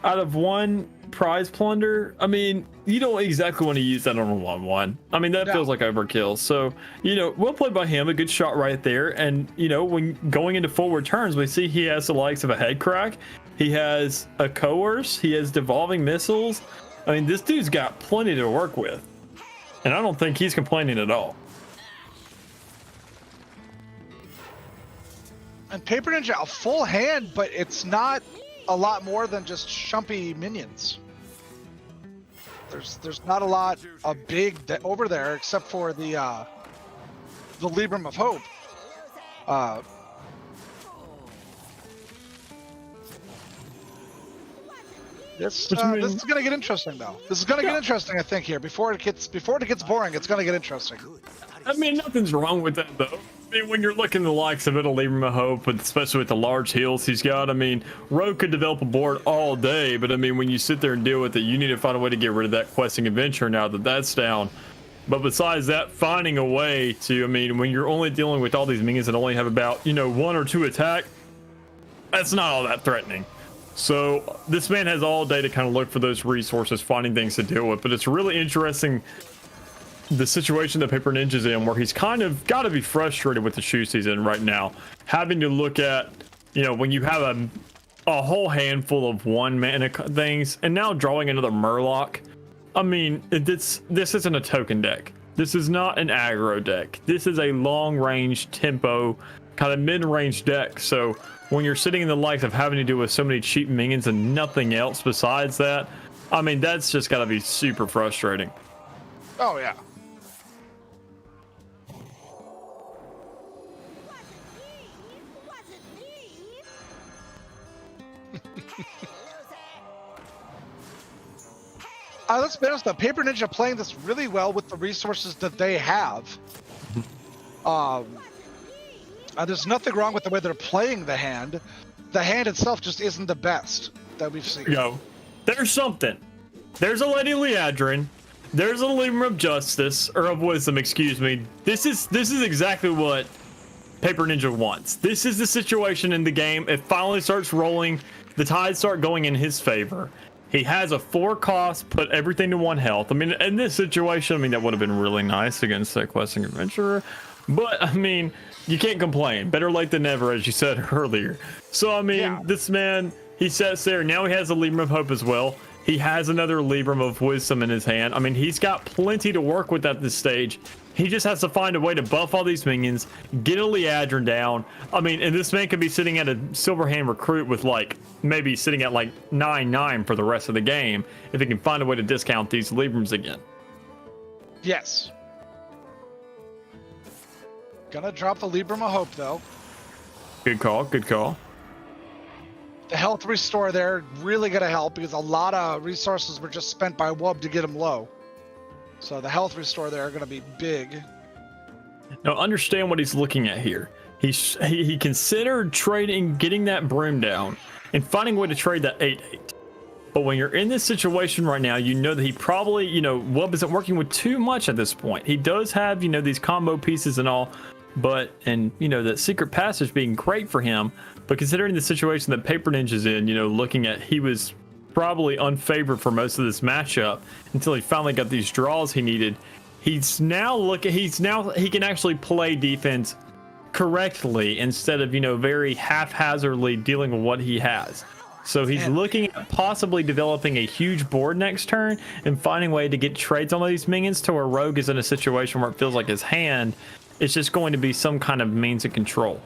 out of 1 prize plunder. I mean, you don't exactly want to use that on a 1-1. I mean, that feels like overkill. So, you know, well played by him. A good shot right there. And, you know, when going into forward turns, we see he has the likes of a head crack. He has a coerce. He has devolving missiles. I mean, this dude's got plenty to work with. And I don't think he's complaining at all.
And Paper Ninja, a full hand, but it's not a lot more than just shumpy minions. There's not a lot of big over there except for the Libram of Hope. This is gonna get interesting though. This is gonna get interesting, I think, here. Before it gets boring, it's gonna get interesting.
I mean, nothing's wrong with that though. I mean, when you're looking the likes of it, a Libram of Hope, but especially with the large heals he's got, I mean, Rogue could develop a board all day, but I mean, when you sit there and deal with it, you need to find a way to get rid of that questing adventure now that that's down. But besides that, finding a way to, I mean, when you're only dealing with all these minions that only have about, you know, 1 or 2 attack, that's not all that threatening. So this man has all day to kind of look for those resources, finding things to deal with. But it's really interesting the situation that Paper Ninja's in, where he's kind of got to be frustrated with the shoes he's in right now, having to look at, you know, when you have a whole handful of 1 mana things and now drawing another Murloc. I mean, this isn't a token deck. This is not an aggro deck. This is a long range tempo kind of mid-range deck. So when you're sitting in the likes of having to deal with so many cheap minions and nothing else besides that, I mean, that's just got to be super frustrating.
Oh yeah. Let's be honest though, Paper Ninja playing this really well with the resources that they have. There's nothing wrong with the way they're playing the hand. The hand itself just isn't the best that we've seen.
Yo, there's something. There's a Lady Liadrin. There's a Libram of Justice, or of Wisdom, excuse me. This is exactly what Paper Ninja wants. This is the situation in the game. It finally starts rolling. The tides start going in his favor. He has a 4 cost, put everything to 1 health. I mean, in this situation, I mean, that would have been really nice against that questing adventurer. But, I mean, you can't complain. Better late than never, as you said earlier. So, I mean, this man, he sits there. Now he has a Libram of Hope as well. He has another Libram of Wisdom in his hand. I mean, he's got plenty to work with at this stage. He just has to find a way to buff all these minions, get a Liadrin down. I mean, and this man could be sitting at a Silverhand Recruit with like, maybe sitting at like 9-9 for the rest of the game if he can find a way to discount these Librams again.
Yes. Gonna drop the Libram of Hope, though.
Good call, good call.
The health restore there really gonna help because a lot of resources were just spent by Wub to get him low. So the health restore there are gonna be big.
Now understand what he's looking at here. He considered trading, getting that Broom down, and finding a way to trade that 8/8. But when you're in this situation right now, you know that he probably, Wub isn't working with too much at this point. He does have, these combo pieces and all, but, and, that secret passage being great for him. But considering the situation that Paper Ninja's in, looking at, he was probably unfavored for most of this matchup until he finally got these draws he needed. He can actually play defense correctly instead of, very haphazardly dealing with what he has. So he's looking at possibly developing a huge board next turn and finding a way to get trades on these minions to where Rogue is in a situation where it feels like his hand is just going to be some kind of means of control.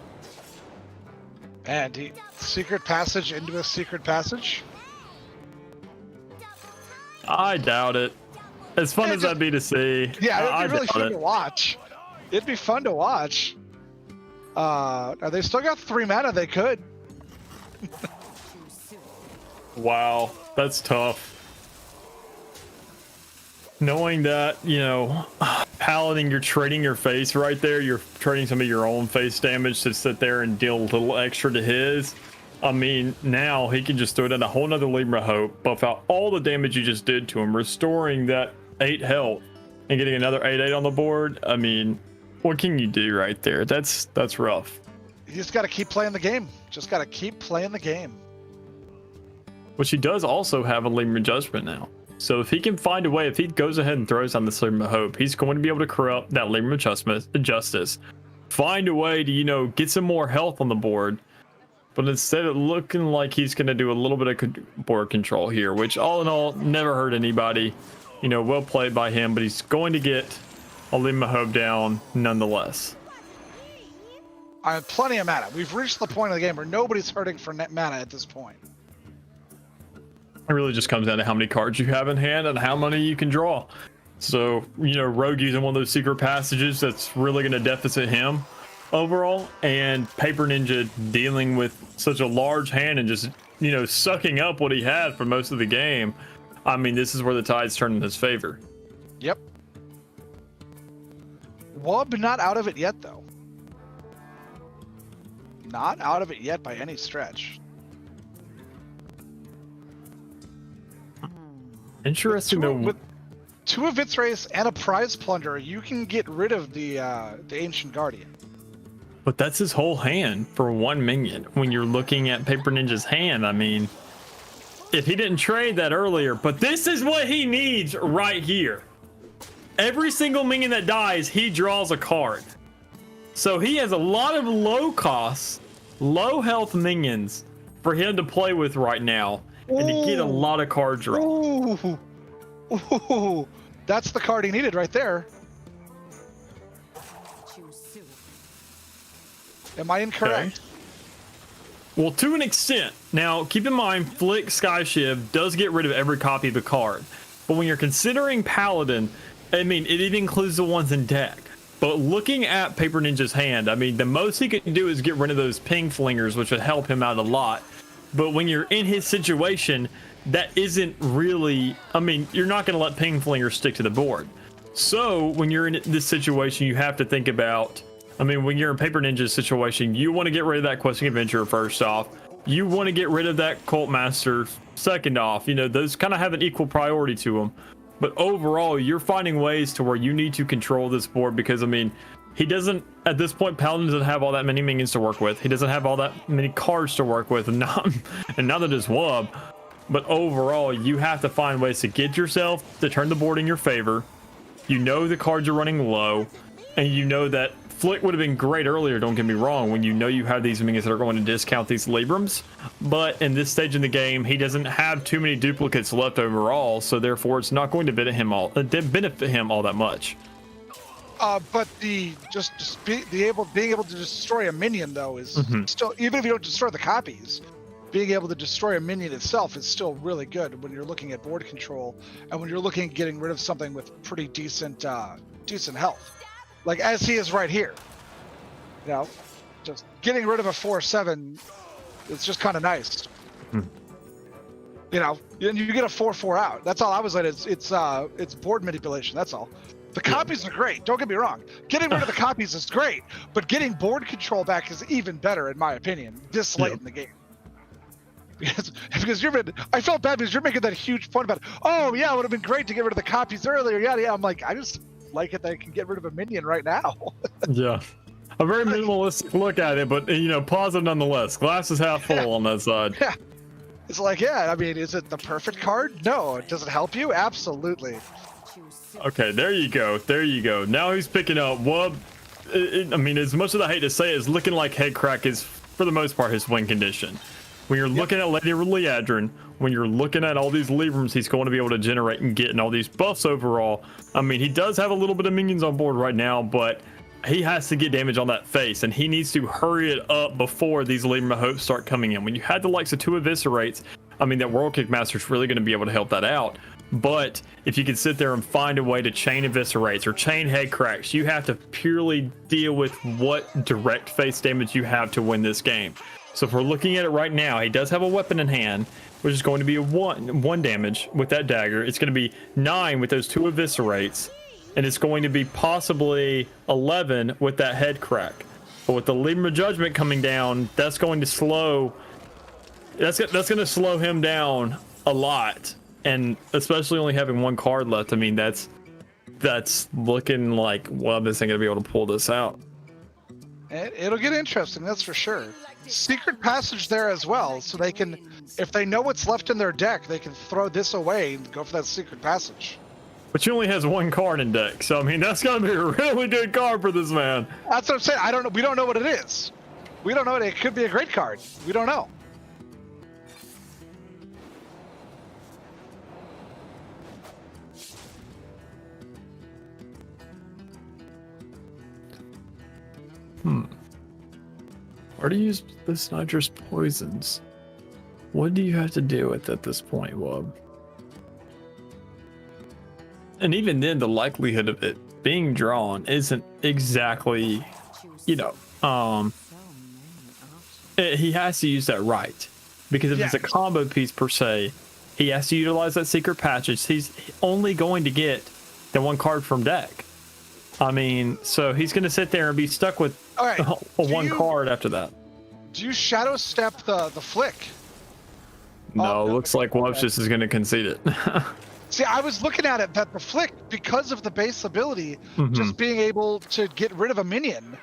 And secret passage into a secret passage?
I doubt it. As fun as that'd be to see.
Yeah, it'd be really fun to watch. It'd be fun to watch. They still got 3 mana, they could.
Wow, that's tough. Knowing that, Paladin, you're trading your face right there. You're trading some of your own face damage to sit there and deal a little extra to his. I mean, now he can just throw down a whole nother Libra Hope, buff out all the damage you just did to him, restoring that 8 health and getting another 8/8 on the board. I mean, what can you do right there? That's rough.
You just got to keep playing the game. Just got to keep playing the game.
Which he does also have a Libra Judgment now. So if he can find a way, if he goes ahead and throws on this Libra Hope, he's going to be able to corrupt that Libra Justice. Find a way to, get some more health on the board. But instead of looking like he's going to do a little bit of board control here, which all in all, never hurt anybody. Well played by him, but he's going to get a Libra Hope down nonetheless.
I have plenty of mana. We've reached the point of the game where nobody's hurting for net mana at this point.
It really just comes down to how many cards you have in hand and how many you can draw. So, Rogue using one of those secret passages, that's really going to deficit him overall. And Paper Ninja dealing with such a large hand and just, sucking up what he had for most of the game. I mean, this is where the tide's turning in his favor.
Yep. Wub not out of it yet, though. Not out of it yet by any stretch.
Interesting though.
With 2 of its race and a prize plunder, you can get rid of the Ancient Guardian.
But that's his whole hand for 1 minion. When you're looking at Paper Ninja's hand, I mean, if he didn't trade that earlier, but this is what he needs right here. Every single minion that dies, he draws a card. So he has a lot of low cost, low health minions for him to play with right now. And to get a lot of card draw.
Ooh, that's the card he needed right there. Am I incorrect?
Okay. Well, to an extent. Now, keep in mind, Flick Skyshiv does get rid of every copy of the card. But when you're considering Paladin, I mean, it even includes the ones in deck. But looking at Paper Ninja's hand, I mean, the most he can do is get rid of those ping flingers, which would help him out a lot. But when you're in his situation, that isn't really, I mean, you're not going to let ping flingers stick to the board. So when you're in this situation, you have to think about, I mean, when you're in Paper Ninja's situation, you want to get rid of that Questing Adventurer first off. You want to get rid of that Cult Master second off. Those kind of have an equal priority to them. But overall, you're finding ways to where you need to control this board because, I mean, he doesn't, at this point, Paladin doesn't have all that many minions to work with. He doesn't have all that many cards to work with, and neither does Wub. But overall, you have to find ways to get yourself to turn the board in your favor. The cards are running low, and that Flick would have been great earlier, don't get me wrong, when you know you have these minions that are going to discount these Librams. But in this stage in the game, he doesn't have too many duplicates left overall, so therefore it's not going to benefit him all that much.
But being able to destroy a minion though is still, even if you don't destroy the copies, being able to destroy a minion itself is still really good when you're looking at board control and when you're looking at getting rid of something with pretty decent health, like as he is right here. You know, just getting rid of a 4/7, it's just kind of nice. You know, and you get a 4/4 out. That's all I was like. It's board manipulation. That's all. The copies are great. Don't get me wrong. Getting rid of the copies is great, but getting board control back is even better, in my opinion, this late in the game. Because I felt bad because you're making that huge point about, oh yeah, it would have been great to get rid of the copies earlier. Yeah. I'm like, I just like it that I can get rid of a minion right now.
Yeah. A very minimalistic look at it, but you know, positive nonetheless. Glass is half full on that side.
Yeah. It's like, yeah, I mean, is it the perfect card? No. Does it help you? Absolutely.
Okay, there you go. There you go. Now he's picking up Wub. I mean, as much as I hate to say it, it's looking like Head Crack is, for the most part, his win condition. When you're looking at Lady Liadrin, when you're looking at all these Librams he's going to be able to generate and get, and all these buffs overall, I mean, he does have a little bit of minions on board right now, but he has to get damage on that face, and he needs to hurry it up before these Libram hopes start coming in. When you had the likes of 2 Eviscerates, I mean, that World Kickmaster is really going to be able to help that out. But if you can sit there and find a way to chain Eviscerates or chain Head Cracks, you have to purely deal with what direct face damage you have to win this game. So if we're looking at it right now, he does have a weapon in hand, which is going to be a one damage with that dagger. It's going to be 9 with those 2 Eviscerates, and it's going to be possibly 11 with that Head Crack. But with the Libra Judgment coming down, that's going to slow. That's going to slow him down a lot. And especially only having 1 card left, I mean, that's looking like, well, this ain't gonna be able to pull this out.
It'll get interesting, that's for sure. Secret passage there as well, so they can, if they know what's left in their deck, they can throw this away and go for that secret passage.
But he only has 1 card in deck, so I mean, that's gonna be a really good card for this man.
That's what I'm saying. I don't know. We don't know what it is. We don't know. It could be a great card. We don't know.
Or to use this Nitrous Poisons. What do you have to do with at this point, Wub? And even then, the likelihood of it being drawn isn't exactly, you know, he has to use that right. Because if it's a combo piece per se, he has to utilize that secret passage. He's only going to get the 1 card from deck. I mean, so he's going to sit there and be stuck with one card after that.
Do you shadow step the flick?
No, looks like Wubs just is going to concede it.
See, I was looking at it that the flick, because of the base ability, just being able to get rid of a minion,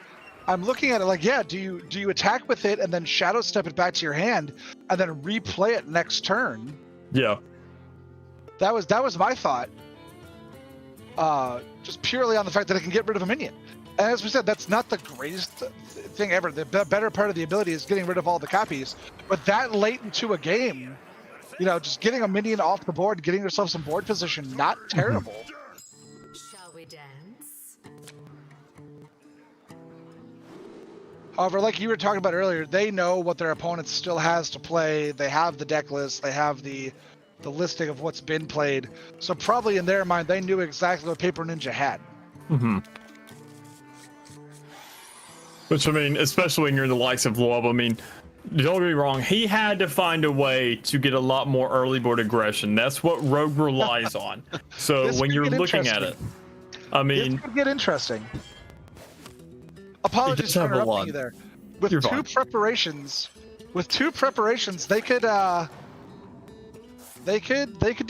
I'm looking at it like, yeah, do you attack with it and then shadow step it back to your hand and then replay it next turn?
Yeah.
That was my thought. Just purely on the fact that it can get rid of a minion. And as we said, that's not the greatest thing ever. The better part of the ability is getting rid of all the copies. But that late into a game, you know, just getting a minion off the board, getting yourself some board position, not terrible.
Shall we dance?
However, like you were talking about earlier, they know what their opponent still has to play. They have the deck list. They have the listing of what's been played. So probably in their mind, they knew exactly what Paper Ninja had.
Which, I mean, especially when you're the likes of Loeb, I mean, don't get me wrong, he had to find a way to get a lot more early board aggression. That's what Rogue relies on. So when you're looking at it, I mean...
This could get interesting. Apologies for interrupting you there. With two preparations, they could do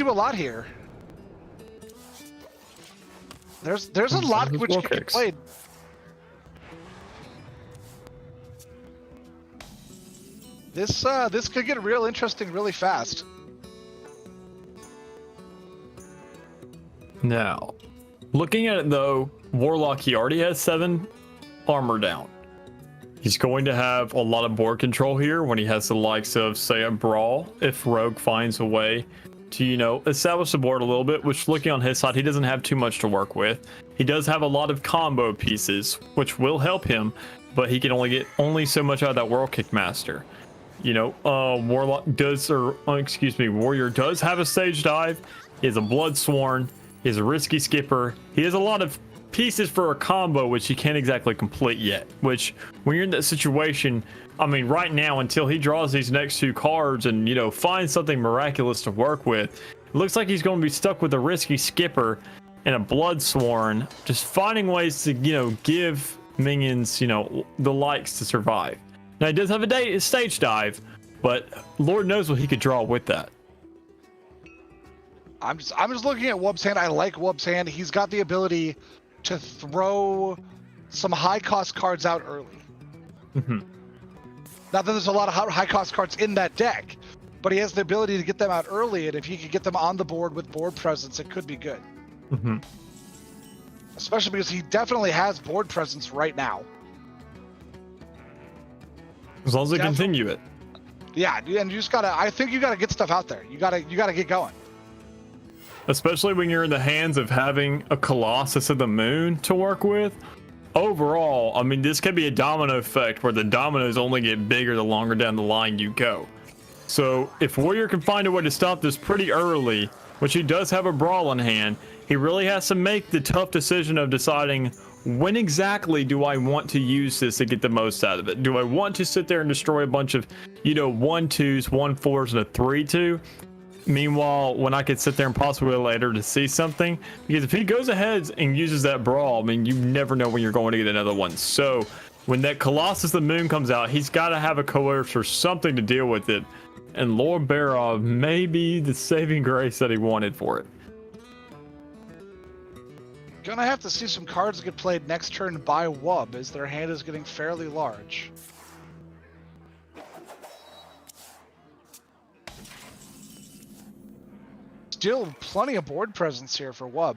a lot here. There's a lot which can be played. This could get real interesting really fast.
Now, looking at it though, Warlock, he already has 7 armor down. He's going to have a lot of board control here when he has the likes of, say, a Brawl, if Rogue finds a way to, you know, establish the board a little bit, which looking on his side, he doesn't have too much to work with. He does have a lot of combo pieces, which will help him, but he can only get so much out of that World Kick Master. You know, Warrior does have a Stage Dive. He has a Bloodsworn. He has a Risky Skipper. He has a lot of pieces for a combo which he can't exactly complete yet, which when you're in that situation, I mean, right now until he draws these next 2 cards and, you know, finds something miraculous to work with, it looks like he's going to be stuck with a Risky Skipper and a Bloodsworn, just finding ways to, you know, give minions, you know, the likes to survive. Now he does have a Stage Dive, but Lord knows what he could draw with that.
I'm just looking at Wub's hand. I like Wub's hand. He's got the ability to throw some high-cost cards out early. Not that there's a lot of high-cost cards in that deck, but he has the ability to get them out early, and if he could get them on the board with board presence, it could be good. Especially because he definitely has board presence right now.
As long as they continue it.
Yeah, and you just gotta. I think you gotta get stuff out there. You gotta get going.
Especially when you're in the hands of having a Colossus of the Moon to work with. Overall, I mean, this could be a domino effect where the dominoes only get bigger the longer down the line you go. So if Warrior can find a way to stop this pretty early, which he does have a Brawl in hand, he really has to make the tough decision of deciding, when exactly do I want to use this to get the most out of it? Do I want to sit there and destroy a bunch of, you know, 1-2s, 1-4s, and a 3-2? Meanwhile, when I could sit there and possibly later to see something, because if he goes ahead and uses that Brawl, I mean, you never know when you're going to get another one. So when that Colossus of the Moon comes out, he's got to have a coerce or something to deal with it. And Lord Barov may be the saving grace that he wanted for it.
Gonna have to see some cards get played next turn by Wub, as their hand is getting fairly large. Still plenty of board presence here for Wub.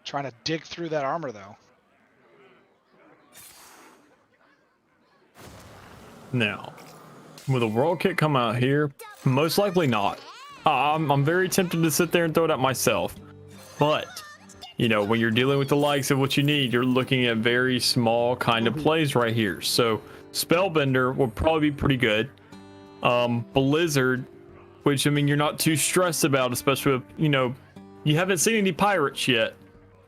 Trying to dig through that armor, though.
Now, will the World Kick come out here? Most likely not. I'm very tempted to sit there and throw it out myself. But, you know, when you're dealing with the likes of what you need, you're looking at very small kind of plays right here. So, Spellbender will probably be pretty good. Blizzard, which, I mean, you're not too stressed about, especially if, you know, you haven't seen any pirates yet,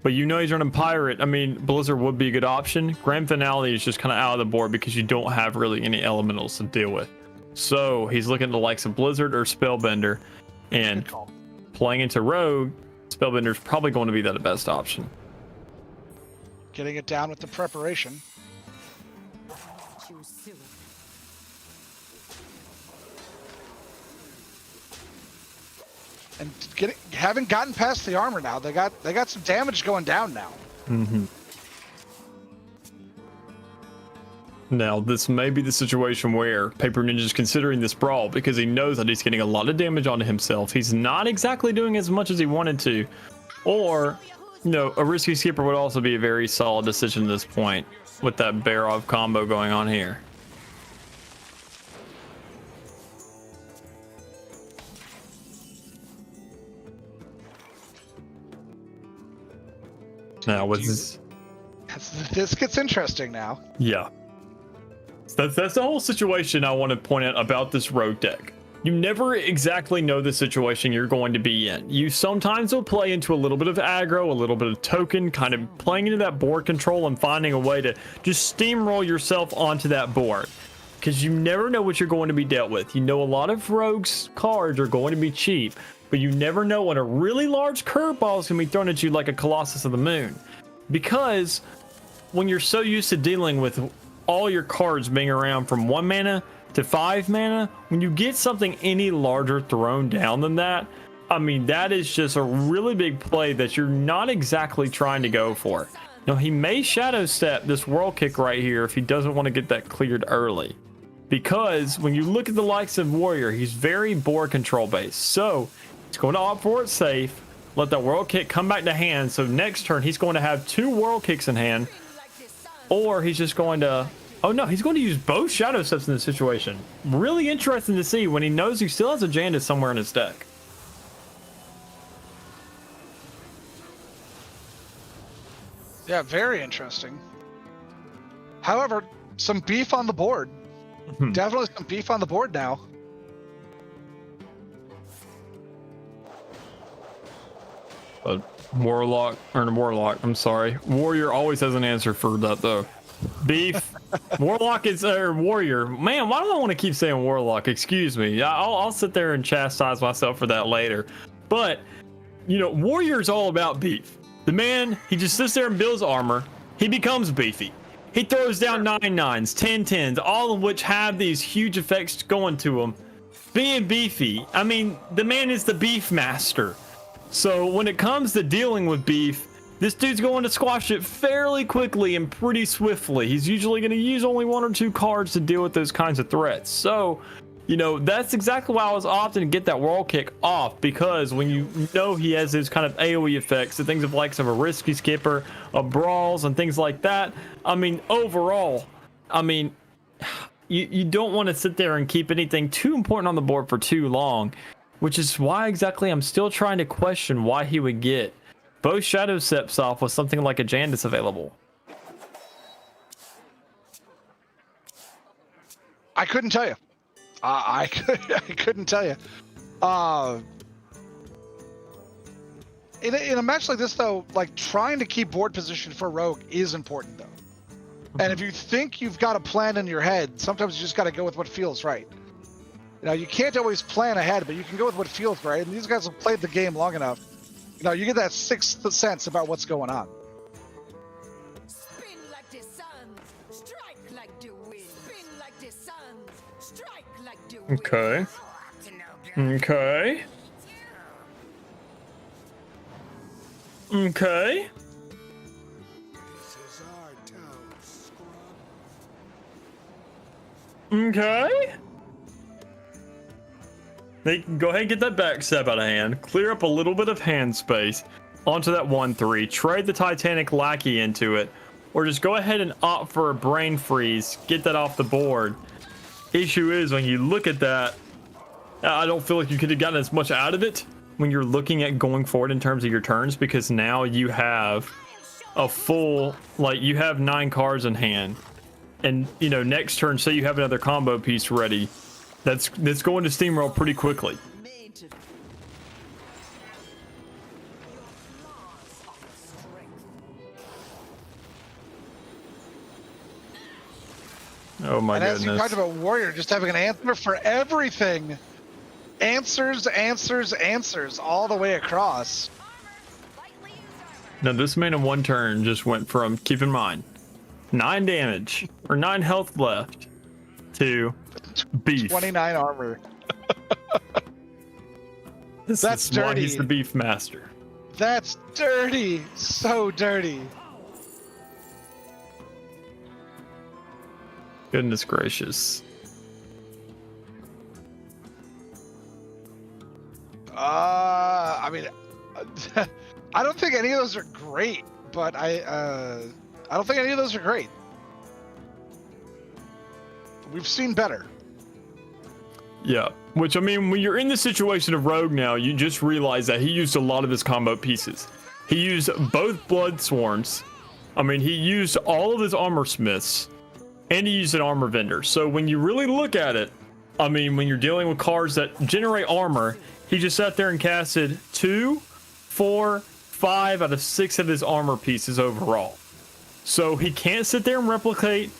but you know he's running pirate. I mean, Blizzard would be a good option. Grand Finale is just kind of out of the board because you don't have really any elementals to deal with. So he's looking at the likes of Blizzard or Spellbender, and playing into Rogue, Spellbender is probably going to be the best option.
Getting it down with the preparation. And haven't gotten past the armor now. They got some damage going down now.
Now, this may be the situation where Paper Ninja's considering this Brawl because he knows that he's getting a lot of damage onto himself. He's not exactly doing as much as he wanted to. Or, you know, a Risky Skipper would also be a very solid decision at this point with that Barov combo going on here. Now, with
this gets interesting now.
Yeah. That's the whole situation I want to point out about this Rogue deck. You never exactly know the situation you're going to be in. You sometimes will play into a little bit of aggro, a little bit of token, kind of playing into that board control and finding a way to just steamroll yourself onto that board. Because you never know what you're going to be dealt with. You know a lot of Rogue's cards are going to be cheap, but you never know when a really large curveball is going to be thrown at you like a Colossus of the Moon. Because when you're so used to dealing with all your cards being around from 1 mana to 5 mana, when you get something any larger thrown down than that, I mean, that is just a really big play that you're not exactly trying to go for. Now, he may shadow step this World Kick right here if he doesn't want to get that cleared early. Because when you look at the likes of Warrior, he's very board control based. So he's going to opt for it safe, let that World Kick come back to hand. So next turn, he's going to have 2 World Kicks in hand. or he's just going to... Oh no, he's going to use both Shadow Steps in this situation. Really interesting to see when he knows he still has a Jandis somewhere in his deck.
Yeah, very interesting. However, some beef on the board. Definitely some beef on the board now.
Warlock, I'm sorry. Warrior always has an answer for that though. Beef. Warlock is, or Warrior. Man, why do I want to keep saying Warlock? Excuse me. I'll sit there and chastise myself for that later. But, you know, Warrior's all about beef. The man, he just sits there and builds armor. He becomes beefy. He throws down 9/9s, 10/10s, all of which have these huge effects going to him. Being beefy, I mean, the man is the beef master. So when it comes to dealing with beef, this dude's going to squash it fairly quickly and pretty swiftly. He's usually going to use only 1 or 2 cards to deal with those kinds of threats. So, you know, that's exactly why I was opting to get that World Kick off, because when you know he has his kind of AoE effects, the things of likes of a Risky Skipper, a Brawls, and things like that, I mean, overall, I mean, you don't want to sit there and keep anything too important on the board for too long, which is why exactly I'm still trying to question why he would get both Shadow Steps off with something like a Jandis available.
I couldn't tell you. I couldn't tell you. In a match like this, though, like trying to keep board position for Rogue is important, though. And if you think you've got a plan in your head, sometimes you just got to go with what feels right. You know, you can't always plan ahead, but you can go with what feels right. And these guys have played the game long enough. You know, you get that sixth sense about what's going on.
Spin like the sun, strike like the wind. Spin like the sun, strike like the wind.
Okay. Okay. Okay.
This is our town, scrub.
Okay. They can go ahead and get that backstab out of hand, clear up a little bit of hand space onto that 1/3, trade the Titanic Lackey into it, or just go ahead and opt for a Brain Freeze, get that off the board. Issue is, when you look at that, I don't feel like you could have gotten as much out of it when you're looking at going forward in terms of your turns, because now you have a full, like, you have 9 cards in hand, and, you know, next turn, say you have another combo piece ready, that's going to steamroll pretty quickly. Oh my goodness.
As you talked about Warrior just having an answer for everything. Answers all the way across.
Now this man in 1 turn just went from, keep in mind, 9 damage or 9 health left to beef.
29 armor.
That's
dirty.
Why he's the beef master.
That's dirty. So dirty.
Goodness gracious.
I mean, I don't think any of those are great, but I don't think any of those are great. We've seen better.
Yeah, which, I mean, when you're in the situation of Rogue now, you just realize that he used a lot of his combo pieces. He used both Blood Sworns. I mean, he used all of his Armor Smiths, and he used an Armor Vendor. So when you really look at it, I mean, when you're dealing with cards that generate armor, he just sat there and casted 2, 4, 5 out of 6 of his armor pieces overall. So he can't sit there and replicate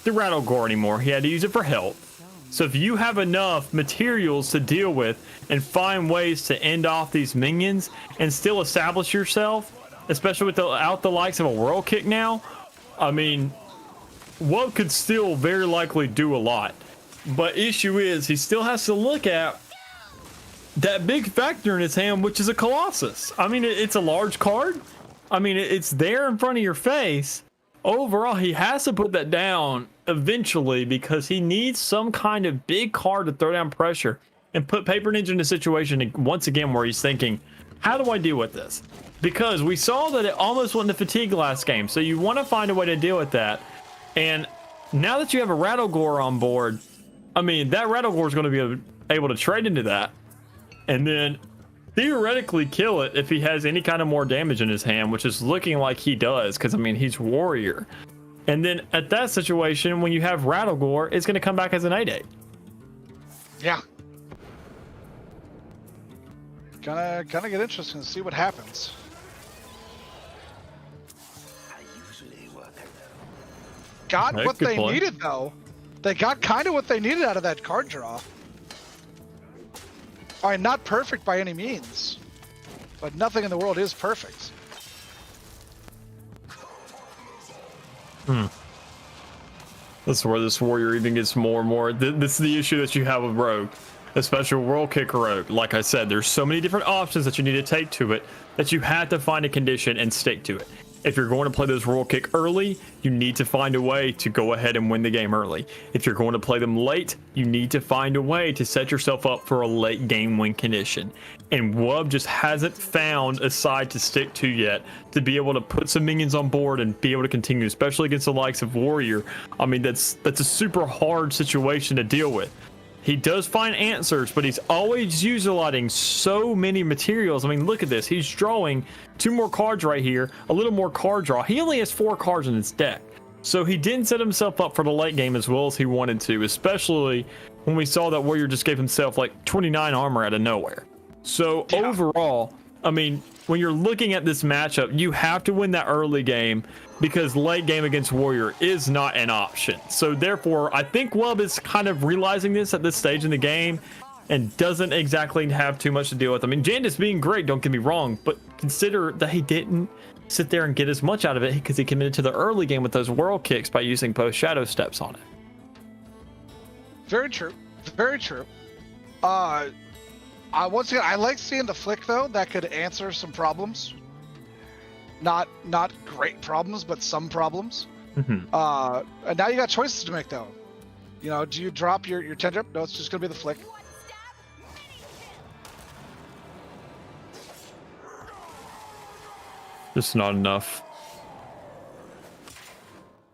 the Rattle Gore anymore. He had to use it for health. So if you have enough materials to deal with and find ways to end off these minions and still establish yourself, especially without the likes of a World Kick now, I mean, Woe could still very likely do a lot. But issue is, he still has to look at that big factor in his hand, which is a Colossus. I mean, it's a large card. I mean, it's there in front of your face. Overall, he has to put that down eventually, because he needs some kind of big card to throw down pressure and put Paper Ninja in a situation once again where he's thinking, how do I deal with this? Because we saw that it almost went to fatigue last game, so you want to find a way to deal with that. And now that you have a Rattlegore on board, I mean, that Rattlegore is going to be able to trade into that. And then theoretically kill it if he has any kind of more damage in his hand, which is looking like he does, because, I mean, he's Warrior. And then at that situation, when you have Rattlegore, it's going to come back as an 8/8.
Yeah. Gonna get interesting to see what happens. Got what they needed, though. They got kind of what they needed out of that card draw. All right, not perfect by any means, but nothing in the world is perfect.
This is where this Warrior even gets more and more. This is the issue that you have with Rogue, especially World Kick Rogue. Like I said, there's so many different options that you need to take to it that you have to find a condition and stick to it. If you're going to play those World Kick early, you need to find a way to go ahead and win the game early. If you're going to play them late, you need to find a way to set yourself up for a late game win condition. And Wub just hasn't found a side to stick to yet to be able to put some minions on board and be able to continue, especially against the likes of Warrior. I mean, that's a super hard situation to deal with. He does find answers, but he's always utilizing so many materials. I mean, look at this. He's drawing 2 more cards right here, a little more card draw. He only has 4 cards in his deck. So he didn't set himself up for the late game as well as he wanted to, especially when we saw that Warrior just gave himself like 29 armor out of nowhere. So overall, I mean, when you're looking at this matchup, you have to win that early game because late game against Warrior is not an option. So therefore, I think Wub is kind of realizing this at this stage in the game and doesn't exactly have too much to deal with. I mean, Jandis being great, don't get me wrong, but consider that he didn't sit there and get as much out of it because he committed to the early game with those world kicks by using post shadow steps on it.
Very true. Very true. Once again, I like seeing the flick, though. That could answer some problems. Not great problems, but some problems. And now you got choices to make, though. You know, do you drop your 10 drip? No, it's just going to be the flick.
Just not enough.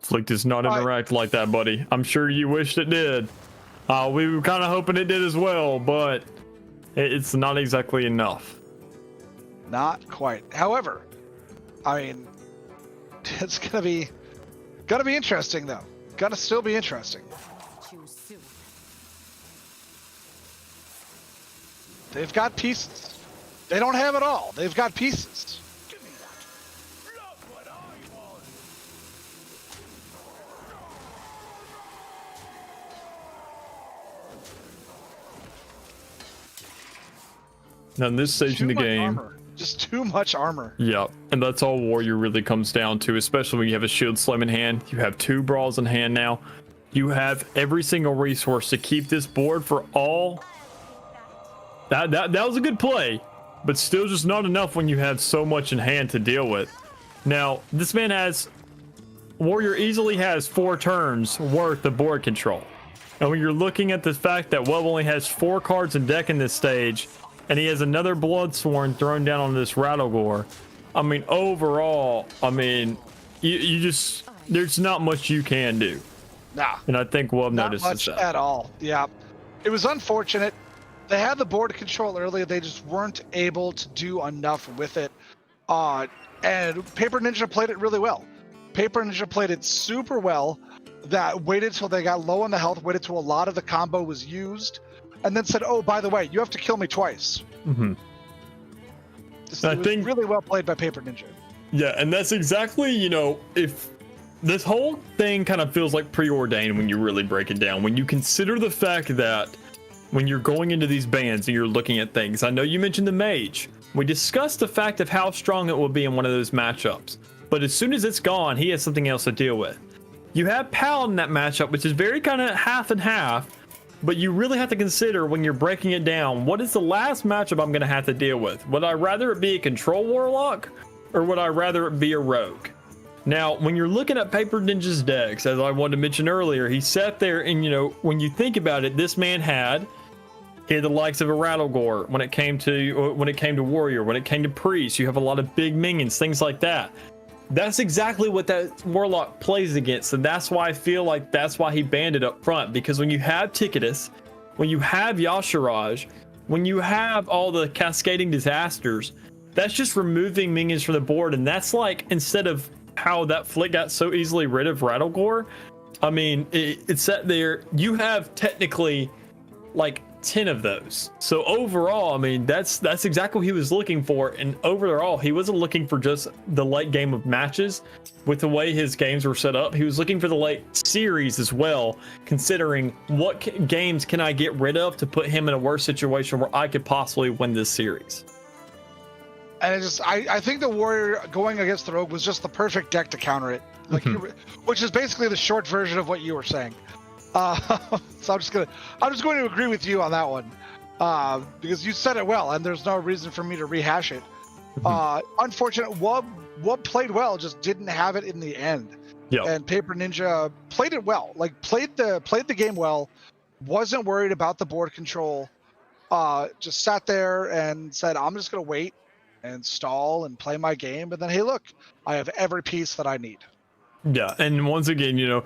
Flick does not interact like that, buddy. I'm sure you wished it did. We were kind of hoping it did as well, but it's not exactly enough.
Not quite. However, I mean, it's gonna be interesting, though. Gonna still be interesting. They've got pieces. They don't have it all. They've got pieces.
Now, in this stage in the game,
just too much armor.
Yeah, and that's all Warrior really comes down to, especially when you have a shield slam in hand. You have 2 brawls in hand now. You have every single resource to keep this board for all. That was a good play, but still just not enough when you have so much in hand to deal with. Now, this man has... Warrior easily has 4 turns worth of board control. And when you're looking at the fact that Wub only has 4 cards in deck in this stage, and he has another Bloodsworn thrown down on this Rattlegore, I mean, overall, I mean, you just... There's not much you can do.
Nah.
And I think Wub noticed
not much
that.
at all. Yeah. It was unfortunate. They had the board control earlier. They just weren't able to do enough with it. And Paper Ninja played it really well. Paper Ninja played it super well. That waited till they got low on the health, waited till a lot of the combo was used, and then said, oh, by the way, you have to kill me twice.
Mm-hmm.
I think really well played by Paper Ninja.
Yeah, and that's exactly, you know, if this whole thing kind of feels like preordained when you really break it down. When you consider the fact that when you're going into these bans and you're looking at things, I know you mentioned the mage. We discussed the fact of how strong it will be in one of those matchups. But as soon as it's gone, he has something else to deal with. You have Paladin in that matchup, which is very kind of half and half. But you really have to consider when you're breaking it down, what is the last matchup I'm going to have to deal with? Would I rather it be a control warlock or would I rather it be a rogue? Now, when you're looking at Paper Ninja's decks, as I wanted to mention earlier, he sat there and, you know, when you think about it, this man had the likes of a Rattlegore when it came to Warrior, when it came to Priest, you have a lot of big minions, things like that. that's exactly what that Warlock plays against. And that's why I feel like that's why he banned it up front. Because when you have Ticketus, when you have Yashiraj, when you have all the cascading disasters, that's just removing minions from the board. And that's like, instead of how that Flick got so easily rid of Rattlegore, I mean, it's set there. You have technically like 10 of those. So overall, I mean, that's exactly what he was looking for. And overall, he wasn't looking for just the late game of matches with the way his games were set up. He was looking for the late series as well, considering what games can I get rid of to put him in a worse situation where I could possibly win this series.
And I think the Warrior going against the Rogue was just the perfect deck to counter it, like which is basically the short version of what you were saying. So I'm just going to agree with you on that one, because you said it well, and there's no reason for me to rehash it. Unfortunate, Wub played well, just didn't have it in the end.
Yep.
And Paper Ninja played it well, like played the game well, wasn't worried about the board control, just sat there and said, I'm just going to wait and stall and play my game. And then, hey, look, I have every piece that I need.
Yeah, and once again, you know,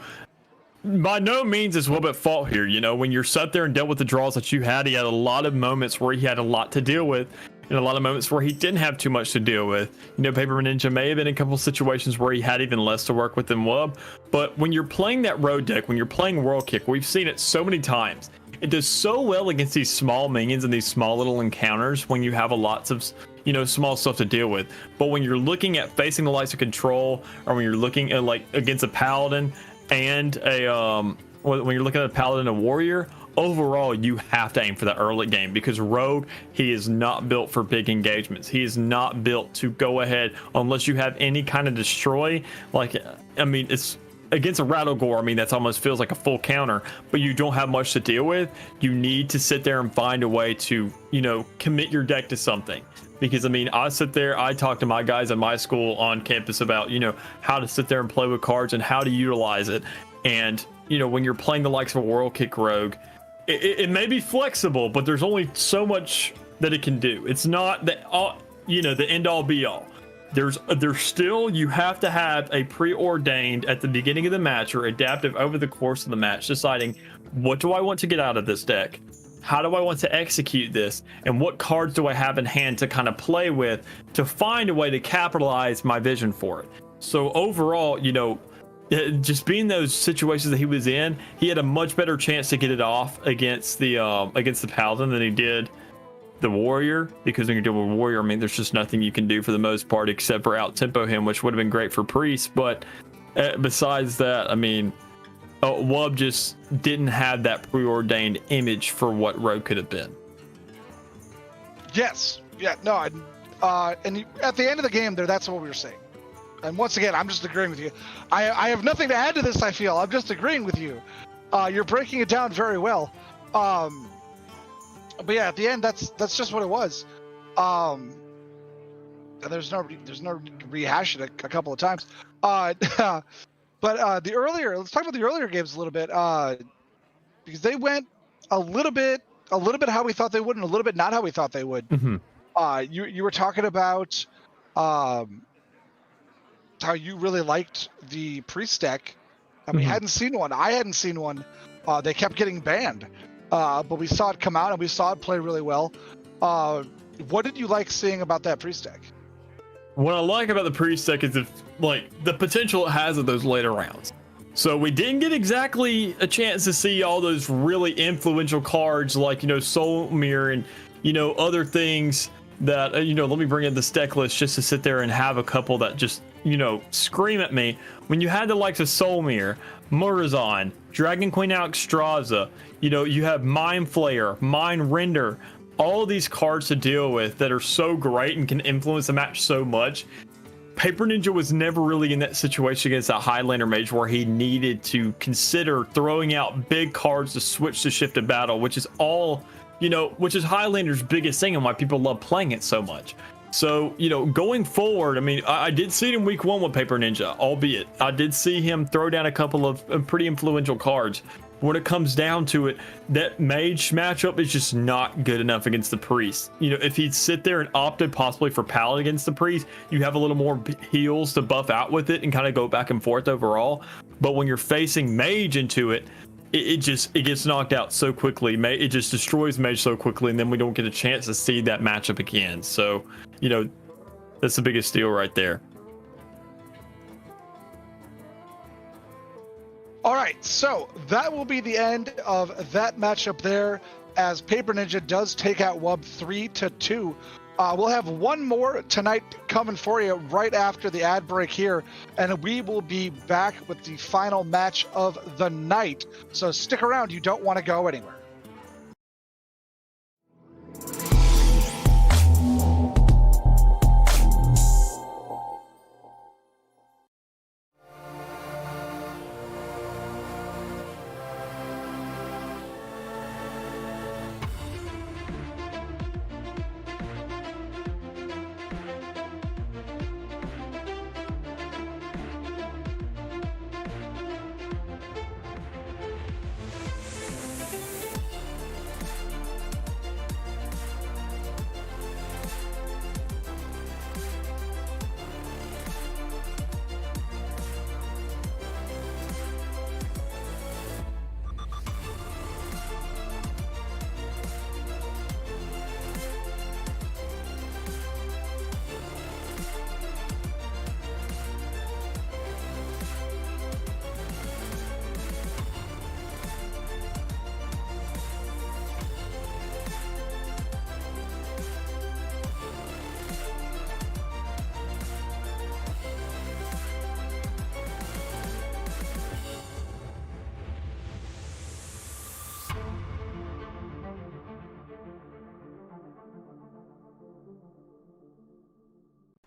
by no means is Wub at fault here. You know, when you're sat there and dealt with the draws that you had, he had a lot of moments where he had a lot to deal with, and a lot of moments where he didn't have too much to deal with. You know, Paper Ninja may have been in a couple of situations where he had even less to work with than Wub. But when you're playing that road deck, when you're playing World Kick, we've seen it so many times. It does so well against these small minions and these small little encounters when you have lots of, you know, small stuff to deal with. But when you're looking at facing the likes of Control, or when you're looking at like against a Paladin and when you're looking at a Paladin and a Warrior, overall you have to aim for that early game, because Rogue, he is not built for big engagements. He is not built to go ahead unless you have any kind of destroy. Like, I mean, it's against a Rattlegore, I mean, that's almost feels like a full counter, but you don't have much to deal with. You need to sit there and find a way to, you know, commit your deck to something. Because I mean, I sit there, I talk to my guys at my school on campus about, you know, how to sit there and play with cards and how to utilize it. And, you know, when you're playing the likes of a World Kick Rogue, it may be flexible, but there's only so much that it can do. It's not the, you know, the end all be all. There's still, you have to have a preordained at the beginning of the match or adaptive over the course of the match, deciding what do I want to get out of this deck? How do I want to execute this? And what cards do I have in hand to kind of play with to find a way to capitalize my vision for it? So overall, you know, just being those situations that he was in, he had a much better chance to get it off against the Paladin than he did the Warrior, because when you're dealing with Warrior, I mean, there's just nothing you can do for the most part except for out-tempo him, which would have been great for Priest. But besides that, I mean, Wub just didn't have that preordained image for what Rogue could have been.
Yes. Yeah, no, and at the end of the game there, that's what we were saying. And once again, I'm just agreeing with you. I have nothing to add to this, I feel. I'm just agreeing with you. You're breaking it down very well. But yeah, at the end, that's just what it was. And there's no rehashing it a couple of times. But the earlier, let's talk about the earlier games a little bit, because they went a little bit how we thought they would, and a little bit not how we thought they would. You were talking about how you really liked the Priest deck, and we hadn't seen one. I hadn't seen one. They kept getting banned. But we saw it come out and we saw it play really well. What did you like seeing about that Priest deck?
What I like about the Priest deck is the potential it has at those later rounds. So we didn't get exactly a chance to see all those really influential cards like, you know, Soul Mirror and, you know, other things that, you know, let me bring in the deck list just to sit there and have a couple that just, you know, scream at me. When you had the likes of Soul Mirror, Murazon, Dragon Queen Alexstrasza, you know, you have Mind Flayer, Mind Render, all of these cards to deal with that are so great and can influence the match so much. Paper Ninja was never really in that situation against that Highlander mage where he needed to consider throwing out big cards to switch to shift to battle, which is all, you know, which is Highlander's biggest thing and why people love playing it so much. So, you know, going forward, I mean, I did see it in week 1 with Paper Ninja, albeit I did see him throw down a couple of pretty influential cards. when it comes down to it, that mage matchup is just not good enough against the priest. You know, if he'd sit there and opted possibly for paladin against the priest, you have a little more heals to buff out with it and kind of go back and forth overall. But when you're facing mage into it, it gets knocked out so quickly. It just destroys mage so quickly, and then we don't get a chance to see that matchup again. So, you know, that's the biggest deal right there.
All right, so that will be the end of that matchup there, as Paper Ninja does take out Wub 3-2. We'll have one more tonight coming for you right after the ad break here, and we will be back with the final match of the night. So stick around, you don't want to go anywhere.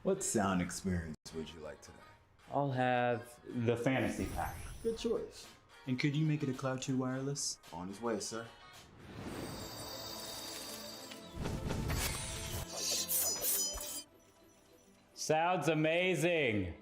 What sound experience would you like today?
I'll have the fantasy pack.
Good choice.
And could you make it a Cloud 2 wireless?
On his way, sir.
Sounds amazing.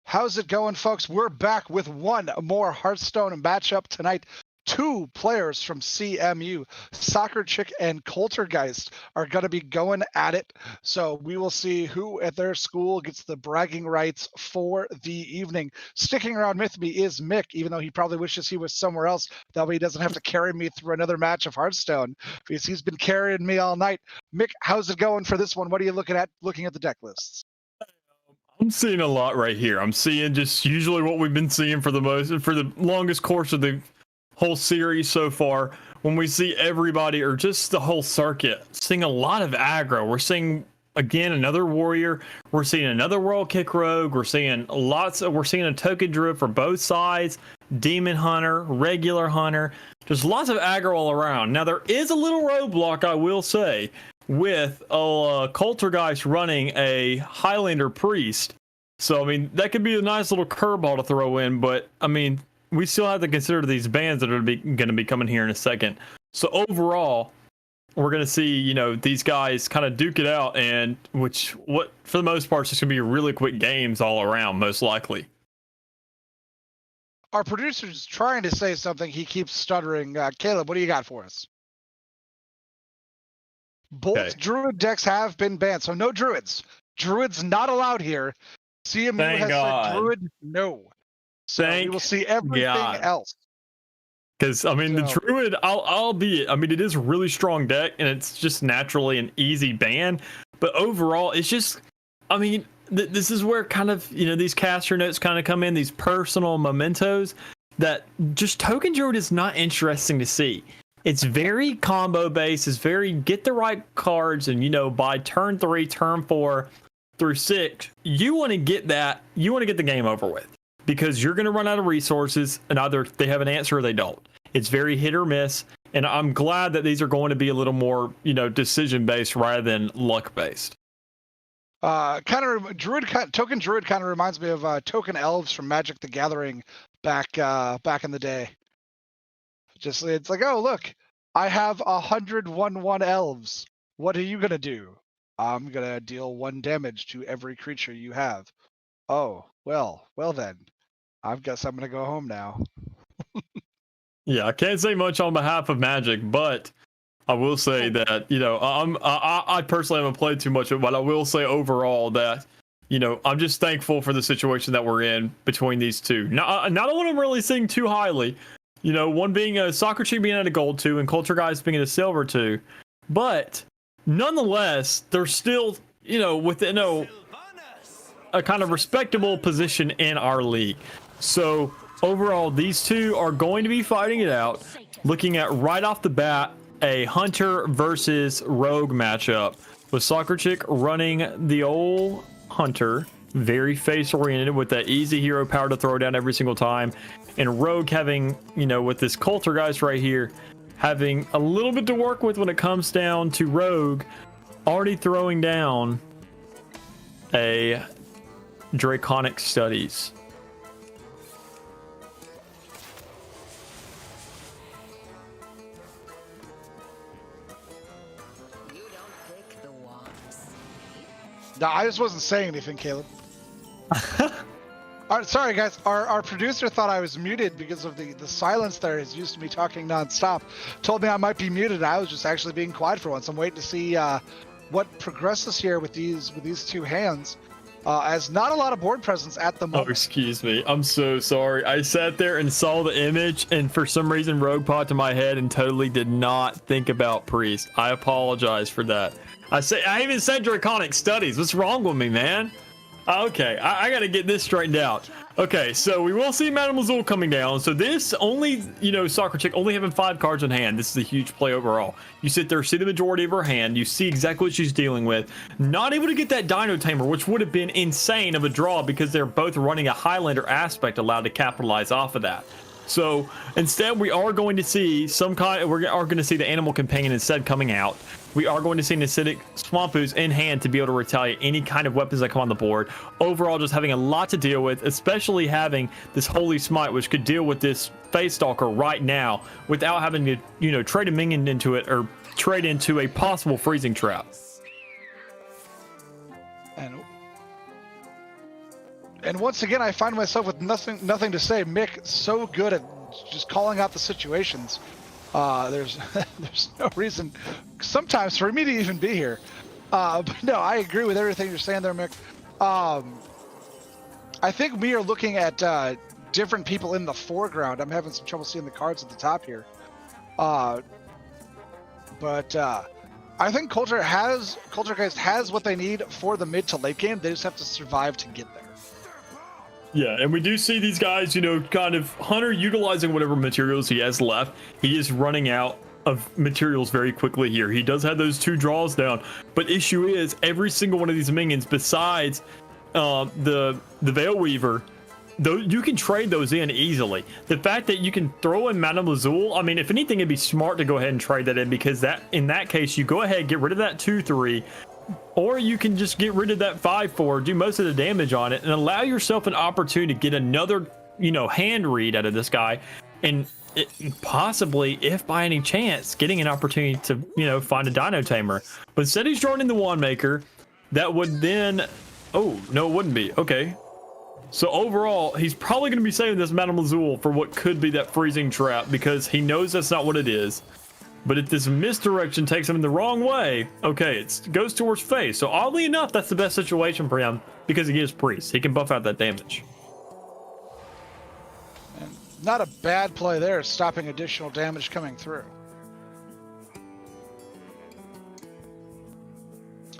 How's it going, folks? We're back with one more Hearthstone matchup tonight.
two players from CMU, Soccer Chick and Coultergeist, are going to be going at it. So we will see who at their school gets the bragging rights for the evening. Sticking around with me is Mick, even though he probably wishes he was somewhere else. That way he doesn't have to carry me through another match of Hearthstone, because he's been carrying me all night. Mick, how's it going for this one? What are you looking at at the deck lists?
I'm seeing a lot right here. I'm seeing just usually what we've been seeing for the longest course of the whole series so far. When we see everybody or just the whole circuit seeing a lot of aggro. We're seeing again another warrior. We're seeing another world kick rogue. We're seeing a token druid for both sides, demon hunter, regular hunter. Just lots of aggro all around. Now there is a little roadblock, I will say, with Coultergeist running a Highlander priest. So I mean that could be a nice little curveball to throw in, but I mean we still have to consider these bans that are going to be coming here in a second. So overall, we're going to see these guys kind of duke it out, and what for the most part is just going to be really quick games all around, most likely.
Our producer's trying to say something. He keeps stuttering. Caleb, what do you got for us? Both druid decks have been banned, so no druids. Druids not allowed here. CMU
Thank
has
God.
said druid no. So we will see everything else.
Because I mean the druid, albeit I mean it is a really strong deck and it's just naturally an easy ban, but overall it's just, I mean this is where kind of these caster notes kind of come in, these personal mementos that just token druid is not interesting to see. It's very combo based. It's very get the right cards, and by turn 3, turn 4 through 6, you want to get the game over with, because you're going to run out of resources, and either they have an answer or they don't. It's very hit or miss, and I'm glad that these are going to be a little more decision based rather than luck based.
Token druid kind of reminds me of token elves from Magic the Gathering back in the day. Just it's like, oh look, I have 101 elves. What are you gonna do? I'm gonna deal 1 damage to every creature you have. Oh, well then. I guess I'm gonna go home now.
Yeah, I can't say much on behalf of Magic, but I will say that I personally haven't played too much of it, but I will say overall that I'm just thankful for the situation that we're in between these two. Not one I'm really seeing too highly. One being a Soccer Chick being at a gold 2 and Coultergeist being at a silver 2. But nonetheless, they're still, within a kind of respectable position in our league. So overall, these two are going to be fighting it out. Looking at right off the bat, a Hunter versus Rogue matchup with Soccer Chick running the old Hunter, very face oriented with that easy hero power to throw down every single time, and Rogue having, with this Coultergeist right here, having a little bit to work with when it comes down to Rogue, already throwing down a Draconic Studies.
No, I just wasn't saying anything, Caleb. Sorry, guys. Our producer thought I was muted because of the silence there. He's used to me talking nonstop. Told me I might be muted. I was just actually being quiet for once. I'm waiting to see what progresses here with these two hands. As not a lot of board presence at the moment.
Oh, excuse me. I'm so sorry. I sat there and saw the image, and for some reason Rogue popped in my head and totally did not think about Priest. I apologize for that. I even said Draconic Studies. What's wrong with me, man? Okay, I gotta get this straightened out. Okay, so we will see Madame Lazul coming down. So this only, Soccer Chick only having 5 cards in hand. This is a huge play overall. You sit there, see the majority of her hand. You see exactly what she's dealing with. Not able to get that Dino Tamer, which would have been insane of a draw because they're both running a Highlander aspect allowed to capitalize off of that. So instead, we are going to see we are going to see the Animal Companion instead coming out. We are going to see an Acidic Swampoos in hand to be able to retaliate any kind of weapons that come on the board. Overall, just having a lot to deal with, especially having this Holy Smite, which could deal with this Face Stalker right now without having to, trade a minion into it or trade into a possible freezing trap. And
once again, I find myself with nothing to say. Mick, so good at just calling out the situations. There's there's no reason sometimes for me to even be here. But no, I agree with everything you're saying there, Mick. I think we are looking at different people in the foreground. I'm having some trouble seeing the cards at the top here. But I think Culturegeist has what they need for the mid to late game. They just have to survive to get there.
Yeah, and we do see these guys, you know, kind of Hunter utilizing whatever materials he has left. He is running out of materials very quickly here. He does have those 2 draws down, but issue is every single one of these minions besides the Veil Weaver, though, you can trade those in easily. The fact that you can throw in Madame Lazul, I mean, if anything, it'd be smart to go ahead and trade that in, because that in that case, you go ahead, get rid of that 2/3, or you can just get rid of that 5/4, do most of the damage on it, and allow yourself an opportunity to get another, you know, hand read out of this guy, and possibly, if by any chance, getting an opportunity to, you know, find a Dino Tamer. But instead he's drawing in the Wand Maker. That would then, oh no, it wouldn't be. Okay, so overall he's probably going to be saving this Madame Lazul for what could be that freezing trap, because he knows that's not what it is. But if this misdirection takes him in the wrong way, okay, it goes towards face. So oddly enough, that's the best situation for him, because he is priest. He can buff out that damage.
Not a bad play there, stopping additional damage coming through.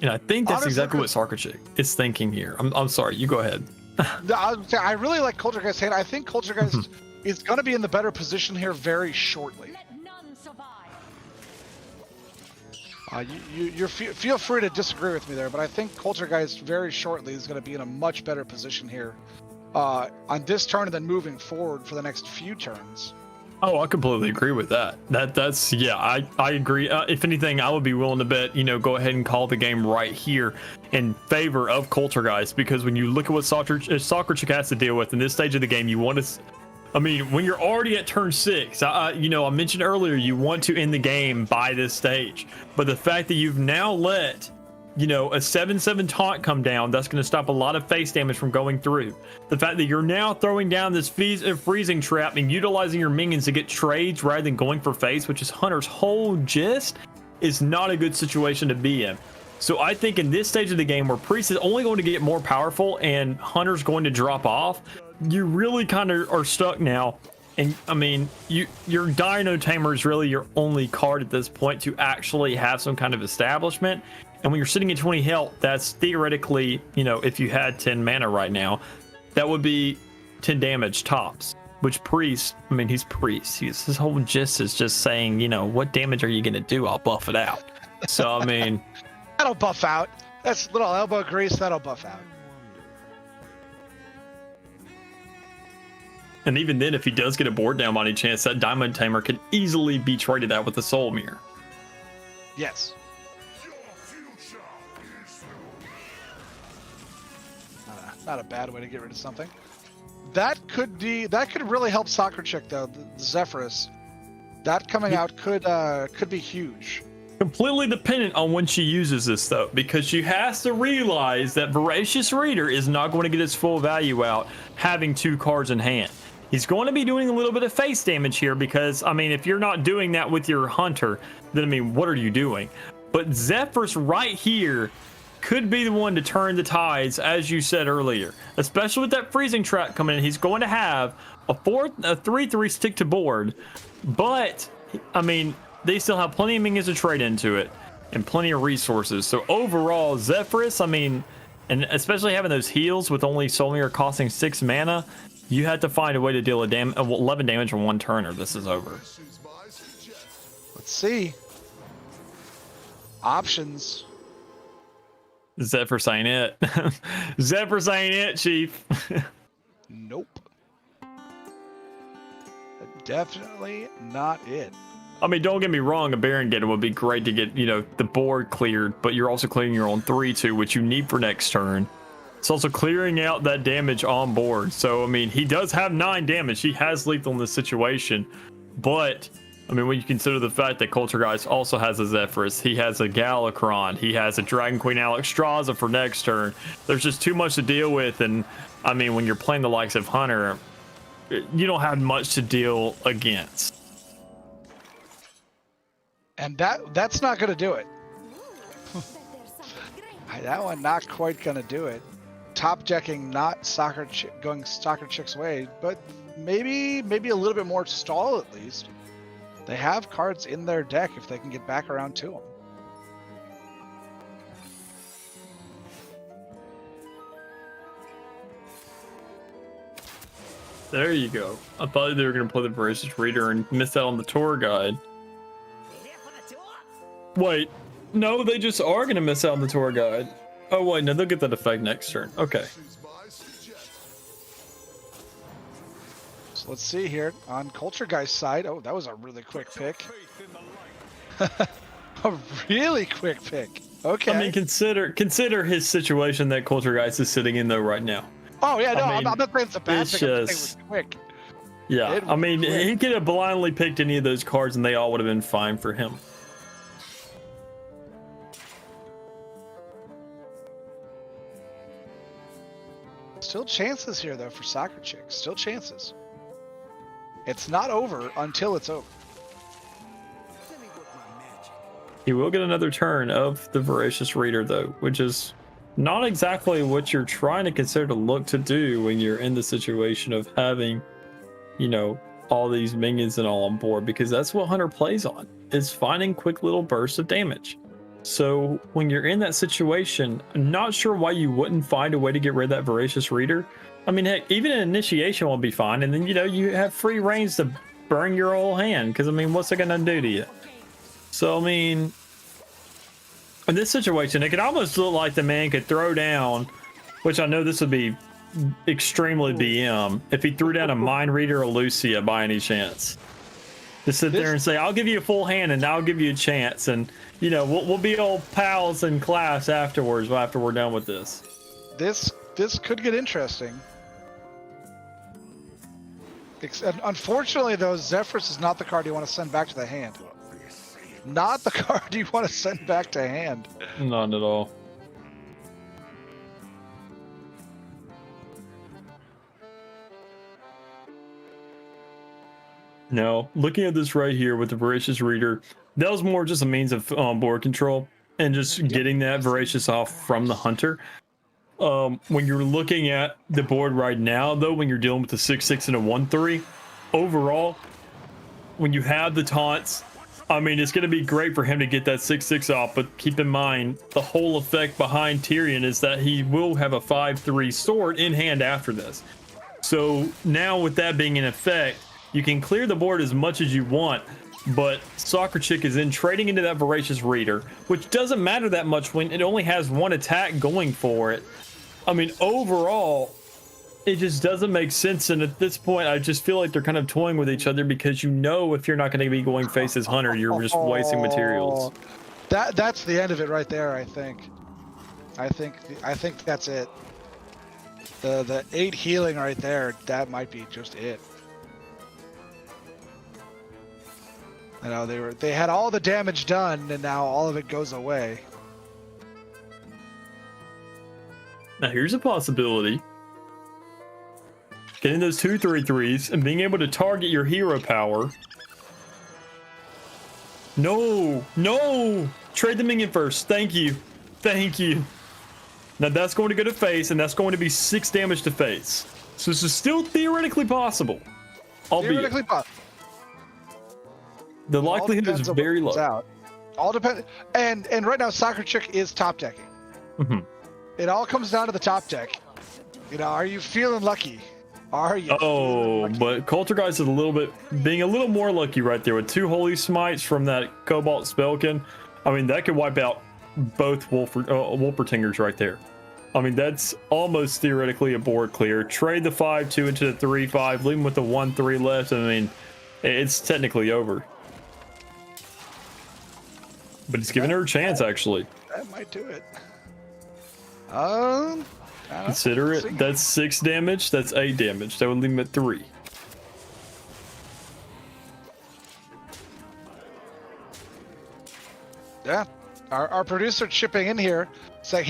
And I think that's
Honestly,
exactly what Sarkachik is thinking here. I'm sorry, you go ahead.
I really like Culturegeist hand. I think Culturegeist is going to be in the better position here very shortly. You feel free to disagree with me there, but I think Culturegeist very shortly is going to be in a much better position here on this turn and then moving forward for the next few turns.
Oh, I completely agree with that. That's yeah, I agree. If anything, I would be willing to bet, you know, go ahead and call the game right here in favor of Culturegeist, because when you look at what Sarkachik has to deal with in this stage of the game, you want to, I mean, when you're already at turn 6, you know, I mentioned earlier, you want to end the game by this stage, but the fact that you've now let, you know, a 7/7 taunt come down, that's going to stop a lot of face damage from going through. The fact that you're now throwing down this freezing trap and utilizing your minions to get trades rather than going for face, which is Hunter's whole gist, is not a good situation to be in. So I think in this stage of the game where Priest is only going to get more powerful and Hunter's going to drop off, you really kind of are stuck now. And I mean, your Dino Tamer is really your only card at this point to actually have some kind of establishment. And when you're sitting at 20 health, that's theoretically, you know, if you had 10 mana right now, that would be 10 damage tops. Which Priest, I mean, he's Priest. His whole gist is just saying, you know, what damage are you going to do? I'll buff it out. So, I mean...
That'll buff out. That's little elbow grease. That'll buff out.
And even then, if he does get a board down by any chance, that Diamond Tamer can easily be traded out with the Soul Mirror.
Yes. Not a bad way to get rid of something. That could really help Sarkachik though. The Zephyrus, that coming out could be huge.
Completely dependent on when she uses this though, because she has to realize that Voracious Reader is not going to get its full value out having 2 cards in hand. He's going to be doing a little bit of face damage here, because I mean, if you're not doing that with your Hunter, then I mean, what are you doing? But Zephyrus right here could be the one to turn the tides, as you said earlier, especially with that freezing trap coming in. He's going to have a 3/3 stick to board, but I mean, they still have plenty of minions to trade into it and plenty of resources. So overall, Zephyrus, I mean, and especially having those heals with only Soul Mirror costing 6 mana, you have to find a way to deal 11 damage in 1 turn or this is over.
Let's see. Options.
Zephyrus ain't it. Zephyrus ain't it, Chief.
Nope. Definitely not it.
I mean, don't get me wrong, a Baron Gator would be great to get, you know, the board cleared, but you're also clearing your own 3/2, which you need for next turn. It's also clearing out that damage on board. So, I mean, he does have 9 damage. He has lethal in this situation. But, I mean, when you consider the fact that Culturegeist also has a Zephyrus, he has a Galakron, he has a Dragon Queen Alexstrasza for next turn. There's just too much to deal with. And, I mean, when you're playing the likes of Hunter, you don't have much to deal against.
And that's not going to do it. That one not quite going to do it. Top decking, not going soccer chick's way, but maybe a little bit more stall at least. They have cards in their deck if they can get back around to them.
There you go. I thought they were going to play the Voracious Reader and miss out on the tour guide. Wait, no, they just are going to miss out on the tour guide. Oh, wait, no, they'll get that effect next turn. Okay.
So let's see here on Culture Guy's side. Oh, that was a really quick pick. A really quick pick. Okay.
I mean, consider his situation that Culture Guys is sitting in, though, right now.
Oh, yeah, no, I'm not saying it's a bad pick. It was quick.
Yeah, I mean, he could have blindly picked any of those cards and they all would have been fine for him.
Still chances here, though, for Soccer Chick. Still chances. It's not over until it's over.
He will get another turn of the Voracious Reader, though, which is not exactly what you're trying to consider to look to do when you're in the situation of having, you know, all these minions and all on board, because that's what Hunter plays on, is finding quick little bursts of damage. So when you're in that situation, I'm not sure why you wouldn't find a way to get rid of that Voracious Reader. I mean, heck, even an initiation will be fine, and then, you know, you have free reigns to burn your whole hand, because, I mean, what's it going to do to you? So, I mean, in this situation, it could almost look like the man could throw down, which I know this would be extremely BM, if he threw down a Mind Reader or Lucia by any chance. Just sit there and say, I'll give you a full hand and I'll give you a chance, and, you know, we'll be old pals in class afterwards after we're done with this.
This could get interesting. Unfortunately, though, Zephyrus is not the card you want to send back to the hand. Not the card you want to send back to hand.
Not at all. No, looking at this right here with the Voracious Reader, that was more just a means of board control and just getting that Voracious off from the Hunter. When you're looking at the board right now, though, when you're dealing with the 6/6 and a 1/3, overall, when you have the taunts, I mean, it's going to be great for him to get that 6/6 off, but keep in mind, the whole effect behind Tyrion is that he will have a 5/3 sword in hand after this. So now with that being in effect, you can clear the board as much as you want, but Soccer Chick is then trading into that Voracious Reader, which doesn't matter that much when it only has one attack going for it. I mean, overall, it just doesn't make sense, and at this point, I just feel like they're kind of toying with each other, because you know if you're not going to be going face as Hunter, you're just wasting materials.
That's the end of it right there, I think. I think that's it. The 8 healing right there, that might be just it. You know, they had all the damage done, and now all of it goes away.
Now here's a possibility. Getting those 2/3/3s and being able to target your hero power. No! Trade the minion first. Thank you. Now that's going to go to face, and that's going to be 6 damage to face. So this is still theoretically possible.
Theoretically possible.
The likelihood is very low.
All depends. And right now, Soccer Chick is top decking.
Mm-hmm.
It all comes down to the top deck. You know, are you feeling lucky? Are you?
But Culture Guys is being a little more lucky right there with 2 Holy Smites from that Cobalt Spellkin. I mean, that could wipe out both Wolpertingers right there. I mean, that's almost theoretically a board clear. Trade the 5/2 into the 3/5, leave him with the 1/3 left. I mean, it's technically over. But it's giving her a chance, actually.
That might do it.
Consider it. That's 6 damage. That's 8 damage. That would leave him at 3.
Yeah. Our producer chipping in here saying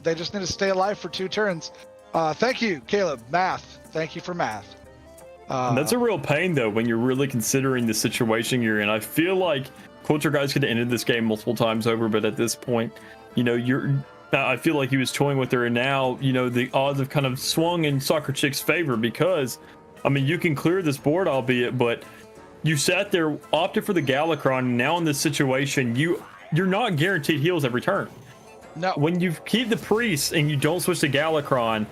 they just need to stay alive for 2 turns. Thank you, Caleb. Math. Thank you for math.
And that's a real pain, though, when you're really considering the situation you're in. I feel like Culture Guys could have ended this game multiple times over, but at this point, you know, I feel like he was toying with her, and now, you know, the odds have kind of swung in Soccer Chick's favor because, I mean, you can clear this board, albeit, but you sat there, opted for the Galakron, and now in this situation, you're not guaranteed heals every turn.
No.
When you keep the Priest and you don't switch to Galakron,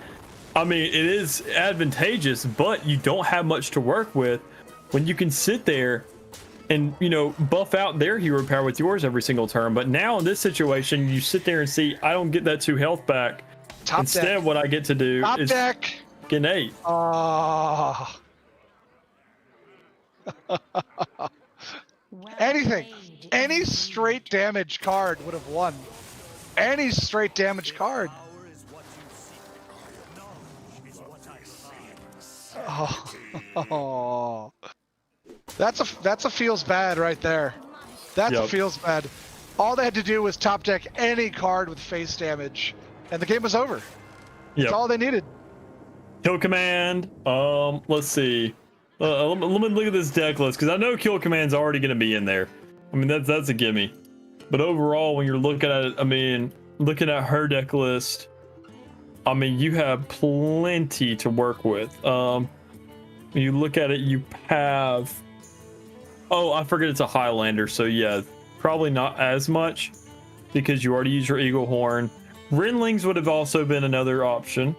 I mean, it is advantageous, but you don't have much to work with when you can sit there and, you know, buff out their hero power with yours every single turn. But now in this situation, you sit there and see, I don't get that 2 health back.
Top
Instead,
deck.
what I get to do
Top
is
deck.
get an 8.
Oh. Anything. Any straight damage card would have won. Any straight damage card. Oh. That's a feels bad right there. That's a feels bad. All they had to do was top deck any card with face damage, and the game was over. That's all they needed.
Kill command. Let's see. Let me look at this deck list because I know kill command's already going to be in there. I mean, that's a gimme. But overall, when you're looking at it, I mean, looking at her deck list, I mean, you have plenty to work with. When you look at it, you have. Oh, I forget it's a Highlander, so yeah, probably not as much because you already used your Eagle Horn. Renlings would have also been another option.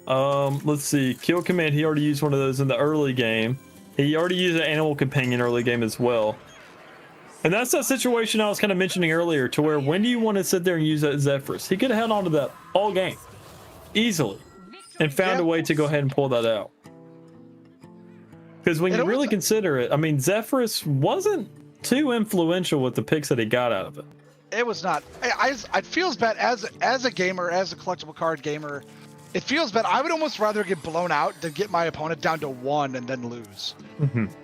Let's see, Kill Command, he already used one of those in the early game. He already used an Animal Companion early game as well. And that's that situation I was kind of mentioning earlier, to where when do you want to sit there and use that Zephyrus? He could have held on to that all game, easily, and found a way to go ahead and pull that out. Because when you really consider it, I mean, Zephyrus wasn't too influential with the picks that he got out of it.
It was not. It feels bad as a gamer, as a collectible card gamer. It feels bad. I would almost rather get blown out than get my opponent down to 1 and then lose.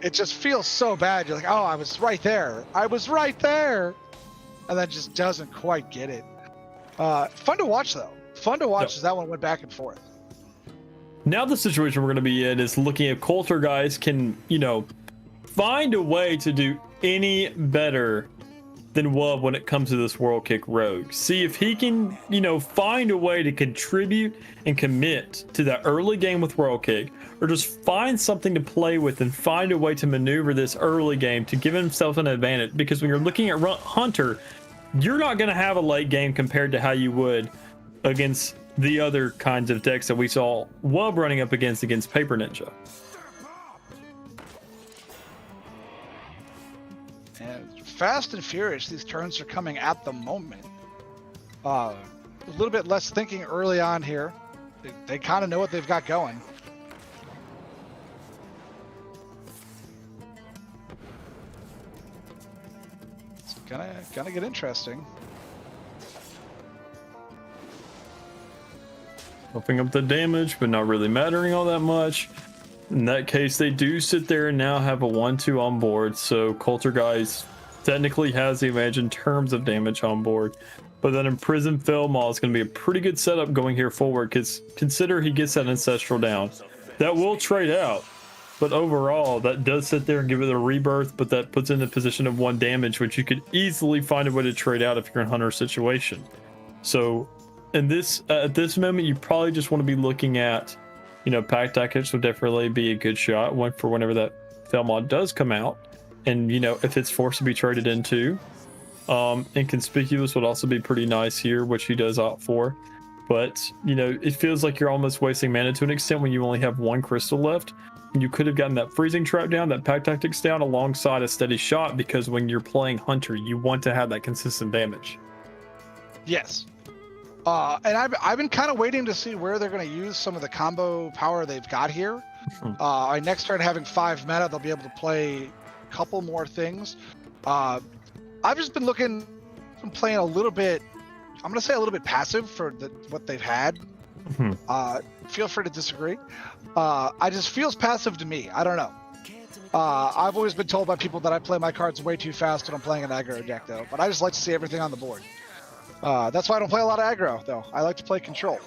It just feels so bad. You're like, oh, I was right there. I was right there. And then just doesn't quite get it. Fun to watch, though. Fun to watch as that one went back and forth.
Now the situation we're going to be in is looking if Coulter Guys can, you know, find a way to do any better than Wub when it comes to this World Kick Rogue. See if he can, you know, find a way to contribute and commit to that early game with World Kick, or just find something to play with and find a way to maneuver this early game to give himself an advantage. Because when you're looking at Hunter, you're not going to have a late game compared to how you would against the other kinds of decks that we saw Wub running up against Paper Ninja.
And fast and furious, these turns are coming at the moment. A little bit less thinking early on here. They kind of know what they've got going. It's gonna get interesting.
Buffing up the damage, but not really mattering all that much. In that case, they do sit there and now have a 1-2 on board, so Coulter Guys technically has the advantage in terms of damage on board. But then Imprisoned Felmaw is going to be a pretty good setup going here forward, because consider he gets that Ancestral down. That will trade out, but overall, that does sit there and give it a rebirth, but that puts it in the position of 1 damage, which you could easily find a way to trade out if you're in Hunter's situation. So in this at this moment, you probably just want to be looking at, you know, Pack Tactics would definitely be a good shot for whenever that Felmaw does come out. And, you know, if it's forced to be traded into, Inconspicuous would also be pretty nice here, which he does opt for. But, you know, it feels like you're almost wasting mana to an extent when you only have 1 crystal left. You could have gotten that Freezing Trap down, that Pack Tactics down, alongside a Steady Shot, because when you're playing Hunter, you want to have that consistent damage.
Yes. And I've been kind of waiting to see where they're going to use some of the combo power they've got here. I next turn having 5 mana, they'll be able to play a couple more things. I've just been playing a little bit, I'm going to say a little bit passive for what they've had. Feel free to disagree. I just feels passive to me. I don't know. I've always been told by people that I play my cards way too fast when I'm playing an aggro deck, though. But I just like to see everything on the board. That's why I don't play a lot of aggro, though. I like to play control.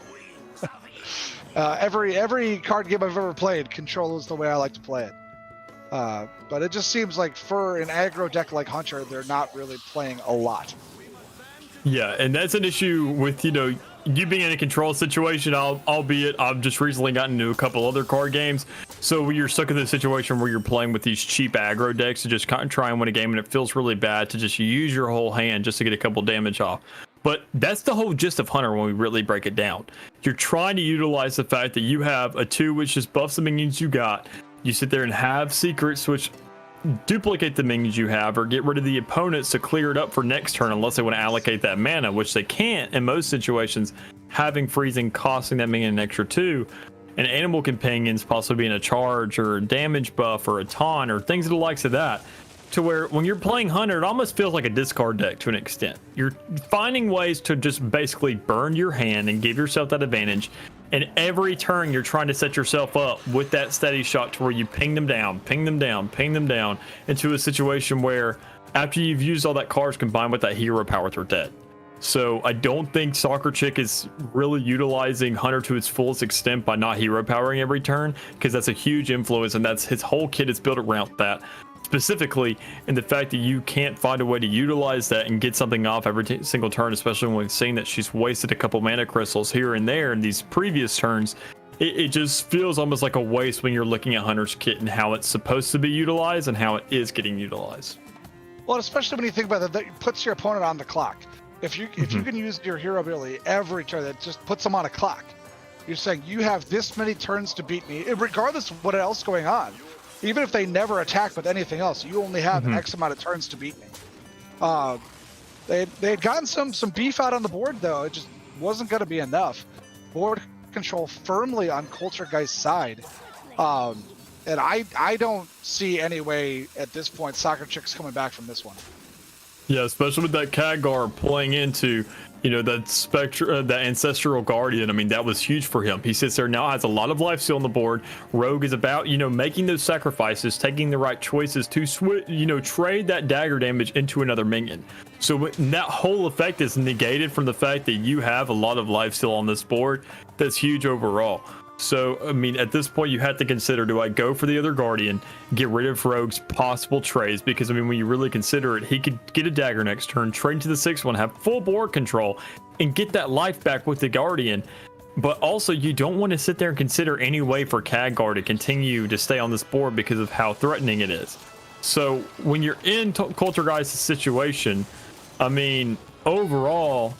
Every card game I've ever played, control is the way I like to play it. But it just seems like for an aggro deck like Hunter, they're not really playing a lot.
Yeah, and that's an issue with, you know, you being in a control situation, albeit I've just recently gotten into a couple other card games. So you're stuck in this situation where you're playing with these cheap aggro decks to just kind of try and win a game, and it feels really bad to just use your whole hand just to get a couple damage off. But that's the whole gist of Hunter when we really break it down. You're trying to utilize the fact that you have a 2 which just buffs the minions you got. You sit there and have secrets which duplicate the minions you have or get rid of the opponents to clear it up for next turn unless they want to allocate that mana, which they can't in most situations, having freezing costing that minion an extra 2, and animal companions possibly being a charge or a damage buff or a taunt or things of the likes of that, to where when you're playing Hunter, it almost feels like a discard deck to an extent. You're finding ways to just basically burn your hand and give yourself that advantage. And every turn you're trying to set yourself up with that steady shot to where you ping them down, ping them down, ping them down into a situation where after you've used all that cards combined with that hero power, they're dead. So I don't think Soccer Chick is really utilizing Hunter to its fullest extent by not hero powering every turn, because that's a huge influence, and that's his whole kit is built around that. Specifically in the fact that you can't find a way to utilize that and get something off every single turn, especially when we've seen that she's wasted a couple mana crystals here and there in these previous turns. It just feels almost like a waste when you're looking at Hunter's kit and how it's supposed to be utilized and how it is getting utilized.
Well, especially when you think about that, it puts your opponent on the clock. If you can use your hero ability every turn, that just puts them on a clock. You're saying you have this many turns to beat me, regardless of what else is going on. Even if they never attack with anything else, you only have X amount of turns to beat me. They had gotten some beef out on the board, though. It just wasn't going to be enough. Board control firmly on Kulturgeist's side. And I don't see any way at this point Soccer Chick's coming back from this one.
Yeah, especially with that Khadgar playing into, you know, that that Ancestral Guardian. I mean, that was huge for him. He sits there now, has a lot of life still on the board. Rogue is about, you know, making those sacrifices, taking the right choices to, you know, trade that dagger damage into another minion. So that whole effect is negated from the fact that you have a lot of life still on this board. That's huge overall. So, I mean, at this point, you have to consider, do I go for the other Guardian, get rid of Rogue's possible trades? Because, I mean, when you really consider it, he could get a dagger next turn, trade to the 6th one, have full board control, and get that life back with the Guardian. But also, you don't want to sit there and consider any way for Khadgar to continue to stay on this board because of how threatening it is. So, when you're in Kulturgeist's situation, I mean, overall,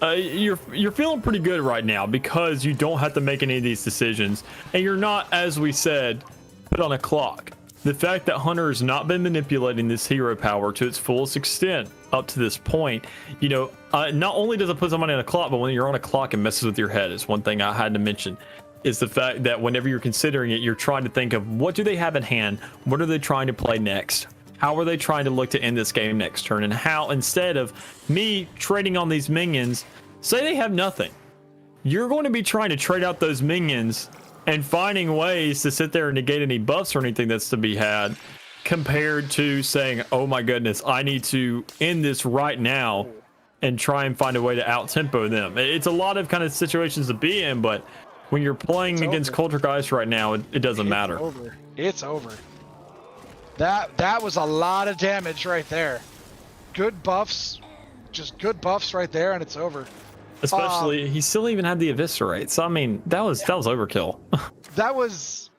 you're feeling pretty good right now because you don't have to make any of these decisions, and you're not, as we said, put on a clock. The fact that Hunter has not been manipulating this hero power to its fullest extent up to this point, you know, not only does it put somebody on a clock, but when you're on a clock, it messes with your head. Is one thing I had to mention, is the fact that whenever you're considering it, you're trying to think of what do they have in hand, what are they trying to play next, how are they trying to look to end this game next turn, and how, instead of me trading on these minions, say they have nothing, you're going to be trying to trade out those minions and finding ways to sit there and negate any buffs or anything that's to be had, compared to saying, oh my goodness, I need to end this right now and try and find a way to out-tempo them. It's a lot of kind of situations to be in, but when you're playing against Kulturgeist right now, it doesn't matter.
It's over. That was a lot of damage right there. Good buffs, just good buffs right there, and it's over.
Especially, he still even had the Eviscerate. So, I mean, that was overkill.
That was...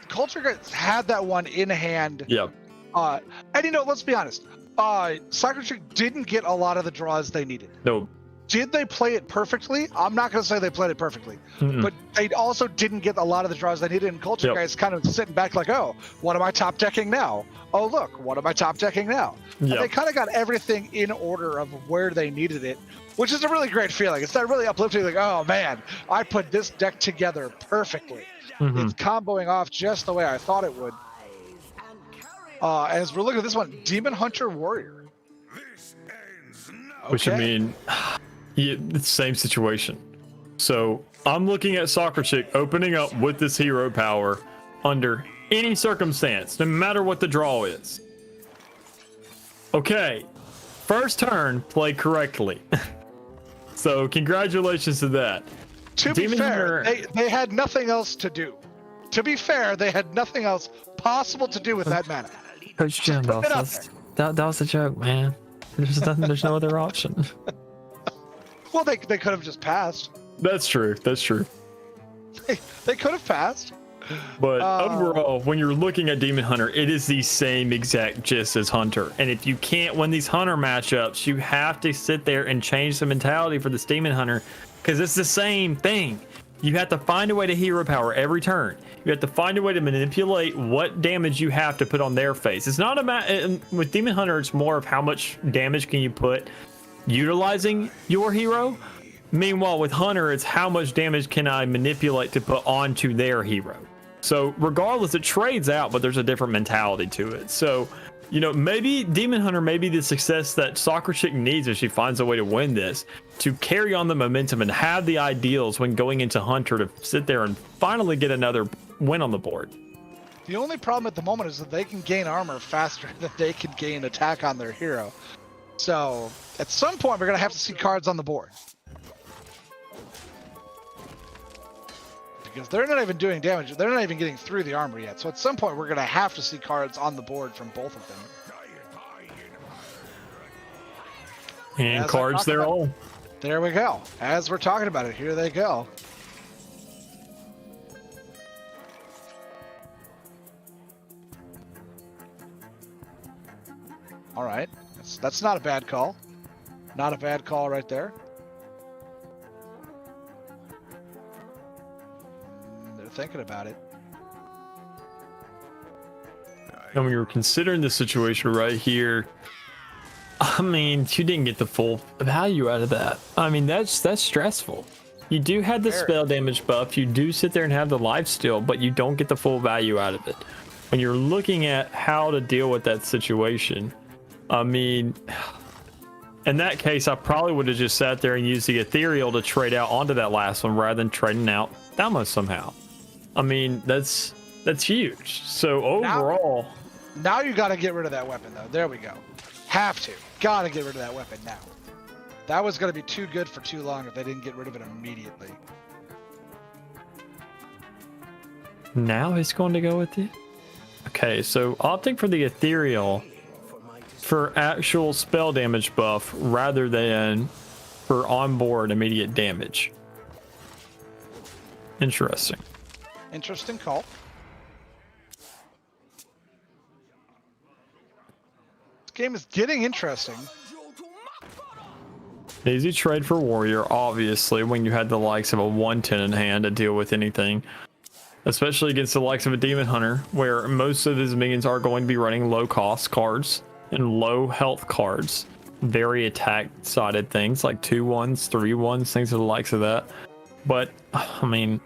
Kulturgeist had that one in hand.
Yep.
And, you know, let's be honest. Soccer Chick didn't get a lot of the draws they needed.
No.
Did they play it perfectly? I'm not going to say they played it perfectly. But they also didn't get a lot of the draws they needed. And Kulturgeist kind of sitting back like, oh, what am I top decking now? Oh, look, what am I top decking now? And they kind of got everything in order of where they needed it, which is a really great feeling. It's not really uplifting, like, oh, man, I put this deck together perfectly. It's comboing off just the way I thought it would. As we're looking at this one, Demon Hunter Warrior.
Which, I mean, yeah, it's the same situation. So I'm looking at Soccer Chick opening up with this hero power under any circumstance, no matter what the draw is. Okay, first turn played correctly. So congratulations to that.
To be
Demon
fair,
Hunter-
they had nothing else to do. To be fair, they had nothing else possible to do with that mana.
Coach Jim,
put it out
that was a joke, man. There's nothing. There's no other option.
Well, they could have just passed.
That's true. That's true.
They could have passed.
But overall, when you're looking at Demon Hunter, it is the same exact gist as Hunter. And if you can't win these Hunter matchups, you have to sit there and change the mentality for this Demon Hunter, because it's the same thing. You have to find a way to hero power every turn. You have to find a way to manipulate what damage you have to put on their face. It's not about, with Demon Hunter, it's more of how much damage can you put utilizing your hero. Meanwhile, with Hunter, it's how much damage can I manipulate to put onto their hero. So regardless, it trades out, but there's a different mentality to it. So, you know, maybe Demon Hunter may be the success that Soccer Chick needs if she finds a way to win this, to carry on the momentum and have the ideals when going into Hunter to sit there and finally get another win on the board.
The only problem at the moment is that they can gain armor faster than they can gain attack on their hero. So at some point, we're going to have to see cards on the board. Because they're not even doing damage. They're not even getting through the armor yet. So at some point, we're going to have to see cards on the board from both of them.
And cards their own.
There we go. As we're talking about it, here they go. All right. That's not a bad call. Not a bad call right there. They're thinking about it.
And when you're considering the situation right here, I mean, you didn't get the full value out of that. I mean, that's stressful. You do have the spell damage buff. You do sit there and have the lifesteal, but you don't get the full value out of it. When you're looking at how to deal with that situation, I mean, in that case, I probably would have just sat there and used the ethereal to trade out onto that last one rather than trading out Thamos somehow. I mean, that's huge. So overall,
now you got to get rid of that weapon, though. There we go. Have to. Got to get rid of that weapon now. That was going to be too good for too long if they didn't get rid of it immediately.
now he's going to go with it. Okay, so opting for the ethereal for actual spell damage buff rather than for onboard immediate damage. Interesting.
Interesting call. This game is getting interesting.
Easy trade for warrior, obviously, when you had the likes of a 110 in hand to deal with anything. Especially against the likes of a demon hunter, where most of his minions are going to be running low cost cards and low health cards. Very attack sided things like 2-1s, 3-1s, things of the likes of that. But I mean,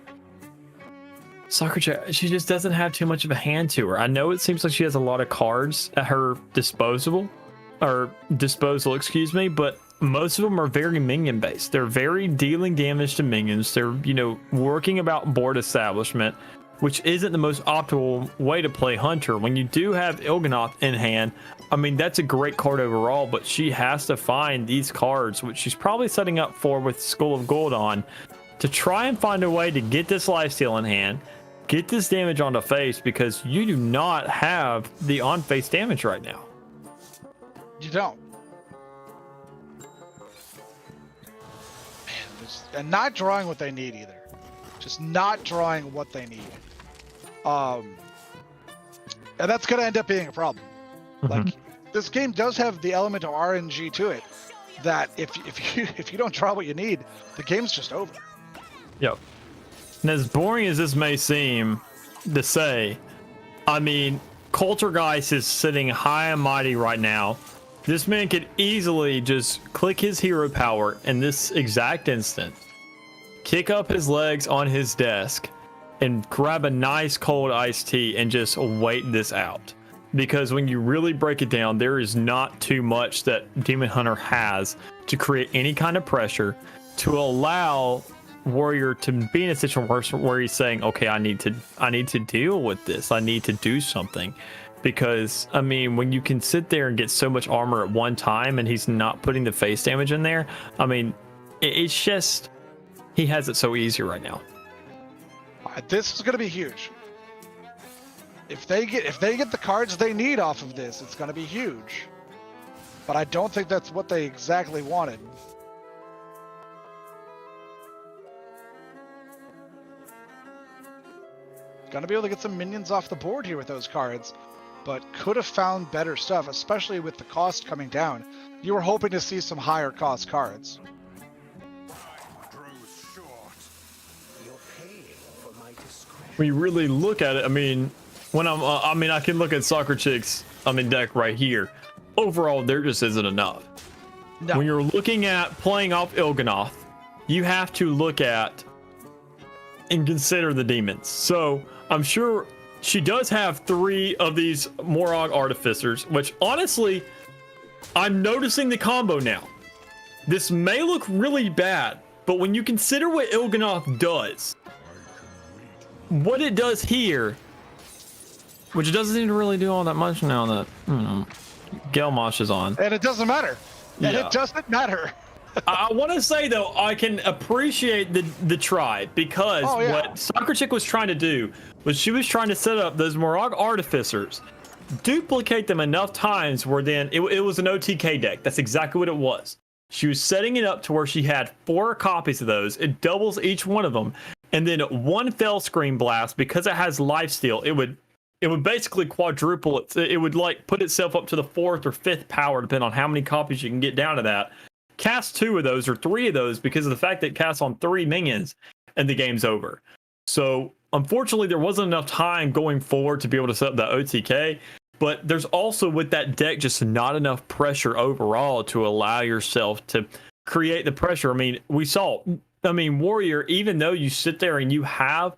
Sakura, she just doesn't have too much of a hand to her. I know it seems like she has a lot of cards at her disposal, excuse me, but most of them are very minion based. They're very dealing damage to minions. They're, you know, working about board establishment, which isn't the most optimal way to play Hunter. When you do have Il'gynoth in hand, I mean, that's a great card overall, but she has to find these cards, which she's probably setting up for with Skull of Gold on, to try and find a way to get this lifesteal in hand, get this damage onto face, because you do not have the on-face damage right now.
You don't. And not drawing what they need either. Just not drawing what they need. And that's going to end up being a problem. Like, this game does have the element of RNG to it, that if you don't draw what you need, the game's just over.
Yep. And as boring as this may seem to say, I mean, Coultergeist is sitting high and mighty right now. This man could easily just click his hero power in this exact instant, kick up his legs on his desk, and grab a nice cold iced tea and just wait this out. Because when you really break it down, there is not too much that Demon Hunter has to create any kind of pressure to allow Warrior to be in a situation where he's saying, okay, I need to deal with this. I need to do something. Because, I mean, when you can sit there and get so much armor at one time and he's not putting the face damage in there, I mean, it's just, He has it so easy right now.
This is going to be huge. If they get the cards they need off of this, it's going to be huge. But I don't think that's what they exactly wanted. Gonna be able to get some minions off the board here with those cards, but could have found better stuff, especially with the cost coming down. You were hoping to see some higher cost cards.
When you really look at it, I mean, when I can look at Soccer Chick's deck right here. Overall, there just isn't enough.
No.
When you're looking at playing off Il'gynoth, you have to look at and consider the demons. So I'm sure she does have 3 of these Morog Artificers, which honestly, I'm noticing the combo now. This may look really bad, but when you consider what Il'gynoth does, what it does here, which it doesn't seem to really do all that much now that, Gelmosh is on.
And it doesn't matter. And
Yeah.
it doesn't matter.
I want to say though, I can appreciate the try, because what Soccer Chick was trying to do was she was trying to set up those Morog Artificers, duplicate them enough times where then it was an OTK deck. That's exactly what it was. She was setting it up to where she had 4 copies of those. It doubles each one of them, and then 1 Fell Screen Blast, because it has lifesteal, it would basically quadruple it. It would like put itself up to the 4th or 5th power, depending on how many copies you can get down to that. Cast 2 of those or 3 of those because of the fact that it casts on 3 minions and the game's over. So unfortunately, there wasn't enough time going forward to be able to set up that OTK. But there's also with that deck just not enough pressure overall to allow yourself to create the pressure. I mean, we saw, Warrior, even though you sit there and you have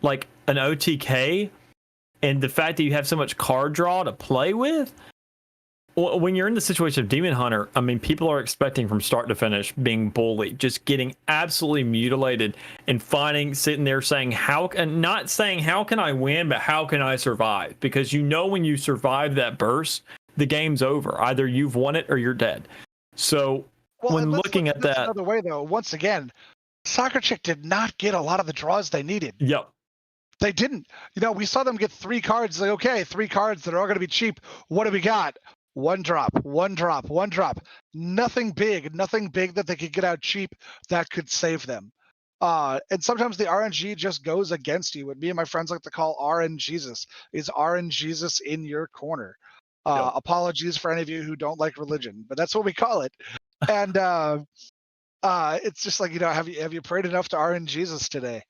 like an OTK and the fact that you have so much card draw to play with, when you're in the situation of Demon Hunter, people are expecting from start to finish being bullied, just getting absolutely mutilated and sitting there saying, not saying, how can I win, but how can I survive? Because when you survive that burst, the game's over. Either you've won it or you're dead. So when looking at that.
Another way though, once again, Soccer Chick did not get a lot of the draws they needed.
Yep.
They didn't. We saw them get 3 cards. Like, okay, 3 cards that are all going to be cheap. What do we got? 1 drop, 1 drop, 1 drop. Nothing big that they could get out cheap that could save them. And sometimes the RNG just goes against you. What me and my friends like to call RNGesus is RNGesus in your corner. Apologies for any of you who don't like religion, but that's what we call it. And it's just like, have you prayed enough to RNGesus today?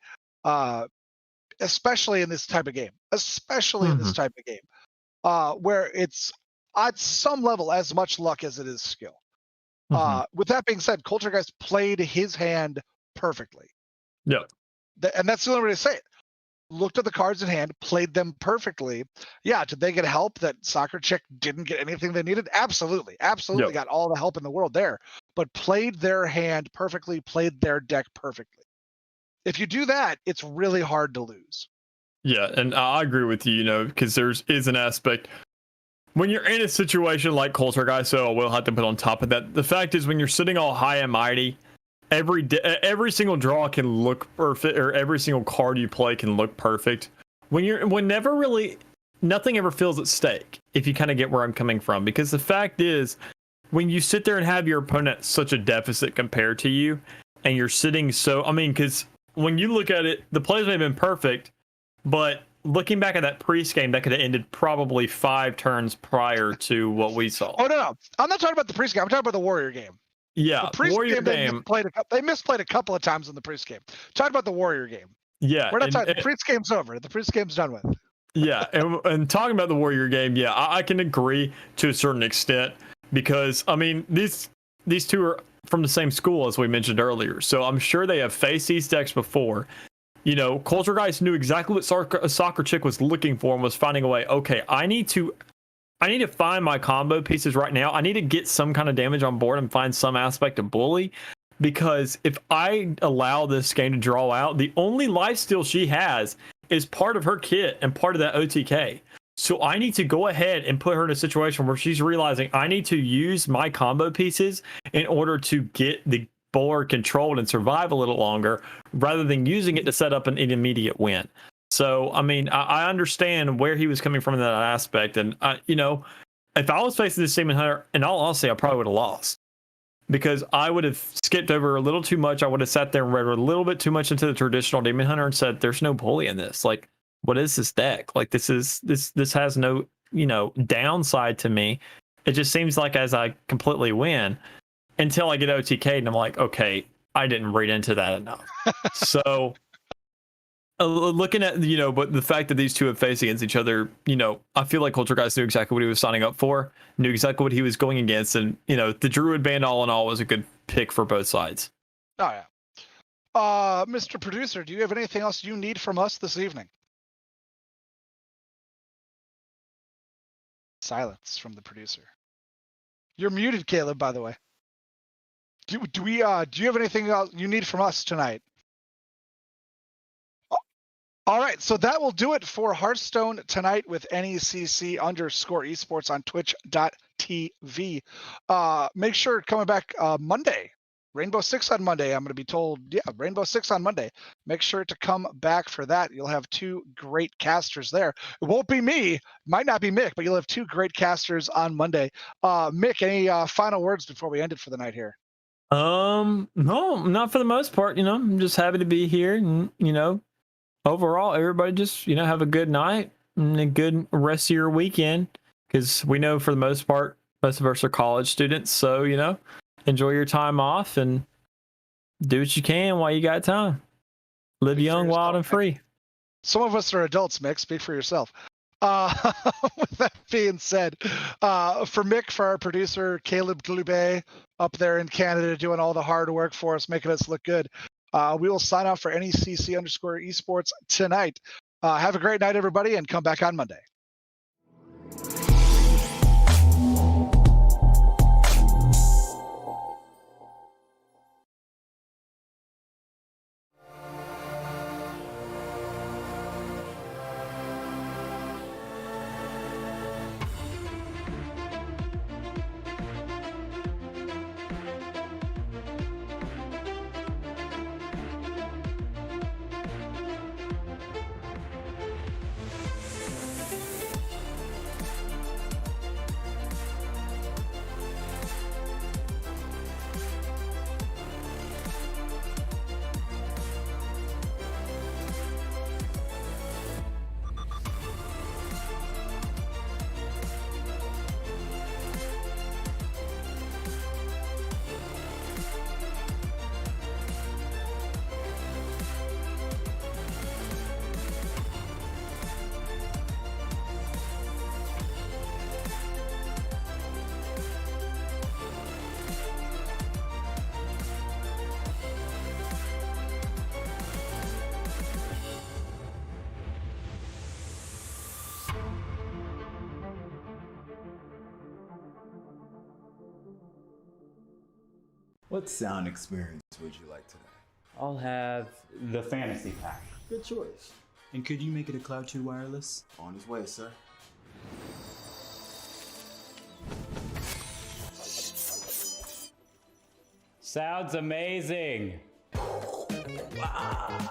Especially in this type of game. In this type of game. Where it's at some level as much luck as it is skill. With that being said, Kulturgeist played his hand perfectly.
Yeah.
And that's the only way to say it. Looked at the cards in hand, played them perfectly. Yeah, did they get help that Soccer Chick didn't get anything they needed? Absolutely. Absolutely got all the help in the world there. But played their hand perfectly, played their deck perfectly. If you do that, it's really hard to lose.
Yeah, and I agree with you, because there is an aspect. When you're in a situation like Kulturgeist, so I will have to put on top of that, the fact is when you're sitting all high and mighty, every single draw can look perfect, or every single card you play can look perfect. Nothing ever feels at stake, if you kind of get where I'm coming from. Because the fact is, when you sit there and have your opponent such a deficit compared to you, and you're sitting because when you look at it, the plays may have been perfect, but looking back at that Priest game, that could have ended probably 5 turns prior to what we saw.
Oh, no. I'm not talking about the Priest game. I'm talking about the Warrior game.
Yeah,
the Priest
Warrior
game. They misplayed a couple of times in the Priest game. Talk about the Warrior game.
Yeah.
We're not talking. The Priest game's over. The Priest game's done with.
Yeah, and talking about the Warrior game, yeah, I can agree to a certain extent, because, these two are from the same school, as we mentioned earlier. So I'm sure they have faced these decks before. Kulturgeist knew exactly what Soccer Chick was looking for and was finding a way. Okay, I need to find my combo pieces right now. I need to get some kind of damage on board and find some aspect of bully, because if I allow this game to draw out, the only lifesteal she has is part of her kit and part of that OTK. So I need to go ahead and put her in a situation where she's realizing I need to use my combo pieces in order to get board controlled and survive a little longer rather than using it to set up an immediate win. So, I mean, I understand where he was coming from in that aspect. And, you know, if I was facing this Demon Hunter, in all honesty, I probably would have lost. Because I would have skipped over a little too much. I would have sat there and read a little bit too much into the traditional Demon Hunter and said, there's no bully in this. Like, what is this deck? Like, this has no, you know, downside to me. It just seems like as I completely win until I get OTK'd and I'm like, okay, I didn't read into that enough. So looking at, you know, but the fact that these two have faced against each other, you know, I feel like Culture Guys knew exactly what he was signing up for, knew exactly what he was going against. And, you know, the Druid band all in all was a good pick for both sides.
Oh, yeah. Mr. Producer, do you have anything else you need from us this evening? Silence from the producer. You're muted, Caleb, by the way. Do you have anything else you need from us tonight? All right, so that will do it for Hearthstone tonight with NECC _esports on twitch.tv. Make sure coming back Monday, Rainbow Six on Monday. I'm going to be told, yeah, Rainbow Six on Monday. Make sure to come back for that. You'll have two great casters there. It won't be me, might not be Mick, but you'll have two great casters on Monday. Mick, any final words before we end it for the night here?
No, not for the most part. You know, I'm just happy to be here, and you know, overall, everybody just, you know, have a good night and a good rest of your weekend, because we know for the most part, most of us are college students. So, you know, enjoy your time off and do what you can while you got time. Live young, wild, and free.
Some of us are adults, Mick. Speak for yourself. With that being said, for Mick, for our producer, Caleb Glube, up there in Canada doing all the hard work for us, making us look good. We will sign off for NECC _esports tonight. Have a great night, everybody, and come back on Monday.
What sound experience would you like today?
I'll have the fantasy pack.
Good choice.
And could you make it a Cloud 2 wireless?
On his way, sir.
Sounds amazing.
Wow.